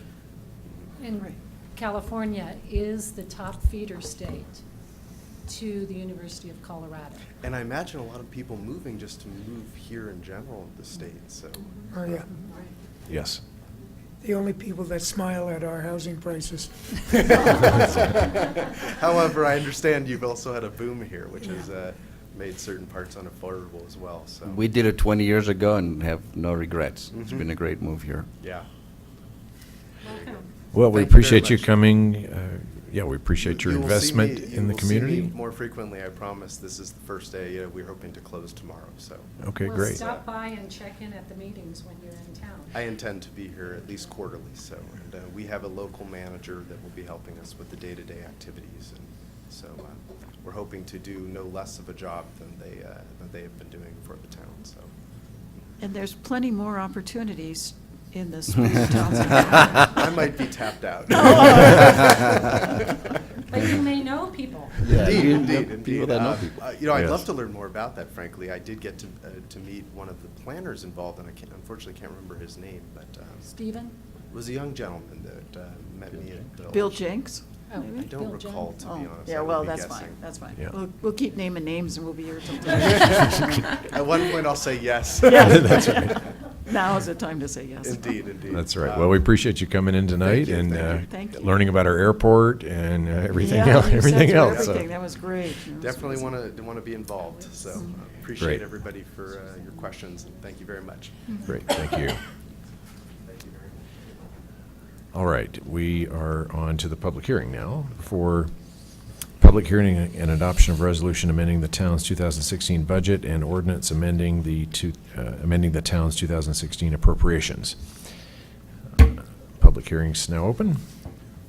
And Right. California is the top feeder state to the University of Colorado. And I imagine a lot of people moving just to move here in general in the state, so. Oh, yeah. Yes. The only people that smile at our housing prices. However, I understand you've also had a boom here, which has made certain parts unaffordable as well, so. We did it 20 years ago and have no regrets. It's Mhm. been a great move here. Yeah. Welcome. Well, we Thank you very appreciate you much. coming. Yeah, we appreciate your You will see investment me- in the You will see community. me more frequently, I promise. This is the first day. We're hoping to close tomorrow, so. Okay, Well, great. stop by and check in at the meetings when you're in town. I intend to be here at least quarterly, so, and we have a local manager that will be helping us with the day-to-day activities, and so we're hoping to do no less of a job than they have been doing for the town, so. And there's plenty more opportunities in the schools, towns, and counties. I might be tapped out. But you may know people. Yeah, Indeed, you indeed, know indeed. people that know people. I'd Yes. love to learn more about that, frankly. I did get to meet one of the planners involved, and I unfortunately can't remember his name, but Stephen? it was a young gentleman that met me at Village. Bill Jenks? Oh, maybe? I don't Bill recall, Jones. to be Oh, honest. yeah, I would well, be that's guessing. fine, that's fine. Yeah. We'll keep naming names and we'll be here till At one point, I'll say yes. Yeah. That's right. Now is the time to say yes. Indeed, indeed. That's right. Well, we appreciate you coming in tonight you, and thank you. Thank you. learning about our airport and everything Yeah, else. you sat Everything through else. so- everything. That was great. It was Definitely amazing. want to be involved, so appreciate Great. everybody for your questions, and thank you very much. Great, thank you. Thank you very much. All right, we are on to the public hearing now for public hearing and adoption of resolution amending the town's 2016 budget and ordinance amending amending the town's 2016 appropriations. Public hearing's now open.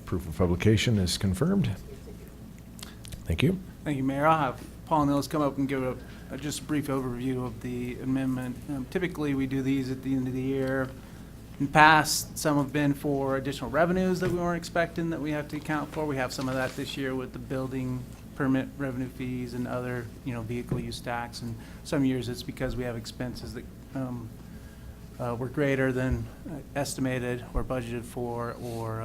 Proof of publication is confirmed. Thank you. Thank you, Mayor. I'll have Paul Nils come up and give just a brief overview of the amendment. Typically, we do these at the end of the year. In the past, some have been for additional revenues that we weren't expecting that we have to account for. We have some of that this year with the building permit revenue fees and other, vehicle use tax. And some years it's because we have expenses that were greater than estimated or budgeted for, or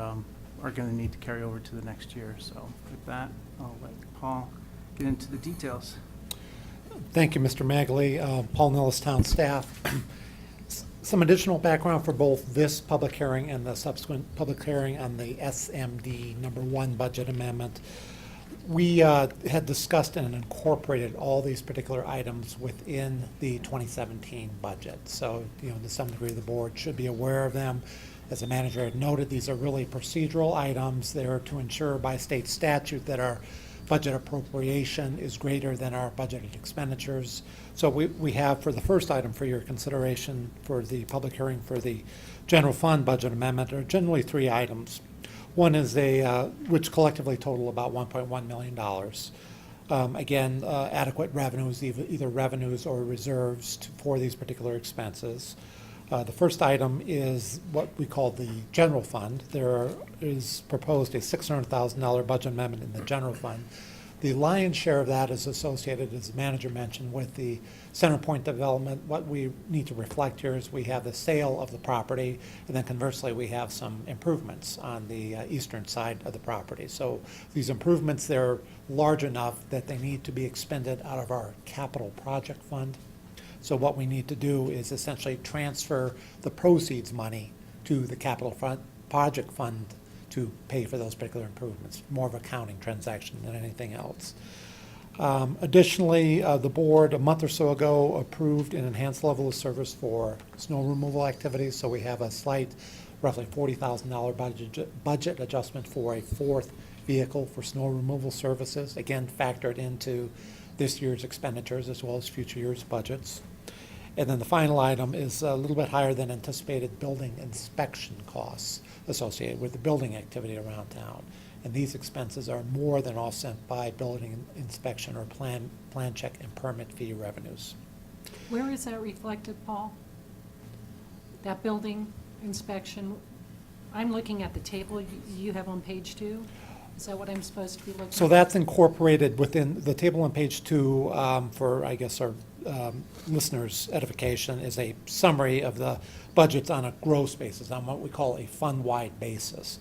are going to need to carry over to the next year. So with that, I'll let Paul get into the details. Thank you, Mr. Magley, Paul Nellis, town staff. Some additional background for both this public hearing and the subsequent public hearing on the SMD #1 budget amendment. We had discussed and incorporated all these particular items within the 2017 budget. So, to some degree, the board should be aware of them. As the manager had noted, these are really procedural items. They're to ensure by state statute that our budget appropriation is greater than our budgeted expenditures. So we have, for the first item for your consideration for the public hearing for the general fund budget amendment, are generally 3 items. One is which collectively total about $1.1 million. Again, adequate revenues, either revenues or reserves for these particular expenses. The first item is what we call the general fund. There is proposed a $600,000 budget amendment in the general fund. The lion's share of that is associated, as the manager mentioned, with the CenterPoint development. What we need to reflect here is we have the sale of the property, and then conversely, we have some improvements on the eastern side of the property. So these improvements, they're large enough that they need to be expended out of our capital project fund. So what we need to do is essentially transfer the proceeds money to the capital project fund to pay for those particular improvements. More of an accounting transaction than anything else. Additionally, the board a month or so ago approved an enhanced level of service for snow removal activities. So we have a slight, roughly $40,000 budget adjustment for a 4th vehicle for snow removal services. Again, factored into this year's expenditures as well as future years' budgets. And then the final item is a little bit higher than anticipated building inspection costs associated with the building activity around town. And these expenses are more than offset by building inspection or plan check and permit fee revenues. Where is that reflected, Paul? That building inspection? I'm looking at the table you have on page 2. Is that what I'm supposed to be looking at? So that's incorporated within the table on page 2 for, I guess, our listeners' edification is a summary of the budgets on a gross basis, on what we call a fund-wide basis.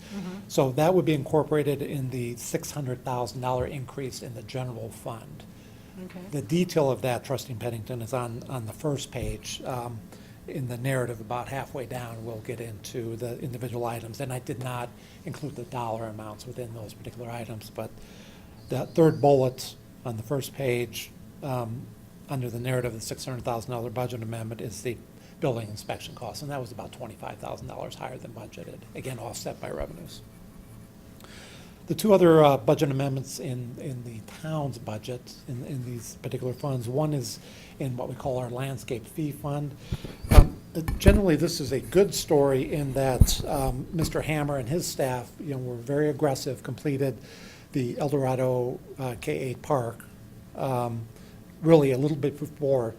So that would be incorporated in the $600,000 increase in the general fund. Okay. The detail of that, Trustee Pennington, is on the first page. In the narrative, about halfway down, we'll get into the individual items. And I did not include the dollar amounts within those particular items, but the third bullet on the first page, under the narrative of the $600,000 budget amendment, is the building inspection costs, and that was about $25,000 higher than budgeted, again, offset by revenues. The 2 other budget amendments in the town's budget in these particular funds, one is in what we call our landscape fee fund. Generally, this is a good story in that Mr. Hammer and his staff, were very aggressive, completed the El Dorado K-8 park really a little bit before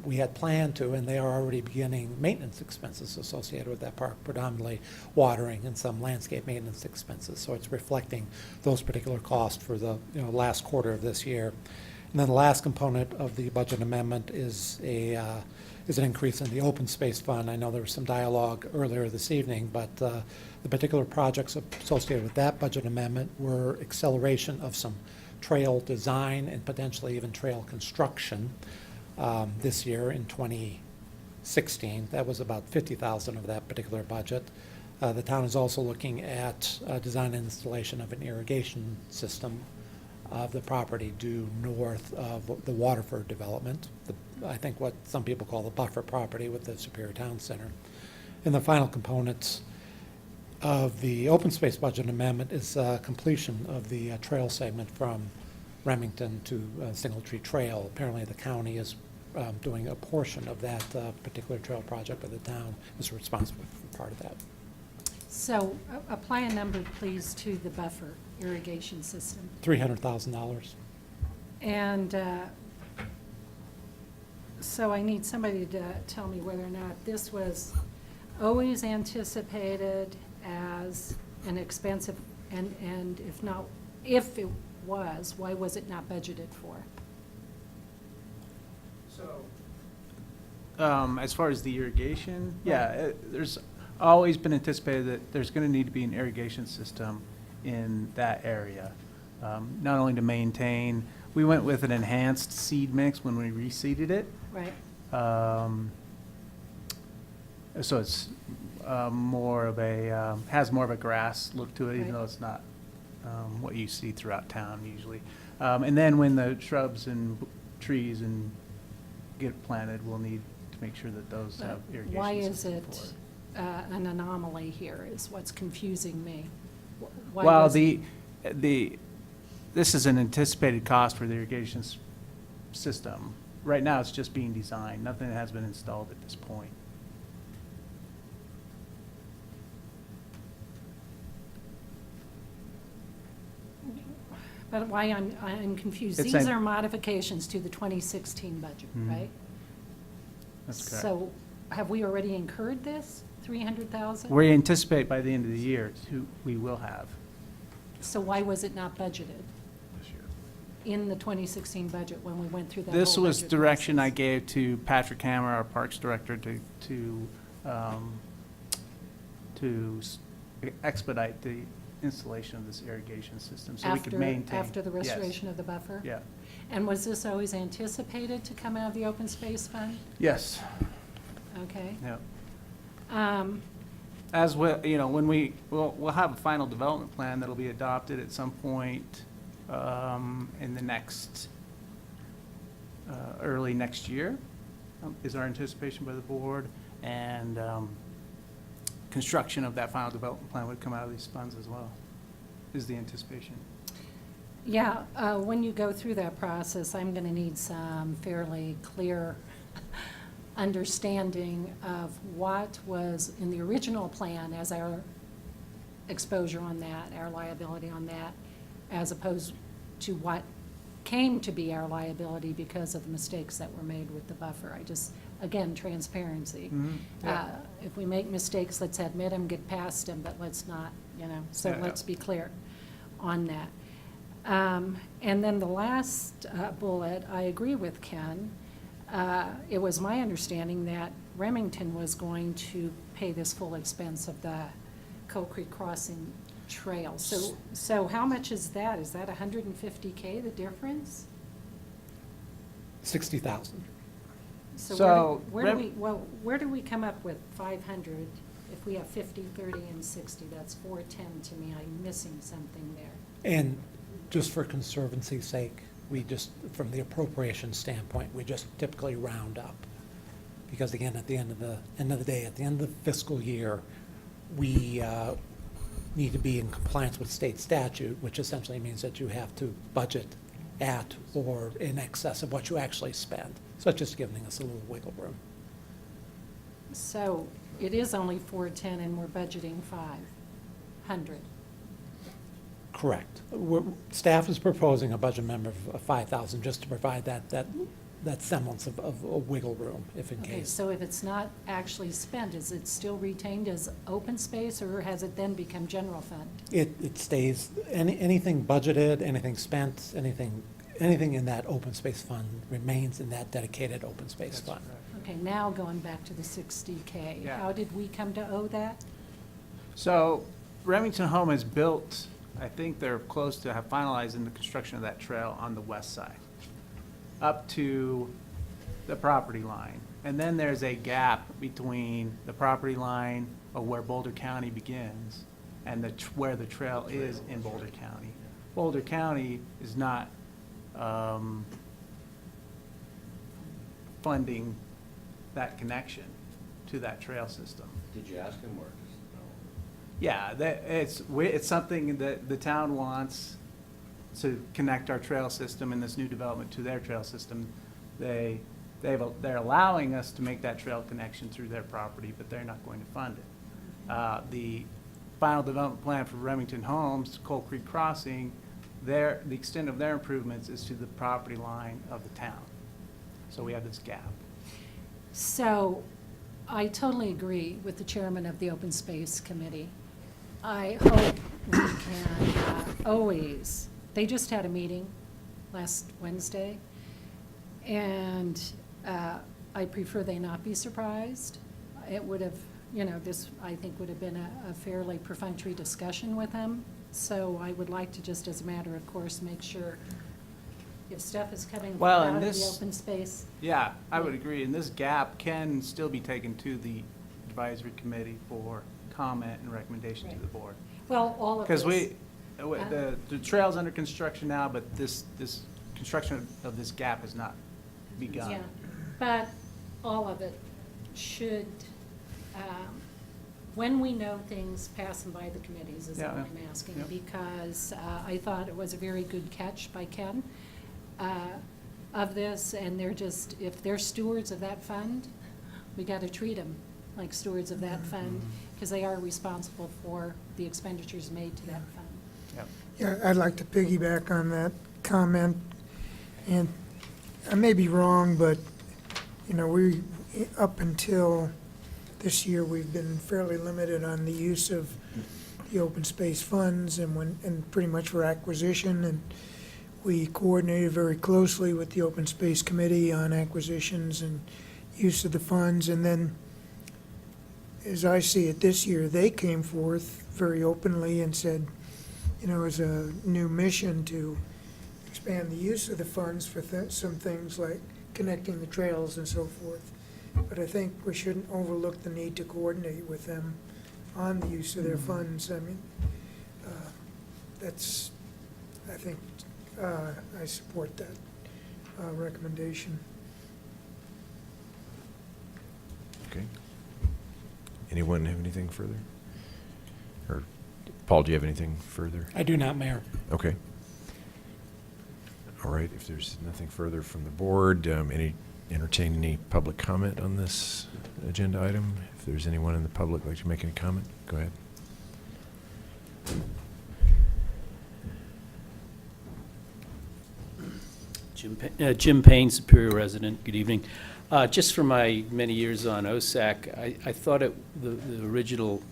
we had planned to, and they are already beginning maintenance expenses associated with that park, predominantly watering and some landscape maintenance expenses. So it's reflecting those particular costs for the last quarter of this year. And then the last component of the budget amendment is an increase in the open space fund. I know there was some dialogue earlier this evening, but the particular projects associated with that budget amendment were acceleration of some trail design and potentially even trail construction this year in 2016. That was about $50,000 of that particular budget. The town is also looking at design and installation of an irrigation system of the property due north of the Waterford development, I think what some people call the buffer property with the Superior Town Center. And the final component of the open space budget amendment is completion of the trail segment from Remington to Single Tree Trail. Apparently the county is doing a portion of that particular trail project, but the town is responsible for part of that. So apply a number, please, to the buffer irrigation system. $300,000. And so I need somebody to tell me whether or not this was always anticipated as an expensive, and if not, if it was, why was it not budgeted for? As far as the irrigation, there's always been anticipated that there's going to need to be an irrigation system in that area, not only to maintain. We went with an enhanced seed mix when we reseeded it. Right. So it's more of a has more of a grass look to it, even Right. though it's not what you see throughout town usually. And then when the shrubs and trees and get planted, we'll need to make sure that those have irrigation Why is system it for an anomaly here is what's confusing me. Why Well, was- this is an anticipated cost for the irrigation system. Right now, it's just being designed. Nothing has been installed at this point. But why I'm confused. It's These a- are modifications to the 2016 budget, Mhm. right? That's correct. So have we already incurred this, 300,000? We anticipate by the end of the year, we will have. So why was it not budgeted in the 2016 budget when we went through that whole This was budget direction I process? gave to Patrick Hammer, our Parks Director, to expedite the installation of this irrigation system, so we could maintain. After the Yes. restoration of the buffer? Yeah. And was this always anticipated to come out of the open space fund? Yes. Okay. Yep. Um, As well, when we'll have a final development plan that'll be adopted at some point in the next, early next year, is our anticipation by the board. And construction of that final development plan would come out of these funds as well, is the anticipation. Yeah, when you go through that process, I'm going to need some fairly clear understanding of what was in the original plan as our exposure on that, our liability on that, as opposed to what came to be our liability because of the mistakes that were made with the buffer. Again, transparency. Yeah. If we make mistakes, let's admit them, get past them, but let's not, so Yeah. let's be clear on that. And then the last bullet, I agree with Ken. It was my understanding that Remington was going to pay this full expense of the Coal Creek Crossing Trail. So how much is that? Is that $150K, the difference? 60,000. So, where do we come up with 500 if we have 50, 30, and 60? That's 410 to me. I'm missing something there. And just for conservancy's sake, we just, from the appropriation standpoint, we just typically round up. Because again, at the end of the day, at the end of the fiscal year, we need to be in compliance with state statute, which essentially means that you have to budget at or in excess of what you actually spend. So it's just giving us a little wiggle room. So it is only 410 and we're budgeting 500. Correct. Staff is proposing a budget number of 5,000 just to provide that semblance of a wiggle room, if in Okay, case. so if it's not actually spent, is it still retained as open space or has it then become general fund? It stays, anything budgeted, anything spent, anything in that open space fund remains in that dedicated open space fund. Okay, now going back to the 60K. Yeah. How did we come to owe that? So Remington Home has built, I think they're close to have finalizing the construction of that trail on the west side, up to the property line. And then there's a gap between the property line of where Boulder County begins and where the trail is in Boulder County. Boulder County is not funding that connection to that trail system. Did you ask him or just no? Yeah, it's something that the town wants to connect our trail system and this new development to their trail system. They're allowing us to make that trail connection through their property, but they're not going to fund it. The final development plan for Remington Homes, Coal Creek Crossing, the extent of their improvements is to the property line of the town. So we have this gap. So I totally agree with the chairman of the Open Space Committee. I hope we can always, they just had a meeting last Wednesday, and I prefer they not be surprised. It would have, this, I think, would have been a fairly perfunctory discussion with them. So I would like to, just as a matter of course, make sure if stuff is coming Well, out and of the this- open space. Yeah, I would agree, and this gap can still be taken to the advisory committee for comment and recommendation to the board. Well, all of Because this. The trail's under construction now, but this construction of this gap has not begun. Yeah, but all of it should, when we know things, pass them by the committees is all Yeah. I'm asking. Yeah. Because I thought it was a very good catch by Ken of this, and they're just, if they're stewards of that fund, we got to treat them like stewards of that fund, because they are responsible for the expenditures made to that fund. Yep. Yeah, I'd like to piggyback on that comment, and I may be wrong, but, you know, up until this year, we've been fairly limited on the use of the open space funds and pretty much for acquisition, and we coordinated very closely with the Open Space Committee on acquisitions and use of the funds, and then, as I see it this year, they came forth very openly and said, you know, as a new mission to expand the use of the funds for some things like connecting the trails and so forth. But I think we shouldn't overlook the need to coordinate with them on the use of their funds. I mean, that's, I think, I support that recommendation. Okay. Anyone have anything further? Or, Paul, do you have anything further? I do not, Mayor. Okay. All right, if there's nothing further from the board, entertain any public comment on this agenda item? If there's anyone in the public like to make any comment, go ahead. Jim Payne, Superior resident. Good evening. Just from my many years on OSAC, I thought the original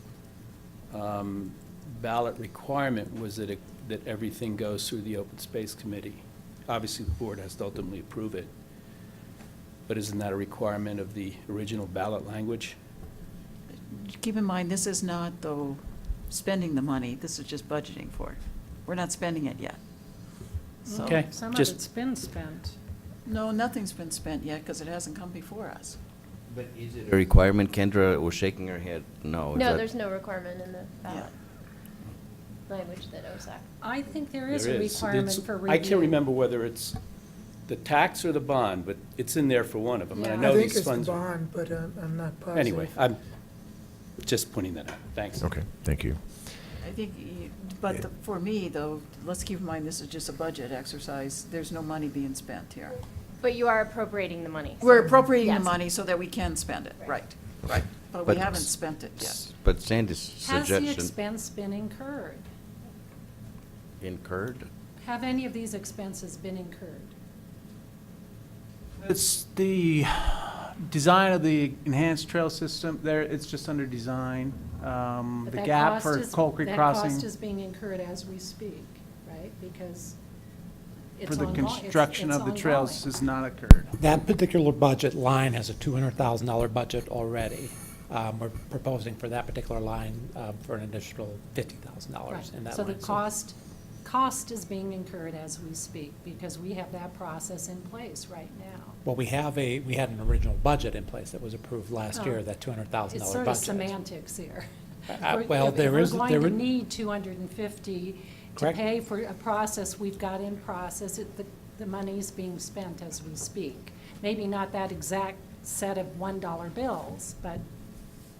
ballot requirement was that everything goes through the Open Space Committee. Obviously, the board has to ultimately approve it. But isn't that a requirement of the original ballot language? Keep in mind, this is not, though, spending the money, this is just budgeting for it. We're not spending it yet. So- Okay. Some of Just- it's been spent. No, nothing's been spent yet, because it hasn't come before us. But is it a requirement? Kendra was shaking her head, no. Is No, that- there's no requirement in the ballot language that OSAC. I think there is There a is. requirement It's- for review. I can't remember whether it's the tax or the bond, but it's in there for one of them. And I Yeah. know I think these it's the funds. bond, but I'm not positive. Anyway, I'm just pointing that out. Thanks. Okay, thank you. I think, for me, though, let's keep in mind, this is just a budget exercise. There's no money being spent here. But you are appropriating the money. We're so- appropriating the yes. money so that we can spend it, right, right. But we haven't spent it yet. But Sandy's Has the suggestion expense been incurred? incurred? Have any of these expenses been incurred? It's the design of the enhanced trail system there, it's just under design. But The that gap cost for is- Coal Creek That Crossing. cost is being incurred as we speak, right? Because it's For the ongo- construction it's of the trails ongoing. has not occurred. That particular budget line has a $200,000 budget already. We're proposing for that particular line for an additional $50,000 in Right. that So line. the cost is being incurred as we speak, because we have that process in place right now. Well, we had an original budget in place that was approved last year, Oh. that $200,000 It's budget. sort of semantics here. Well, there is- If we're there going to is- need 250 to Correct. pay for a process we've got in process, the money's being spent as we speak. Maybe not that exact set of $1 bills, but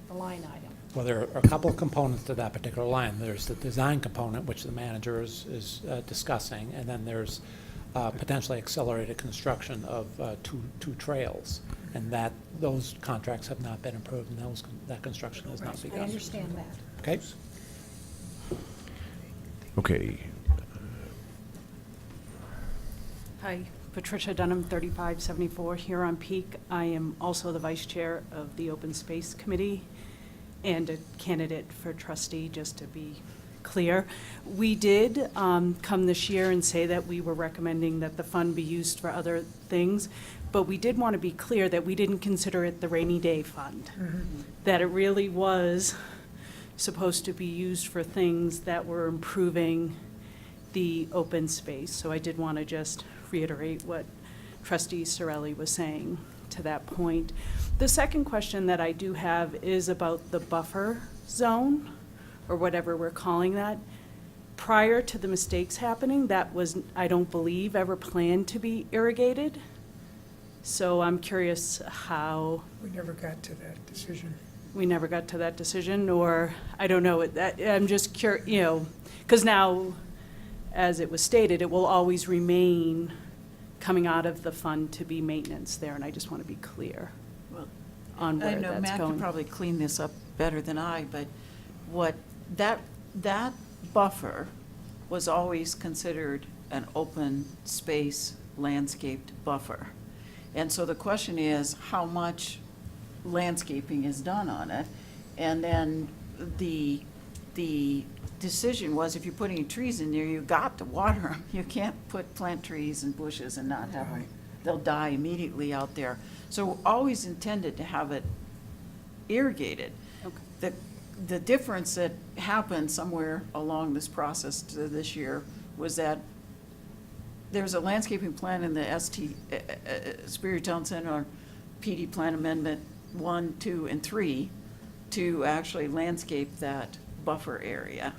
the line item. Well, there are a couple of components to that particular line. There's the design component, which the manager is discussing, and then there's potentially accelerated construction of two trails. And those contracts have not been approved, and that construction has not begun. I understand that. Okay? Okay, Hi, Patricia Dunham, 3574 here on Peak. I am also the vice chair of the Open Space Committee and a candidate for trustee, just to be clear. We did come this year and say that we were recommending that the fund be used for other things, but we did want to be clear that we didn't consider it the rainy day fund, that it really was supposed to be used for things that were improving the open space. So I did want to just reiterate what Trustee Sorelli was saying to that point. The second question that I do have is about the buffer zone, or whatever we're calling that. prior to the mistakes happening, that was, I don't believe, ever planned to be irrigated. So I'm curious how We never got to that decision. we never got to that decision, or, I don't know, I'm just curious, you know, because now, as it was stated, it will always remain coming out of the fund to be maintenance there, and I just want to be clear Well, on I where know that's Matt could going. probably clean this up better than I, but what, that buffer was always considered an open space landscaped buffer. And so the question is, how much landscaping is done on it? And then the decision was, if you're putting trees in there, you got to water them. You can't plant trees and bushes and not have them. They'll die immediately out there. So always intended to have it irrigated. The difference that happened somewhere along this process to this year was that there's a landscaping plan in the Superior Town Center PD Plan Amendment 1, 2, and 3 to actually landscape that buffer area.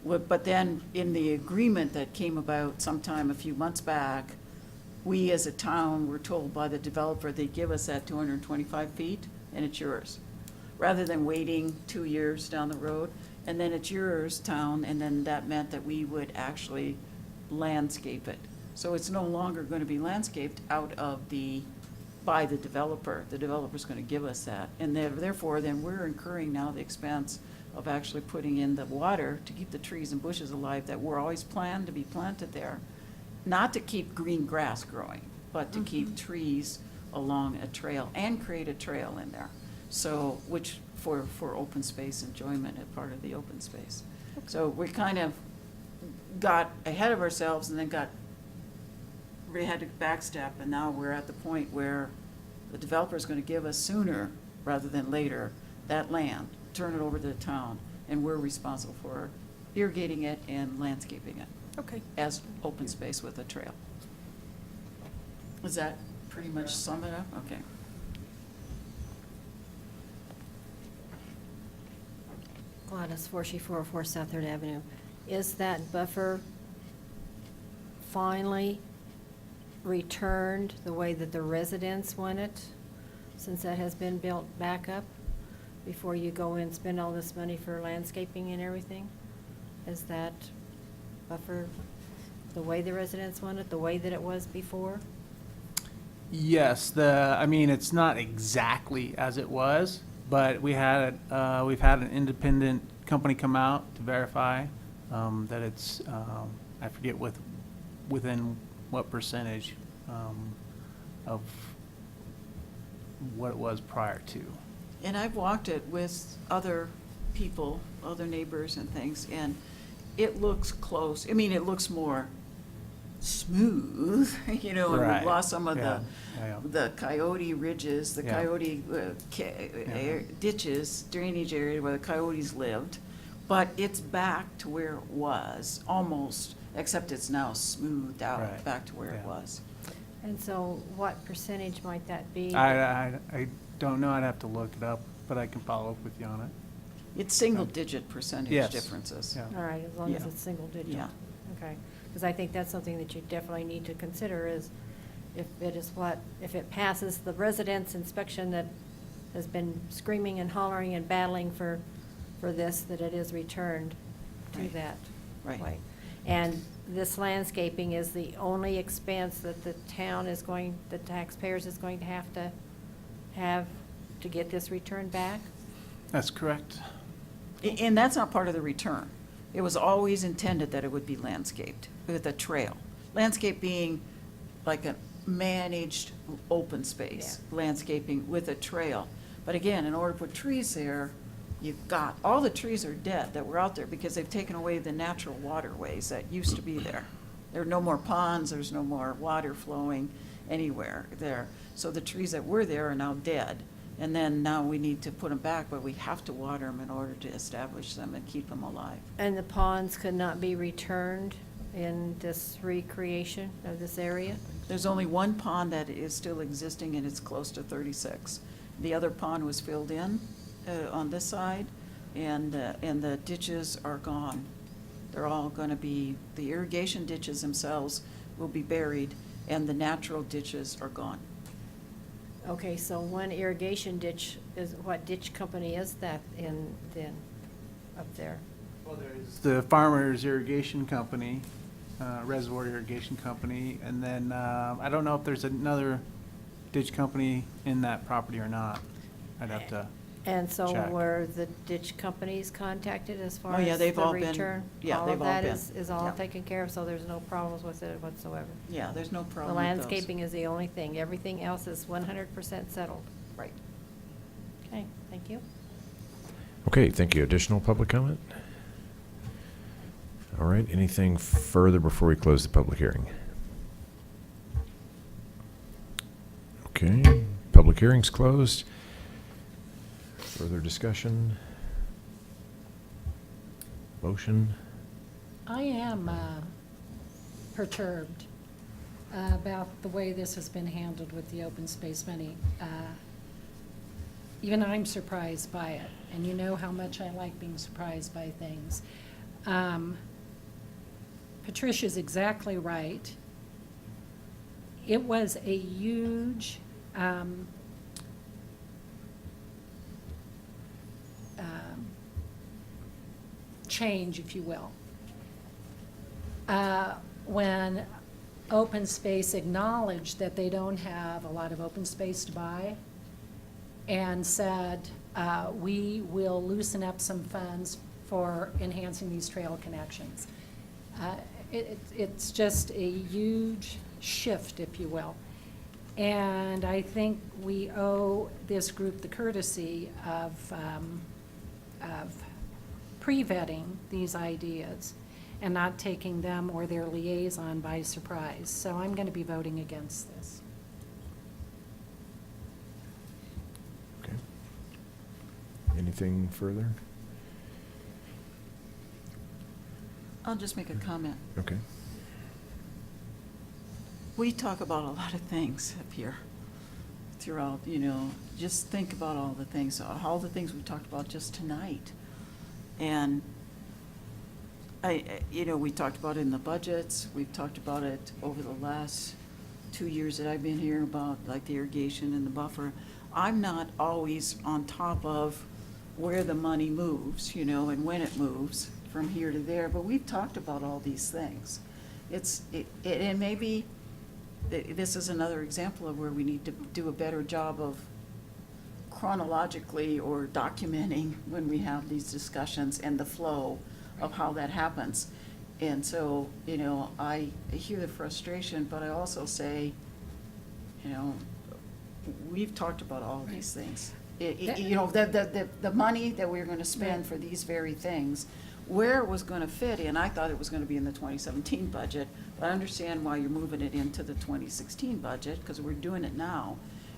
But then in the agreement that came about sometime a few months back, we as a town were told by the developer they'd give us that 225 feet and it's yours. Rather than waiting 2 years down the road, and then it's yours, town, and then that meant that we would actually landscape it. So it's no longer going to be landscaped by the developer. The developer's going to give us that. And therefore, then we're incurring now the expense of actually putting in the water to keep the trees and bushes alive that were always planned to be planted there. Not to keep green grass growing, but to keep trees along a trail and create a trail in there. So, which for open space enjoyment as part of the open space. So we kind of got ahead of ourselves and then we had to backstep, and now we're at the point where the developer's gonna give us sooner rather than later that land, turn it over to the town, and we're responsible for irrigating it and landscaping it. Okay. As open space with a trail. Does that pretty much sum it up? Okay. Gladys Forshey, 404 South Third Avenue. Is that buffer finally returned the way that the residents want it, since that has been built back up, before you go and spend all this money for landscaping and everything? Is that buffer the way the residents want it, the way that it was before? Yes, it's not exactly as it was, but we've had an independent company come out to verify that it's, I forget within what percentage of what it was prior to. And I've walked it with other people, other neighbors and things, and it looks close. I mean, it looks more smooth, and Right. we've lost some of Yeah. the coyote ridges, the Yeah. coyote ditches, drainage area where the coyotes lived. But it's back to where it was, almost, except it's now smoothed out, Right. back to where it Yeah. was. And so what percentage might that be? I don't know, I'd have to look it up, but I can follow up with you on it. It's single-digit percentage Yes. differences. Yeah. All right, as long as Yeah. it's single digit. Yeah. Okay, because I think that's something that you definitely need to consider is if it passes the residents' inspection that has been screaming and hollering and battling for this, that it is returned to Right. that Right. way. And this landscaping is the only expense that the taxpayers is going to have to get this returned back? That's correct. And that's not part of the return. It was always intended that it would be landscaped with a trail. Landscape being like a managed open space, landscaping with a trail. But again, in order to put trees there, all the trees are dead that were out there because they've taken away the natural waterways that used to be there. There are no more ponds, there's no more water flowing anywhere there. So the trees that were there are now dead. And then now we need to put them back, but we have to water them in order to establish them and keep them alive. And the ponds could not be returned in this recreation of this area? There's only one pond that is still existing, and it's close to 36. The other pond was filled in on this side, and the ditches are gone. They're all gonna be, the irrigation ditches themselves will be buried, and the natural ditches are gone. Okay, so one irrigation ditch is, what ditch company is that in, then, up there? Well, there's the Farmers Irrigation Company, Reservoir Irrigation Company, and then, I don't know if there's another ditch company in that property or not. I'd have to And so check. were the ditch companies contacted as far Oh, yeah, as they've the all been- return? yeah, All they've of all that been. is all Yeah. taken care of, so there's no problems with it whatsoever? Yeah, there's no The problem with those. landscaping is the only thing, everything else is 100% settled? Right. Okay, thank you. Okay, thank you. Additional public comment? All right, anything further before we close the public hearing? Okay, public hearing's closed. Further discussion? Motion? I am perturbed about the way this has been handled with the open space money. Even I'm surprised by it, and you know how much I like being surprised by things. Patricia's exactly right. It was a huge change, if you will. When Open Space acknowledged that they don't have a lot of open space to buy and said, we will loosen up some funds for enhancing these trail connections. It's just a huge shift, if you will. And I think we owe this group the courtesy of pre-vetting these ideas and not taking them or their liaison by surprise. So I'm going to be voting against this. Okay. Anything further? I'll just make a comment. Okay. We talk about a lot of things up here throughout, just think about all the things we talked about just tonight. And we talked about it in the budgets, we've talked about it over the last 2 years that I've been here about like the irrigation and the buffer. I'm not always on top of where the money moves, and when it moves from here to there, but we've talked about all these things. And maybe this is another example of where we need to do a better job of chronologically or documenting when we have these discussions and the flow of how that happens. And so, I hear the frustration, but I also say, we've talked about all these things. The money that we were gonna spend for these very things, where it was gonna fit in, I thought it was gonna be in the 2017 budget, but I understand why you're moving it into the 2016 budget, because we're doing it now.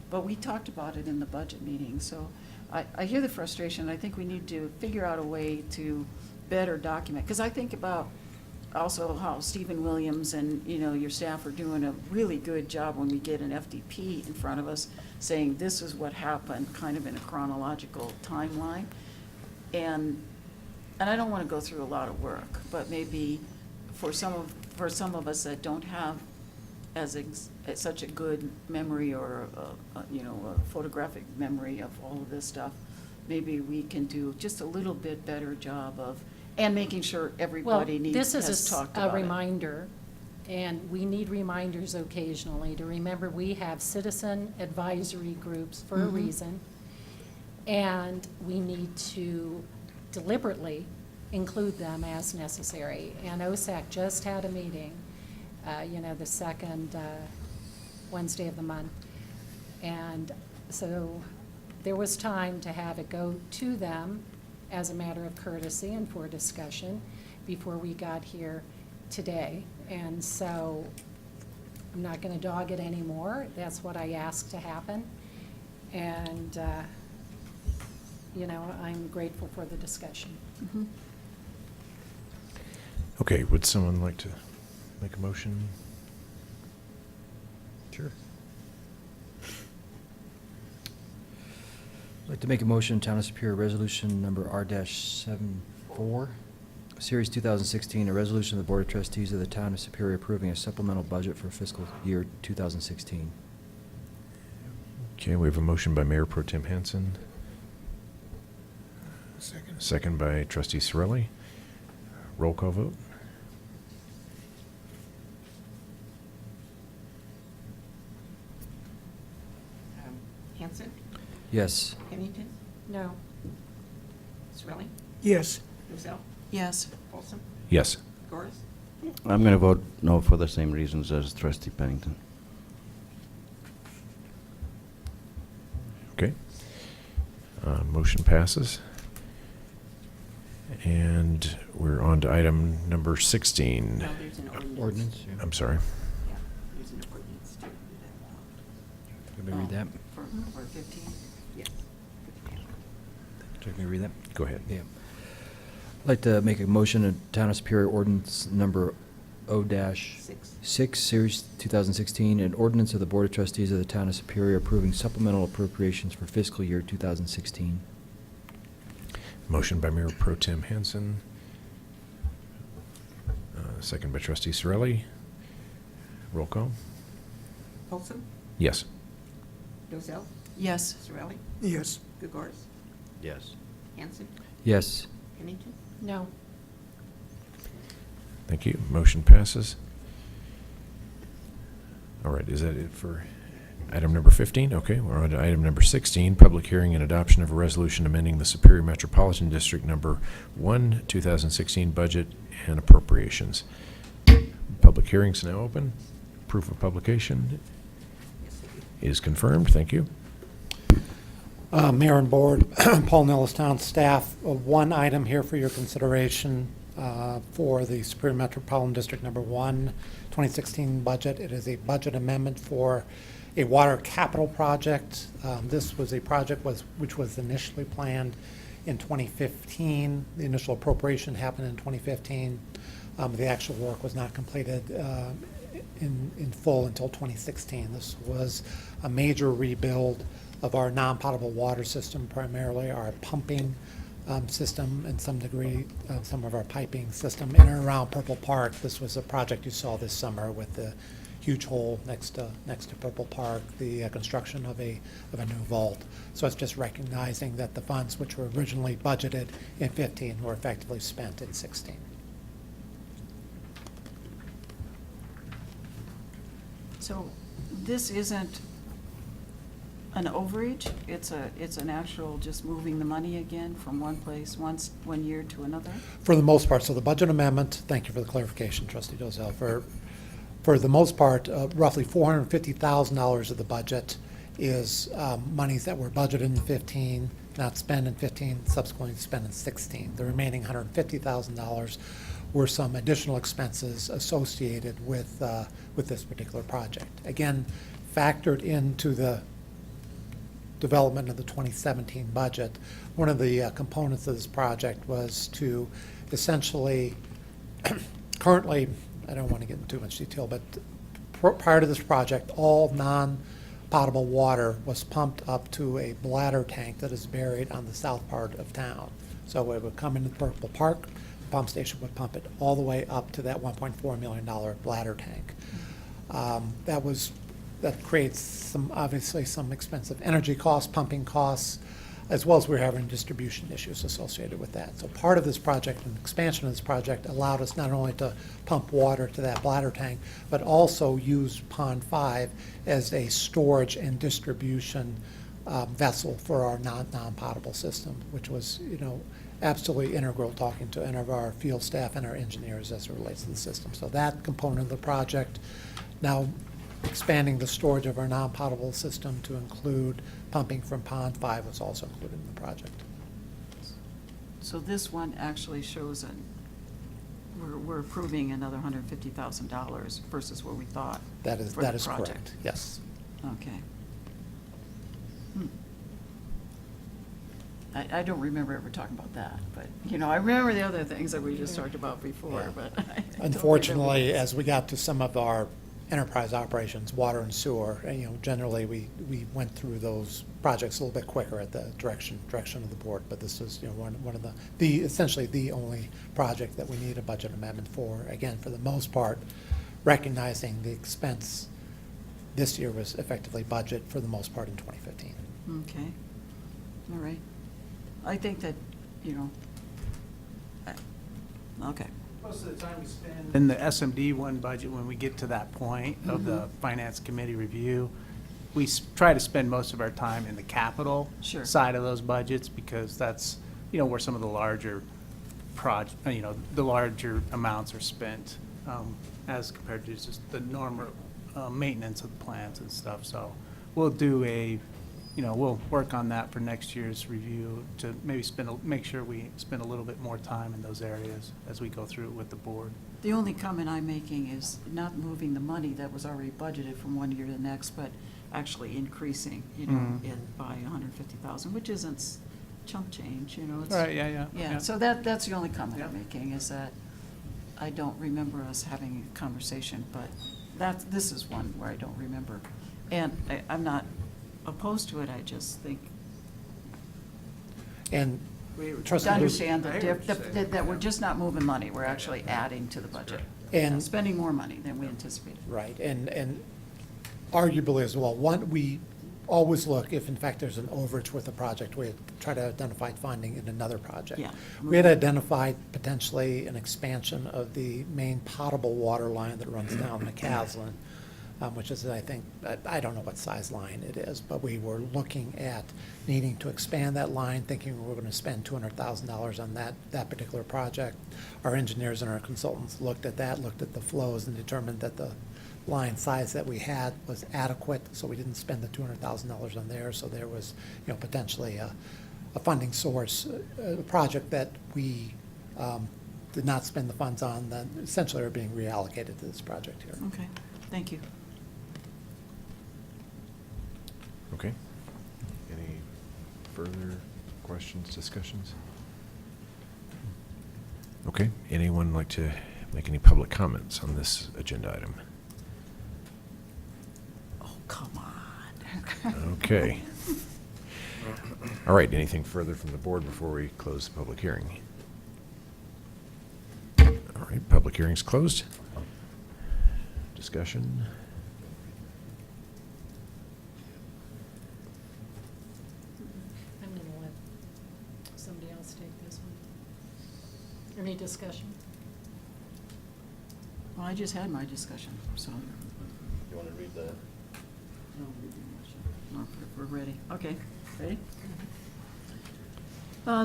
But we talked about it in the budget meeting, so I hear the frustration. I think we need to figure out a way to better document, because I think about also how Stephen Williams and, your staff are doing a really good job when we get an FDP in front of us, saying this is what happened, kind of in a chronological timeline. And I don't want to go through a lot of work, but maybe for some of us that don't have such a good memory or a photographic memory of all of this stuff, maybe we can do just a little bit better job of, and making sure everybody has talked about it. This is a reminder, and we need reminders occasionally to remember we have citizen advisory groups for a reason, and we need to deliberately include them as necessary. And OSAC just had a meeting, the second Wednesday of the month. And so there was time to have it go to them as a matter of courtesy and for discussion before we got here today. And so I'm not going to dog it anymore. That's what I asked to happen. And, I'm grateful for the discussion. Mhm. Okay, would someone like to make a motion? Sure. I'd like to make a motion, Town of Superior Resolution Number R-74, Series 2016, a resolution of the Board of Trustees of the Town of Superior approving a supplemental budget for fiscal year 2016. Okay, we have a motion by Mayor Pro Tem Hanson. Second by Trustee Sorelli. Roll call vote. Hanson, Yes. Pennington, No. Sorelli, Yes. Rozell, Yes. Folsom, Yes. Goris. I'm going to vote no for the same reasons as Trustee Pennington. Okay. Motion passes. And we're on to item number 16. No, there's an ordinance. Ordinance, yeah. I'm sorry. Yeah, there's an ordinance too. Let me read that. For 15? Yes. Do you want me to read that? Go ahead. Yeah. I'd like to make a motion of Town of Superior Ordinance Number O-6, Series 2016, an ordinance of the Board of Trustees of the Town of Superior approving supplemental appropriations for fiscal year 2016. Motion by Mayor Pro Tem Hanson. Second by Trustee Sorelli. Roll call. Folsom, Yes. Rozell, Yes. Sorelli, Yes. Goris, Yes. Hanson, Yes. Pennington. No. Thank you. Motion passes. All right, is that it for item number 15? Okay, we're on to item number 16, public hearing and adoption of a resolution amending the Superior Metropolitan District Number 1, 2016 budget and appropriations. Public hearing's now open. Proof of publication is confirmed. Thank you. Mayor and Board, Paul Nellis, Town staff, one item here for your consideration for the Superior Metropolitan District Number 1, 2016 budget. It is a budget amendment for a water capital project. This was a project which was initially planned in 2015. The initial appropriation happened in 2015. The actual work was not completed in full until 2016. This was a major rebuild of our non-potable water system, primarily our pumping system, and some degree some of our piping system in and around Purple Park. This was a project you saw this summer with the huge hole next to Purple Park, the construction of a new vault. So it's just recognizing that the funds which were originally budgeted in 15 were effectively spent in 16. So this isn't an overage? It's an actual just moving the money again from one place, one year to another? For the most part, so the budget amendment, thank you for the clarification, Trustee Dozell. For the most part, roughly $450,000 of the budget is monies that were budgeted in 15, not spent in 15, subsequently spent in 16. The remaining $150,000 were some additional expenses associated with this particular project. Again, factored into the development of the 2017 budget, one of the components of this project was to essentially, currently, I don't want to get into too much detail, but prior to this project, all non-potable water was pumped up to a bladder tank that is buried on the south part of town. So it would come into Purple Park, the pump station would pump it all the way up to that $1.4 million bladder tank. That creates obviously some expensive energy costs, pumping costs, as well as we're having distribution issues associated with that. So part of this project and expansion of this project allowed us not only to pump water to that bladder tank, but also use Pond 5 as a storage and distribution vessel for our non-potable system, which was, absolutely integral, talking to any of our field staff and our engineers as it relates to the system. So that component of the project, now expanding the storage of our non-potable system to include pumping from Pond 5 was also included in the project. So this one actually shows we're approving another $150,000 versus what we thought That is for the correct, project. yes. Okay. I don't remember ever talking about that, but, I remember the other things that we just talked about before, Yeah. but. I don't remember Unfortunately, this. as we got to some of our enterprise operations, water and sewer. And, generally, we went through those projects a little bit quicker at the direction of the board, but this is, one of the essentially the only project that we need a budget amendment for. Again, for the most part, recognizing the expense this year was effectively budget for the most part in 2015. Okay, all right. I think that, okay. Most of the time we spend in the SMD one budget, when we get to that point of the Finance Committee review, we try to spend most of our time in the capital Sure. side of those budgets, because that's, where some of the larger the larger amounts are spent, as compared to just the normal maintenance of the plants and stuff. So we'll do we'll work on that for next year's review to maybe make sure we spend a little bit more time in those areas as we go through it with the board. The only comment I'm making is not moving the money that was already budgeted from one year to the next, but actually increasing, it by 150,000, which isn't chump change, it's. Right, yeah. Yeah, so that's the only comment I'm making, is that I don't remember us having a conversation, but this is one where I don't remember. And I'm not opposed to it, I just think, And to Trustee understand I that hear what you're saying, that we're just not moving money, we're actually adding to the budget. And- Spending more money than we anticipated. Right, and arguably as well, we always look, if in fact there's an overage with a project, we try to identify funding in another project. Yeah. We had identified potentially an expansion of the main potable water line that runs down McCaslin, which is, I think, I don't know what size line it is, but we were looking at needing to expand that line, thinking we were going to spend $200,000 on that particular project. Our engineers and our consultants looked at that, looked at the flows, and determined that the line size that we had was adequate, so we didn't spend the $200,000 on there. So there was, potentially a funding source, a project that we did not spend the funds on, that essentially are being reallocated to this project here. Okay, thank you. Okay. Any further questions, discussions? Okay, anyone like to make any public comments on this agenda item? Oh, come on. Okay. All right, anything further from the board before we close the public hearing? All right, public hearing's closed. Discussion? I'm going to let somebody else take this one. Any discussion? Well, I just had my discussion, so. You want to read the? No, if we're ready. Okay, ready?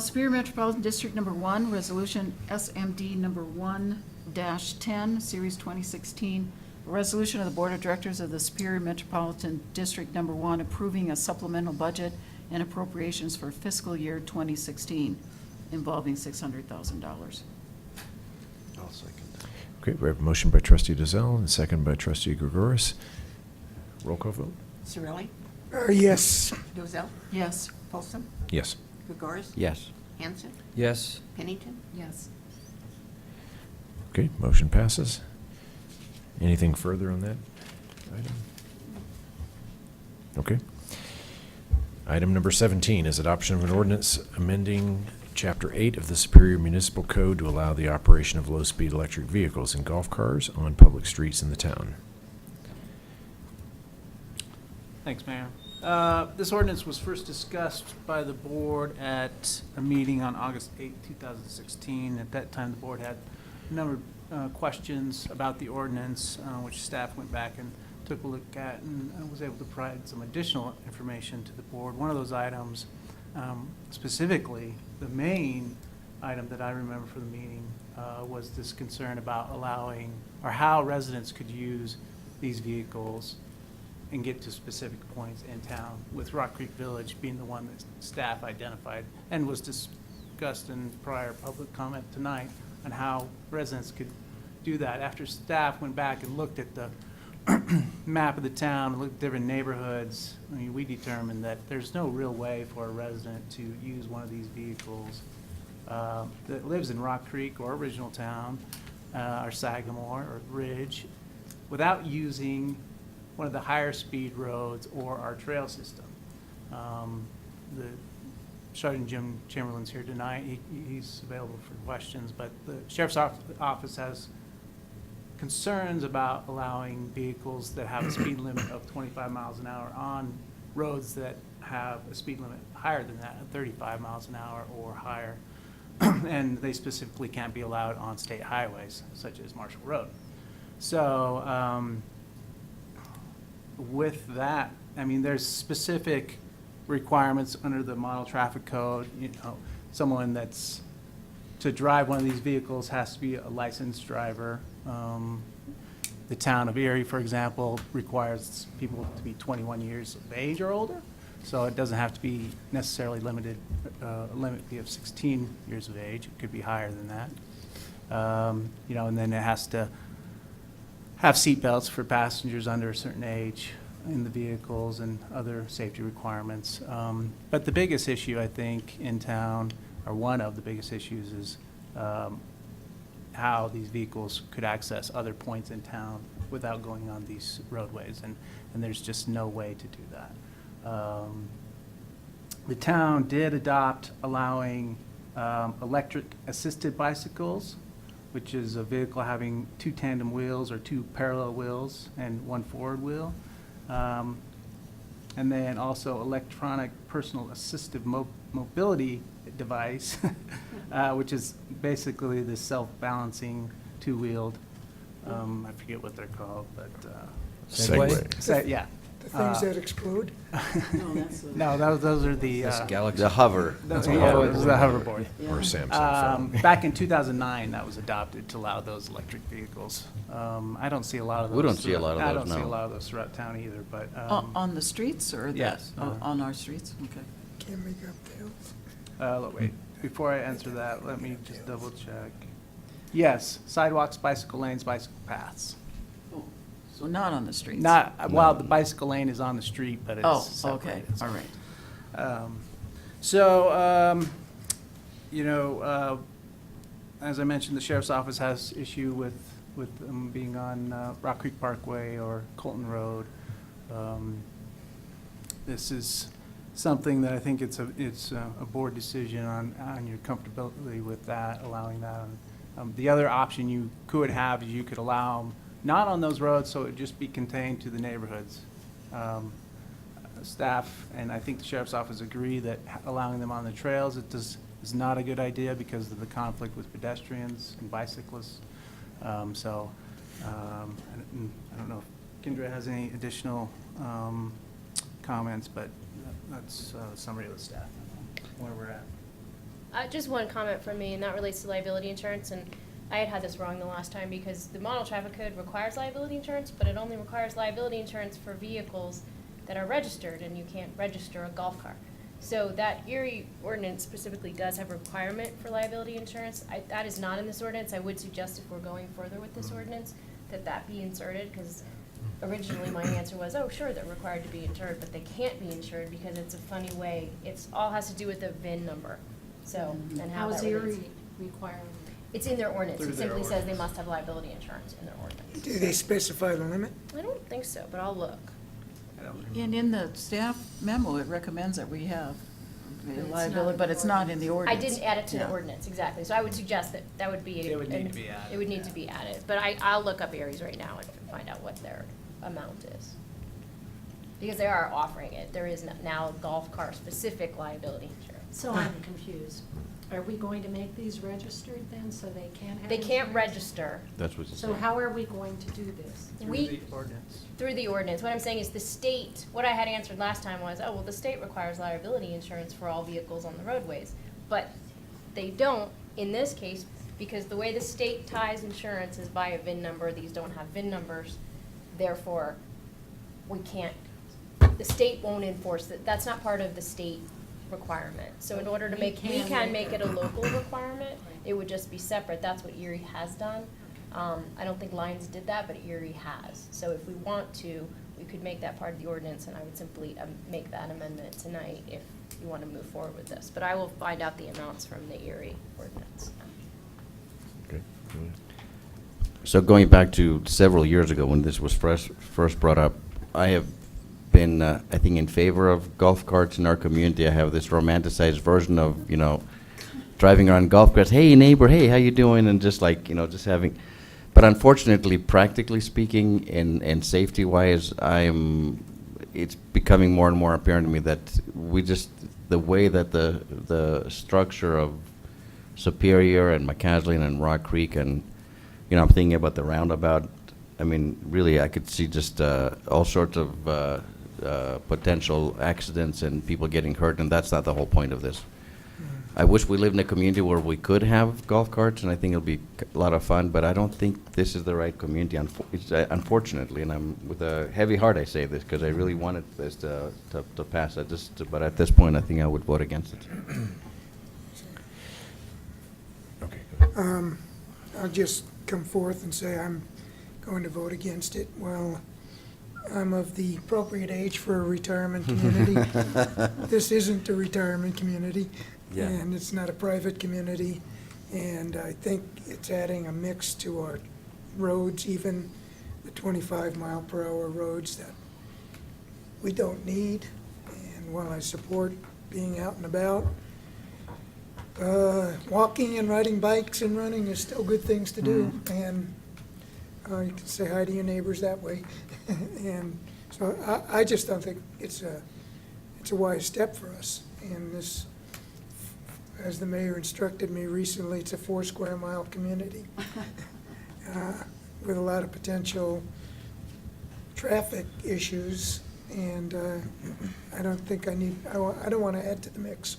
Superior Metropolitan District Number 1, Resolution SMD Number 1-10, Series 2016. A resolution of the Board of Directors of the Superior Metropolitan District Number 1 approving a supplemental budget and appropriations for fiscal year 2016 involving $600,000. I'll second that. Okay, we have a motion by trustee Dazell and a second by trustee Gregoris. Roll call vote? Cirilli? Yes. Dozell? Yes. Folsom? Yes. Gregoris? Yes. Hanson? Yes. Pennington? Yes. Okay, motion passes. Anything further on that item? Okay. Item number 17 is adoption of an ordinance amending Chapter 8 of the Superior Municipal Code to allow the operation of low-speed electric vehicles and golf cars on public streets in the town. Thanks, Mayor. This ordinance was first discussed by the board at a meeting on August 8, 2016. At that time, the board had a number of questions about the ordinance, which staff went back and took a look at and was able to provide some additional information to the board. One of those items, specifically, the main item that I remember for the meeting was this concern about allowing, or how residents could use these vehicles and get to specific points in town, with Rock Creek Village being the one that staff identified and was discussed in prior public comment tonight on how residents could do that. After staff went back and looked at the map of the town, looked at different neighborhoods, I mean, we determined that there's no real way for a resident to use one of these vehicles that lives in Rock Creek or Original Town, or Sagamore or Ridge, without using one of the higher speed roads or our trail system. The Sergeant Jim Chamberlain's here tonight. He's available for questions, but the Sheriff's Office has concerns about allowing vehicles that have a speed limit of 25 miles an hour on roads that have a speed limit higher than that, 35 miles an hour or higher. And they specifically can't be allowed on state highways, such as Marshall Road. So with that, I mean, there's specific requirements under the model traffic code. You know, someone that's, to drive one of these vehicles has to be a licensed driver. The town of Erie, for example, requires people to be 21 years of age or older. So it doesn't have to be necessarily limited, a limit of 16 years of age. It could be higher than that. You know, and then it has to have seatbelts for passengers under a certain age in the vehicles and other safety requirements. But the biggest issue, I think, in town, or one of the biggest issues, is how these vehicles could access other points in town without going on these roadways, and there's just no way to do that. The town did adopt allowing electric assisted bicycles, which is a vehicle having 2 tandem wheels or 2 parallel wheels and 1 forward wheel. And then also electronic personal assistive mobility device, which is basically the self-balancing 2-wheeled, I forget what they're called, but. Segway. Yeah. The things that explode? No, those are the. That's Galaxy. The hover. Those That's a are hoverboard. the hoverboard. Or a Samsung phone. Back in 2009, that was adopted to allow those electric vehicles. I don't see a lot of those. We don't see a lot of I those, don't see a no. lot of those throughout town either, but. On the streets or? Yes. On our streets, okay. Can't make up the hills. Wait, before I answer that, let me just double check. Yes, sidewalks, bicycle lanes, bicycle paths. So not on the streets? Not, well, the bicycle lane is on the street, but it's Oh, separated. okay, all right. You know, as I mentioned, the sheriff's office has issue with them being on Rock Creek Parkway or Colton Road. This is something that I think it's a board decision on your comfortability with that, allowing that. The other option you could have is you could allow them not on those roads, so it would just be contained to the neighborhoods. Staff and I think the sheriff's office agree that allowing them on the trails is not a good idea because of the conflict with pedestrians and bicyclists. I don't know if Kendra has any additional comments, but that's a summary of the staff, where we're at. Just one comment from me, and that relates to liability insurance, and I had this wrong the last time because the model traffic code requires liability insurance, but it only requires liability insurance for vehicles that are registered, and you can't register a golf cart. So that Erie ordinance specifically does have a requirement for liability insurance. That is not in this ordinance. I would suggest if we're going further with this ordinance, that be inserted, because originally my answer was, oh, sure, they're required to be insured, but they can't be insured because it's a funny way. It's all has to do with the VIN number, so, and how How is that relates. Erie requiring? It's in their ordinance. Through It their simply says they ordinance. must have liability insurance in their ordinance. Do they specify the limit? I don't think so, but I'll look. And in the staff memo, it recommends that we have liability, but it's not in the I ordinance. didn't add it to the Yeah. ordinance, exactly. So I would suggest that would be. It would need to be added, It would need to be added, but I'll look up Aries right now and find out what their amount is. Because they are offering it. There is now golf cart specific liability insurance. So I'm confused. Are we going to make these registered then, so they can't have? They can't insurance? register That's what you So said. how are we going to do this? through the ordinance. What I'm saying is the state, what I had answered last time was, oh, well, the state requires liability insurance for all vehicles on the roadways. But they don't in this case, because the way the state ties insurance is by a VIN number. These don't have VIN numbers. Therefore, we can't, the state won't enforce it. That's not part of the state requirement. So in order to we can make it a local requirement. It would just be separate. That's what Erie has done. I don't think Lyons did that, but Erie has. So if we want to, we could make that part of the ordinance, and I would simply make that amendment tonight if you want to move forward with this. But I will find out the amounts from the Erie ordinance. Okay. So going back to several years ago when this was first brought up, I have been, I think, in favor of golf carts in our community. I have this romanticized version of, driving around golf carts. Hey, neighbor, hey, how you doing? And just like, just having. But unfortunately, practically speaking, and safety-wise, it's becoming more and more apparent to me that the way that the structure of Superior and McCaslin and Rock Creek and, I'm thinking about the roundabout. I mean, really, I could see just all sorts of potential accidents and people getting hurt, and that's not the whole point of this. I wish we lived in a community where we could have golf carts, and I think it'll be a lot of fun, but I don't think this is the right community, unfortunately, and I'm with a heavy heart I say this, because I really wanted this to pass. But at this point, I think I would vote against it. I'll just come forth and say I'm going to vote against it. Well, I'm of the appropriate age for a retirement community. This isn't a retirement community, and it's not a private community, and I think it's adding a mix to our roads, even the 25-mile-per-hour roads that we don't need. And while I support being out and about, walking and riding bikes and running is still good things to do, and you can say hi to your neighbors that way. And so I just don't think it's a wise step for us. And this, as the mayor instructed me recently, it's a 4-square-mile community with a lot of potential traffic issues, and I don't think I don't want to add to the mix.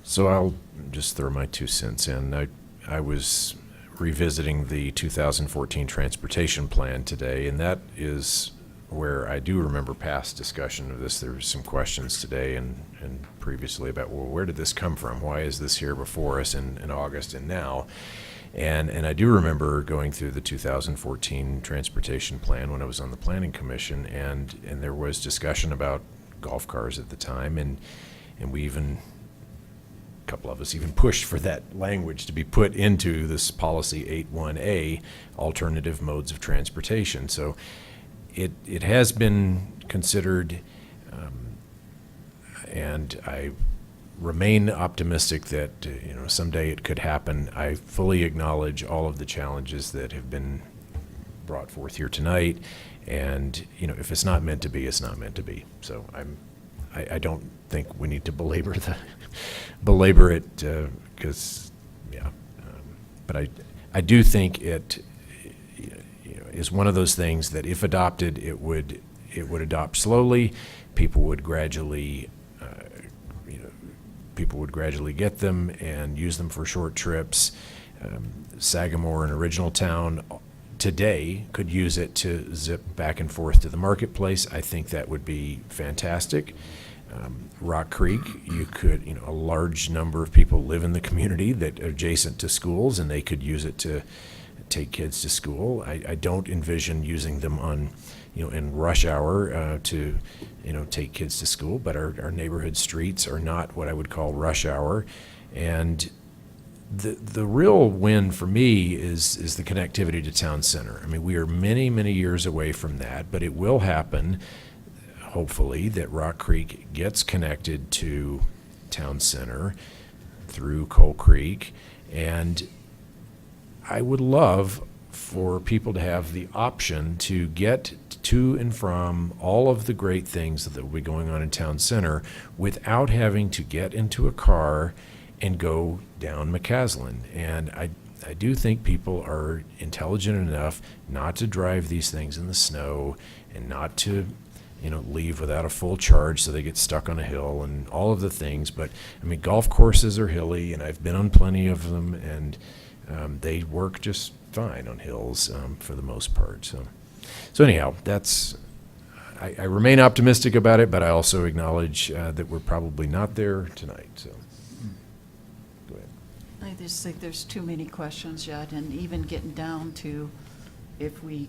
So I'll just throw my 2 cents in. I was revisiting the 2014 transportation plan today, and that is where I do remember past discussion of this. There were some questions today and previously about, well, where did this come from? Why is this here before us in August and now? And I do remember going through the 2014 transportation plan when I was on the Planning Commission, and there was discussion about golf cars at the time, and we even, a couple of us even pushed for that language to be put into this policy 81A, alternative modes of transportation. So it has been considered, and I remain optimistic that someday it could happen. I fully acknowledge all of the challenges that have been brought forth here tonight, and if it's not meant to be, it's not meant to be. So I don't think we need to belabor it because but I do think it is one of those things that if adopted, it would adopt slowly. People would gradually get them and use them for short trips. Sagamore and Original Town today could use it to zip back and forth to the marketplace. I think that would be fantastic. Rock Creek, you could, a large number of people live in the community that are adjacent to schools, and they could use it to take kids to school. I don't envision using them on, in rush hour to, take kids to school, but our neighborhood streets are not what I would call rush hour. And the real win for me is the connectivity to town center. I mean, we are many, many years away from that, but it will happen, hopefully, that Rock Creek gets connected to town center through Coal Creek. And I would love for people to have the option to get to and from all of the great things that will be going on in town center without having to get into a car and go down McCaslin. And I do think people are intelligent enough not to drive these things in the snow and not to leave without a full charge so they get stuck on a hill and all of the things. But I mean, golf courses are hilly, and I've been on plenty of them, and they work just fine on hills for the most part. So anyhow, I remain optimistic about it, but I also acknowledge that we're probably not there tonight. So go ahead. I just think there's too many questions yet, and even getting down to if we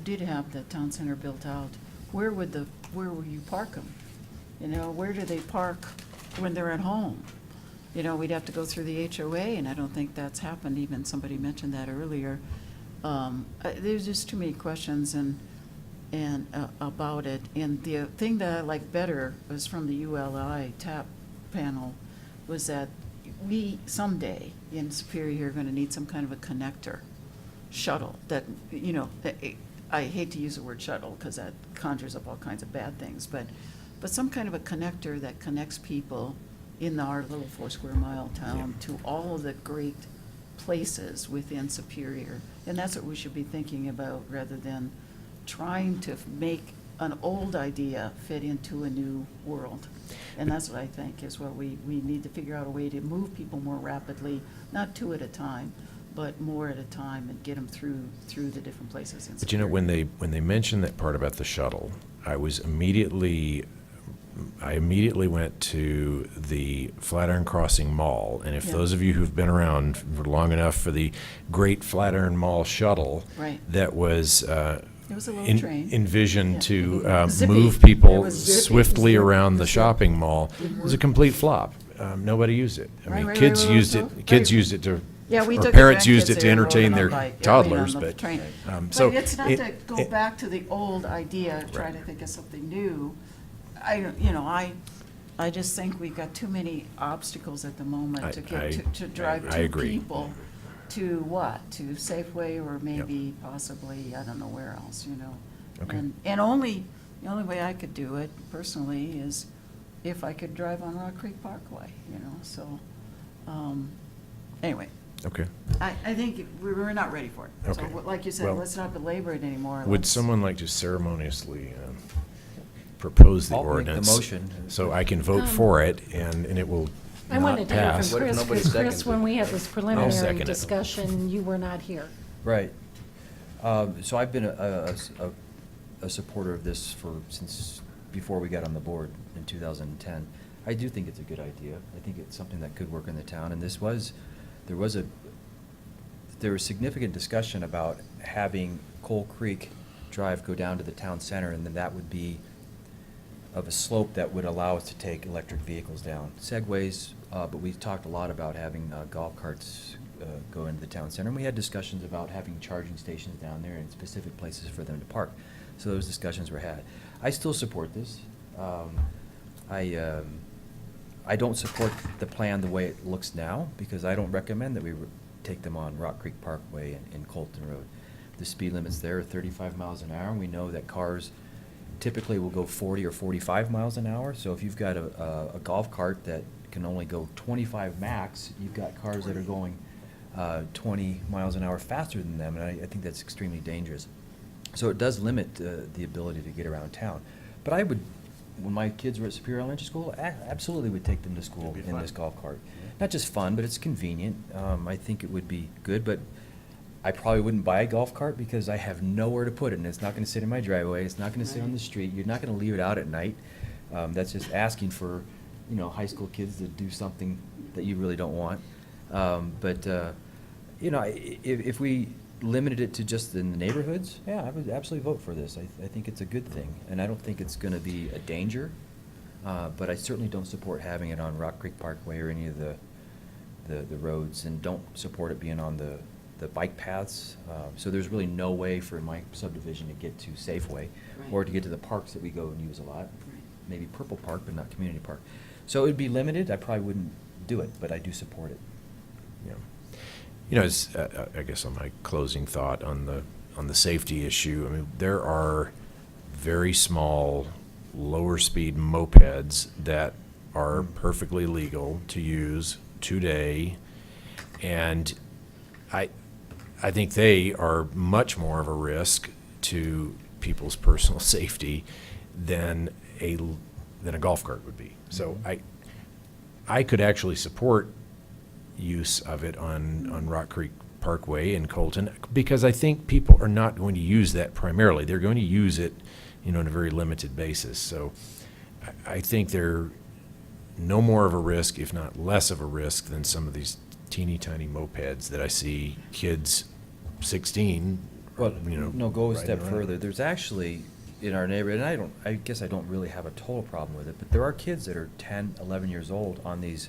did have the town center built out, where will you park them? Where do they park when they're at home? you know, we'd have to go through the HOA, and I don't think that's happened. Even somebody mentioned that earlier. There's just too many questions and about it. And the thing that I like better was from the ULI TAP panel, was that we someday in Superior are going to need some kind of a connector shuttle that, you know, I hate to use the word shuttle because that conjures up all kinds of bad things, but some kind of a connector that connects people in our little 4-square-mile town to all of the great places within Superior. And that's what we should be thinking about, rather than trying to make an old idea fit into a new world. And that's what I think is what we need to figure out, a way to move people more rapidly, not 2 at a time, but more at a time, and get them through the different places in But you know, Superior. when they mentioned that part about the shuttle, I immediately went to the Flatiron Crossing Mall. And if Yeah. those of you who've been around for long enough for the great Flatiron Mall shuttle, Right. that was It was a little train. envisioned Yeah. to Zippy. move It people was zippy. swiftly around the Zippy. shopping mall. It was a complete flop. Nobody used it. I mean, kids used it. Kids used it to. Yeah, we or took parents grandkids used it to there and rode entertain them their on bike, toddlers, on the but train. so But it's not it- to go it- back to the old idea, try to think of something new. I just think we've got too many obstacles at the moment to get to drive I two agree. people to what? To Safeway, or maybe possibly, I don't know where else, you know? Okay. And the only way I could do it personally is if I could drive on Rock Creek Parkway, you know, so, anyway. Okay. I think we're not ready for it. So, Okay. like you said, Well, let's not belabor it anymore. Would Let's- someone like to ceremoniously propose the I'll make the ordinance? motion. So I can vote for it, and it will I wanted not to hear pass. from Chris, because Chris, when we had this second preliminary it. discussion, you were not here. Right. So I've been a supporter of this since before we got on the board in 2010. I do think it's a good idea. I think it's something that could work in the town, and there was significant discussion about having Coal Creek Drive go down to the town center, and then that would be of a slope that would allow us to take electric vehicles down. Segways, but we talked a lot about having golf carts go into the town center, and we had discussions about having charging stations down there and specific places for them to park. So those discussions were had. I still support this. I don't support the plan the way it looks now, because I don't recommend that we take them on Rock Creek Parkway and Colton Road. The speed limits there are 35 miles an hour, and we know that cars typically will go 40 or 45 miles an hour. So if you've got a golf cart that can only go 25 max, you've got cars that are going 20 miles an hour faster than them, and I think that's extremely dangerous. So it does limit the ability to get around town. But I would, when my kids were at Superior Elementary School, absolutely would take them to school in this golf cart. Not just fun, but it's convenient. I think it would be good, but I probably wouldn't buy a golf cart because I have nowhere to put it, and it's not gonna sit in my driveway, it's not gonna sit on the street, you're not gonna leave it out at night. That's just asking for, high school kids to do something that you really don't want. If we limited it to just in the neighborhoods, yeah, I would absolutely vote for this. I think it's a good thing, and I don't think it's gonna be a danger, but I certainly don't support having it on Rock Creek Parkway or any of the roads, and don't support it being on the bike paths. So there's really no way for my subdivision to get to Safeway, or to get to the parks that we go and use a lot. Maybe Purple Park, but not Community Park. So it would be limited. I probably wouldn't do it, but I do support it. Yeah. I guess on my closing thought on the safety issue, I mean, there are very small, lower speed mopeds that are perfectly legal to use today, and I think they are much more of a risk to people's personal safety than a golf cart would be. So I could actually support use of it on Rock Creek Parkway in Colton, because I think people are not going to use that primarily. They're going to use it, on a very limited basis. So I think they're no more of a risk, if not less of a risk, than some of these teeny tiny mopeds that I see kids 16, Well, no, go a riding step around. further. There's actually, in our neighborhood, and I guess I don't really have a total problem with it, but there are kids that are 10, 11 years old on these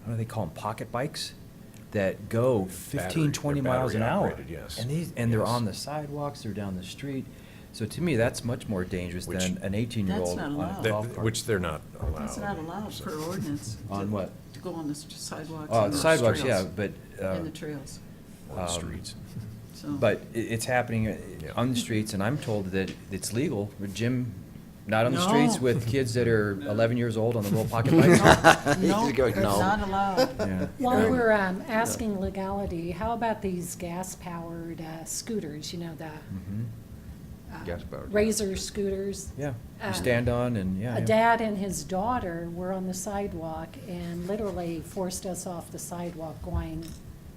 what do they call them, pocket bikes? That go 15, 20 they're miles an hour. battery-operated, yes. And they're Yes. on the sidewalks, they're down the street. So to me, that's much more dangerous Which- than an 18-year-old That's not on a allowed. golf cart. Which they're not allowed. That's not allowed so. per ordinance. On to- what? To go on the sidewalks. Oh, and the the sidewalks, trails. yeah, but. And the trails. On the streets. So- But it's happening on the streets, and I'm told that it's legal. But Jim, not on the streets No. with kids that are 11 years old on the little pocket bikes? No, Go, it's no. not allowed. Yeah. While we're asking legality, how about these gas-powered scooters, you know, the Gas-powered. Razor scooters? Yeah, Uh, you stand on and, yeah. A yeah. dad and his daughter were on the sidewalk and literally forced us off the sidewalk going,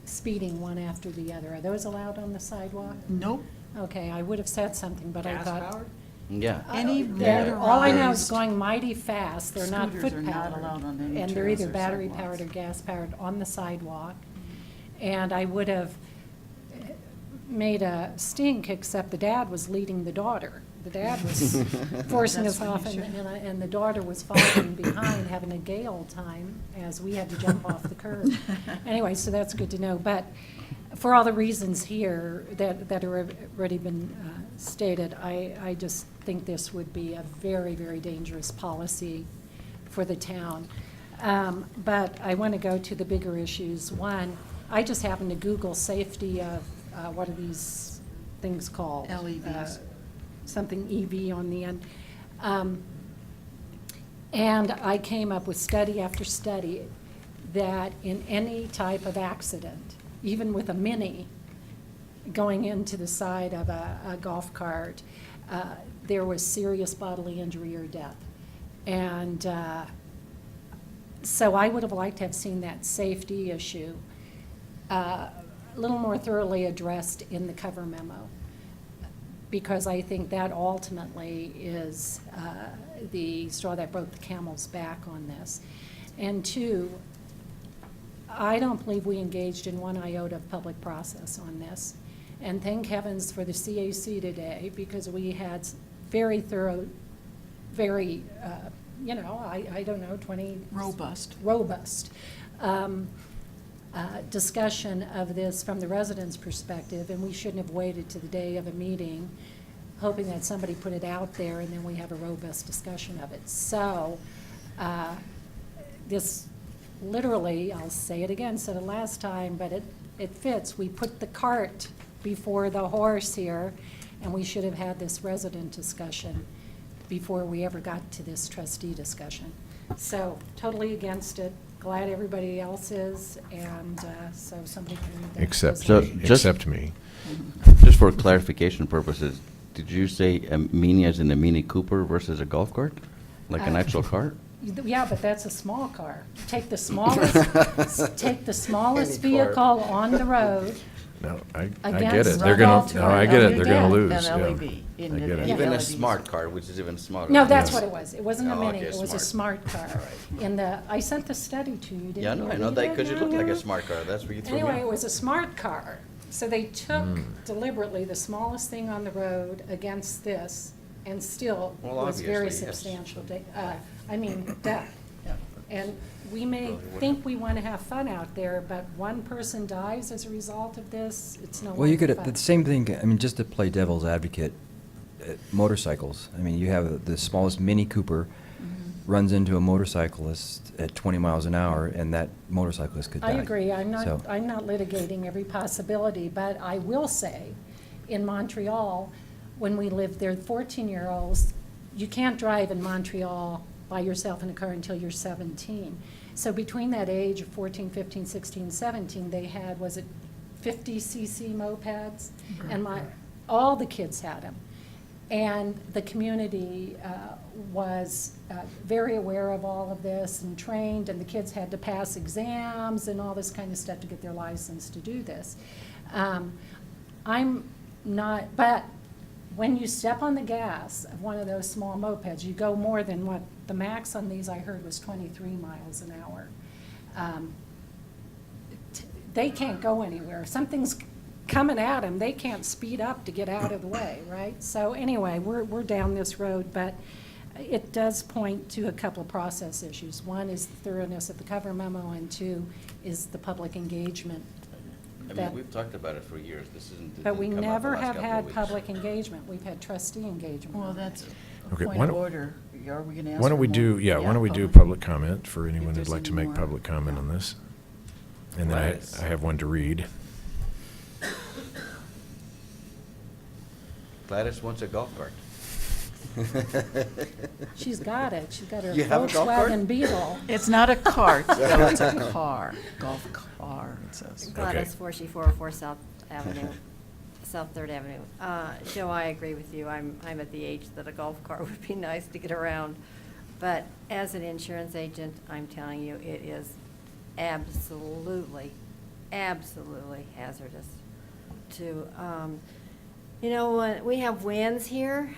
speeding one after the other. Are those allowed on the sidewalk? Nope. Okay, I would have said something, but I thought. Gas-powered? Yeah. Any All I know is motorized going mighty fast. They're not scooters foot are not powered. allowed on any And they're trails either or battery sidewalks. powered or gas powered on the sidewalk. And I would have made a stink, except the dad was leading the daughter. The dad was forcing That's us off, when you and the daughter was following behind, having a gay old time, as we had to jump off the curb. Anyway, so that's good to know. But for all the reasons here that are already been stated, I just think this would be a very, very dangerous policy for the town. But I want to go to the bigger issues. One, I just happened to Google safety of, what are these things called? LEVs. Something EV on the end. And I came up with study after study that in any type of accident, even with a Mini going into the side of a golf cart, there was serious bodily injury or death. And so I would have liked to have seen that safety issue a little more thoroughly addressed in the cover memo, because I think that ultimately is the straw that broke the camel's back on this. And two, I don't believe we engaged in one iota of public process on this. And thank heavens for the CAC today, because we had very thorough, very, I don't know, 20. Robust. Robust. Discussion of this from the residents' perspective, and we shouldn't have waited to the day of a meeting, hoping that somebody put it out there, and then we have a robust discussion of it. So, this literally, I'll say it again, said it last time, but it fits. We put the cart before the horse here, and we should have had this resident discussion before we ever got to this trustee discussion. So, totally against it. Glad everybody else is, and so somebody can read that. Except, So, just- except me. Just for clarification purposes, did you say a Mini as in a Mini Cooper versus a golf cart? Like an actual cart? Yeah, but that's a small car. Take the smallest, Any vehicle on the road. No, I get Against it. They're gonna, golf no, I get it. They're gonna cart. lose. An yeah. LEV. I get it. Even a LEDs. smart car, which is even smarter. No, that's Yes. what it was. It wasn't a Oh, Mini, okay, it was a smart car. I sent the study to you, didn't you? Yeah, no, I know read that it? because you look like No. a smart car. That's where you threw me Anyway, off. it was a smart car. So they took Hmm. deliberately the smallest thing on the road against this, and still Well, was very obviously, yes. substantial, death. And we may think we want to have fun out there, but one person dies as a result of this, it's no Well, you longer could, fun. the same thing, I mean, just to play devil's advocate, motorcycles. I mean, you have the smallest Mini Cooper Mm-hmm. runs into a motorcyclist at 20 miles an hour, and that motorcyclist could die. I agree, I'm So- not litigating every possibility, but I will say, in Montreal, when we lived there, 14-year-olds, you can't drive in Montreal by yourself in a car until you're 17. So between that age of 14, 15, 16, 17, they had, was it 50cc mopeds? And all the kids had them. And the community was very aware of all of this and trained, and the kids had to pass exams and all this kind of stuff to get their license to do this. I'm not, but when you step on the gas of one of those small mopeds, you go more than what the max on these I heard was 23 miles an hour. They can't go anywhere. If something's coming at them, they can't speed up to get out of the way, right? So anyway, we're down this road, but it does point to a couple of process issues. One is the thoroughness of the cover memo, and two is the public engagement. I that- mean, we've talked about it for years. This isn't. But we didn't come up never the last have couple of had weeks. public engagement. We've had trustee engagement. Well, that's Okay, a why point of don't- order. Are we going to ask Why don't for we more? do, yeah, why don't we do public. public comment for anyone who'd there's like to any make more. public comment on this? And then Right. I have one to read. Gladys wants a golf cart. She's got it. She's got her You have a golf cart? Volkswagen Beetle. It's not a cart, though, it's a car, golf car, it says. Gladys, 4404 South Avenue, South Third Avenue. Joe, I agree with you. I'm at the age that a golf cart would be nice to get around. But as an insurance agent, I'm telling you, it is absolutely, absolutely hazardous to, when we have winds here,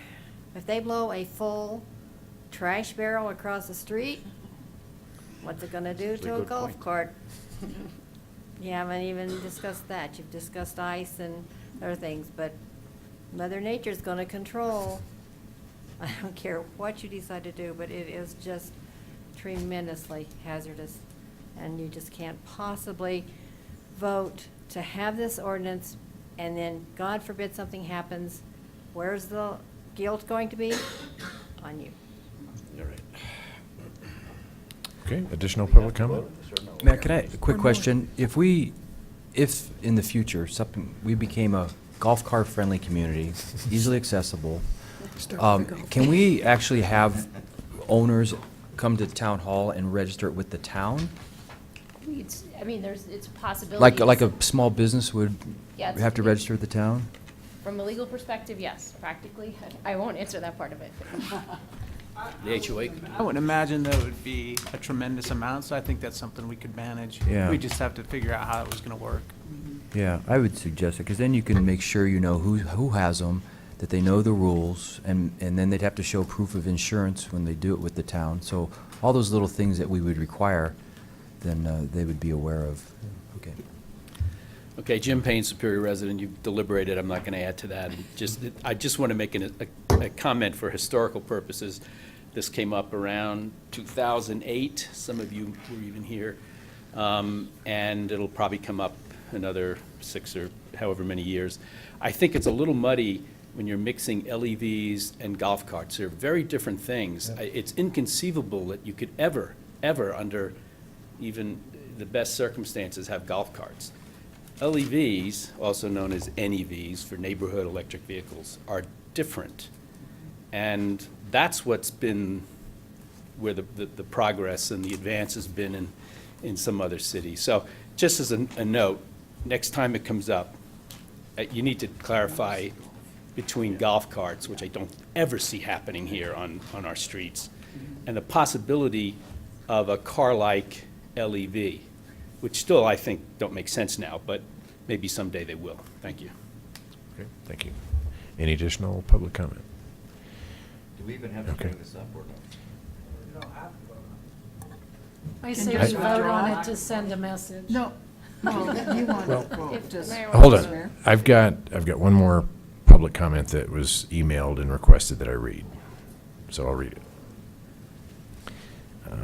if they blow a full trash barrel across the street, what's it gonna do That's a to a good golf point. cart? You haven't even discussed that. You've discussed ice and other things, but Mother Nature's gonna control. I don't care what you decide to do, but it is just tremendously hazardous. And you just can't possibly vote to have this ordinance, and then, God forbid, something happens. Where's the guilt going to be? On you. You're right. Okay, additional public comment? Matt, can I, a quick question? If in the future, we became a golf cart-friendly community, easily accessible, can we actually have owners come to town hall and register it with the town? It's a possibility. Like a small business would Yeah, it's- have to register with the town? From a legal perspective, yes. Practically, I won't answer that part of it. The HOA. I wouldn't imagine that it would be a tremendous amount, so I think that's something we could manage. Yeah. We just have to figure out how it was gonna work. Yeah, I would suggest it, because then you can make sure you know who has them, that they know the rules, and then they'd have to show proof of insurance when they do it with the town. So all those little things that we would require, then they would be aware of. Okay. Okay, Jim Payne, Superior resident, you've deliberated, I'm not going to add to that. I just want to make a comment for historical purposes. This came up around 2008, some of you were even here, and it'll probably come up another 6 or however many years. I think it's a little muddy when you're mixing LEVs and golf carts. They're very different things. It's inconceivable that you could ever, under even the best circumstances, have golf carts. LEVs, also known as NEVs for neighborhood electric vehicles, are different. And that's what's been where the progress and the advance has been in some other cities. So just as a note, next time it comes up, you need to clarify between golf carts, which I don't ever see happening here on our streets, and the possibility of a car-like LEV, which still, I think, don't make sense now, but maybe someday they will. Thank you. Okay, thank you. Any additional public comment? Do we even have to Okay. bring this up or not? I Can say you we just vote on withdraw? it to send a message. No, you want Well- to If just. Mayor Hold wants on. to- I've got one more public comment that was emailed and requested that I read. So I'll read it.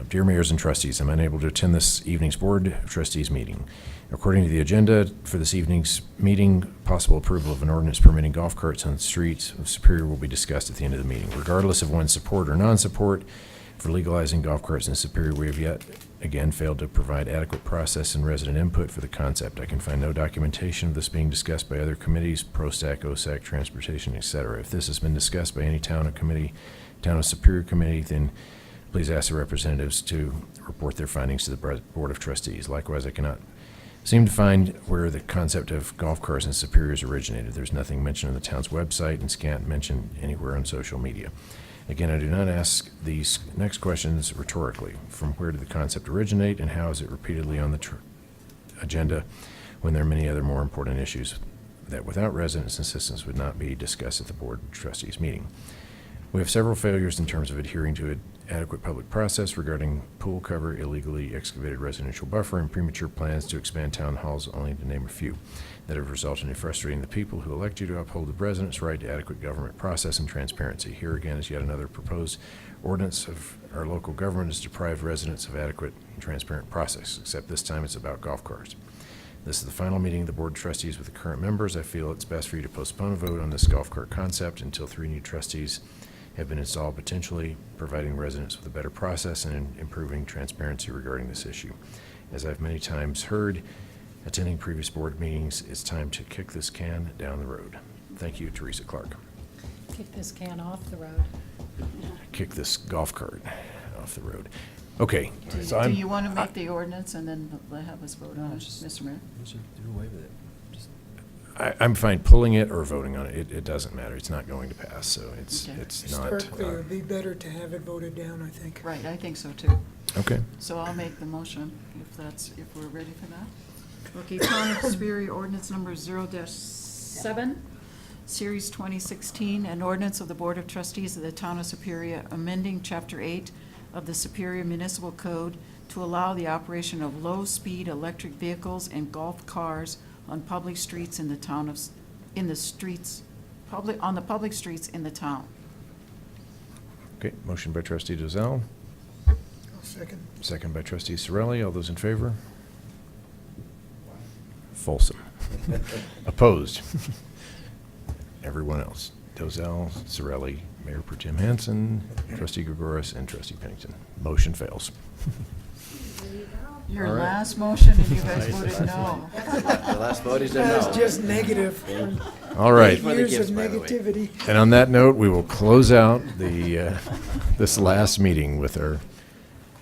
Dear Mayors and Trustees, I'm unable to attend this evening's Board of Trustees meeting. According to the agenda for this evening's meeting, possible approval of an ordinance permitting golf carts on the streets of Superior will be discussed at the end of the meeting. Regardless of one's support or non-support for legalizing golf carts in Superior, we have yet again failed to provide adequate process and resident input for the concept. I can find no documentation of this being discussed by other committees, ProStac, OSAC, Transportation, etc. If this has been discussed by any town or committee, Town of Superior committee, then please ask the representatives to report their findings to the Board of Trustees. Likewise, I cannot seem to find where the concept of golf cars in Superior has originated. There's nothing mentioned on the town's website and scant mentioned anywhere on social media. Again, I do not ask these next questions rhetorically. From where did the concept originate, and how is it repeatedly on the agenda when there are many other more important issues that without residents' insistence would not be discussed at the Board of Trustees meeting? We have several failures in terms of adhering to adequate public process regarding pool cover, illegally excavated residential buffer, and premature plans to expand town halls, only to name a few, that have resulted in frustrating the people who elect you to uphold the residents' right to adequate government process and transparency. Here again is yet another proposed ordinance of our local government has deprived residents of adequate and transparent process, except this time it's about golf carts. This is the final meeting of the Board of Trustees with the current members. I feel it's best for you to postpone a vote on this golf cart concept until 3 new trustees have been installed, potentially providing residents with a better process and improving transparency regarding this issue. As I've many times heard, attending previous board meetings, it's time to kick this can down the road. Thank you, Teresa Clark. Kick this can off the road. Kick this golf cart off the road. Okay, Do so do I'm, you want to make the ordinance and then have us vote on it, Mr. Mayor? Do away with it. I'm fine pulling it or voting on it. It doesn't matter. It's not going to pass, so it's Okay. not. Historically, it would be better to have it voted down, I think. Right, I think so too. Okay. So I'll make the motion if we're ready for that. Okay, Town of Superior Ordinance Number 0-7, Series 2016, an ordinance of the Board of Trustees of the Town of Superior amending Chapter 8 of the Superior Municipal Code to allow the operation of low-speed electric vehicles and golf cars on public streets in the town of, on the public streets in the town. Okay, motion by trustee Dozell, I'll second. second by trustee Sorelli. All those in favor? Folsom. Opposed? Everyone else. Dozell, Sorelli, Mayor Pro Tem Hanson, trustee Gregoris, and trustee Pennington. Motion fails. Your All right. last motion and you guys voted no. The last vote is a That no. was just negative. All right. For the Years gifts, of by the way. negativity. And on that note, we will close out the, this last meeting with our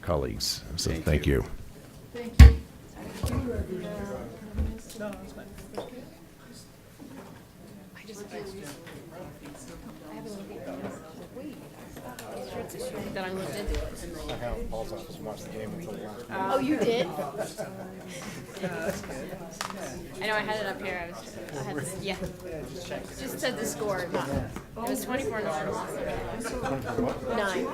colleagues. So thank you. Thank you. That I looked into. I have Paul's office and watched the game until the last Oh, you did? I know I had it up here. I had this, yeah. Just said the score. Not, it was 24-9. 9.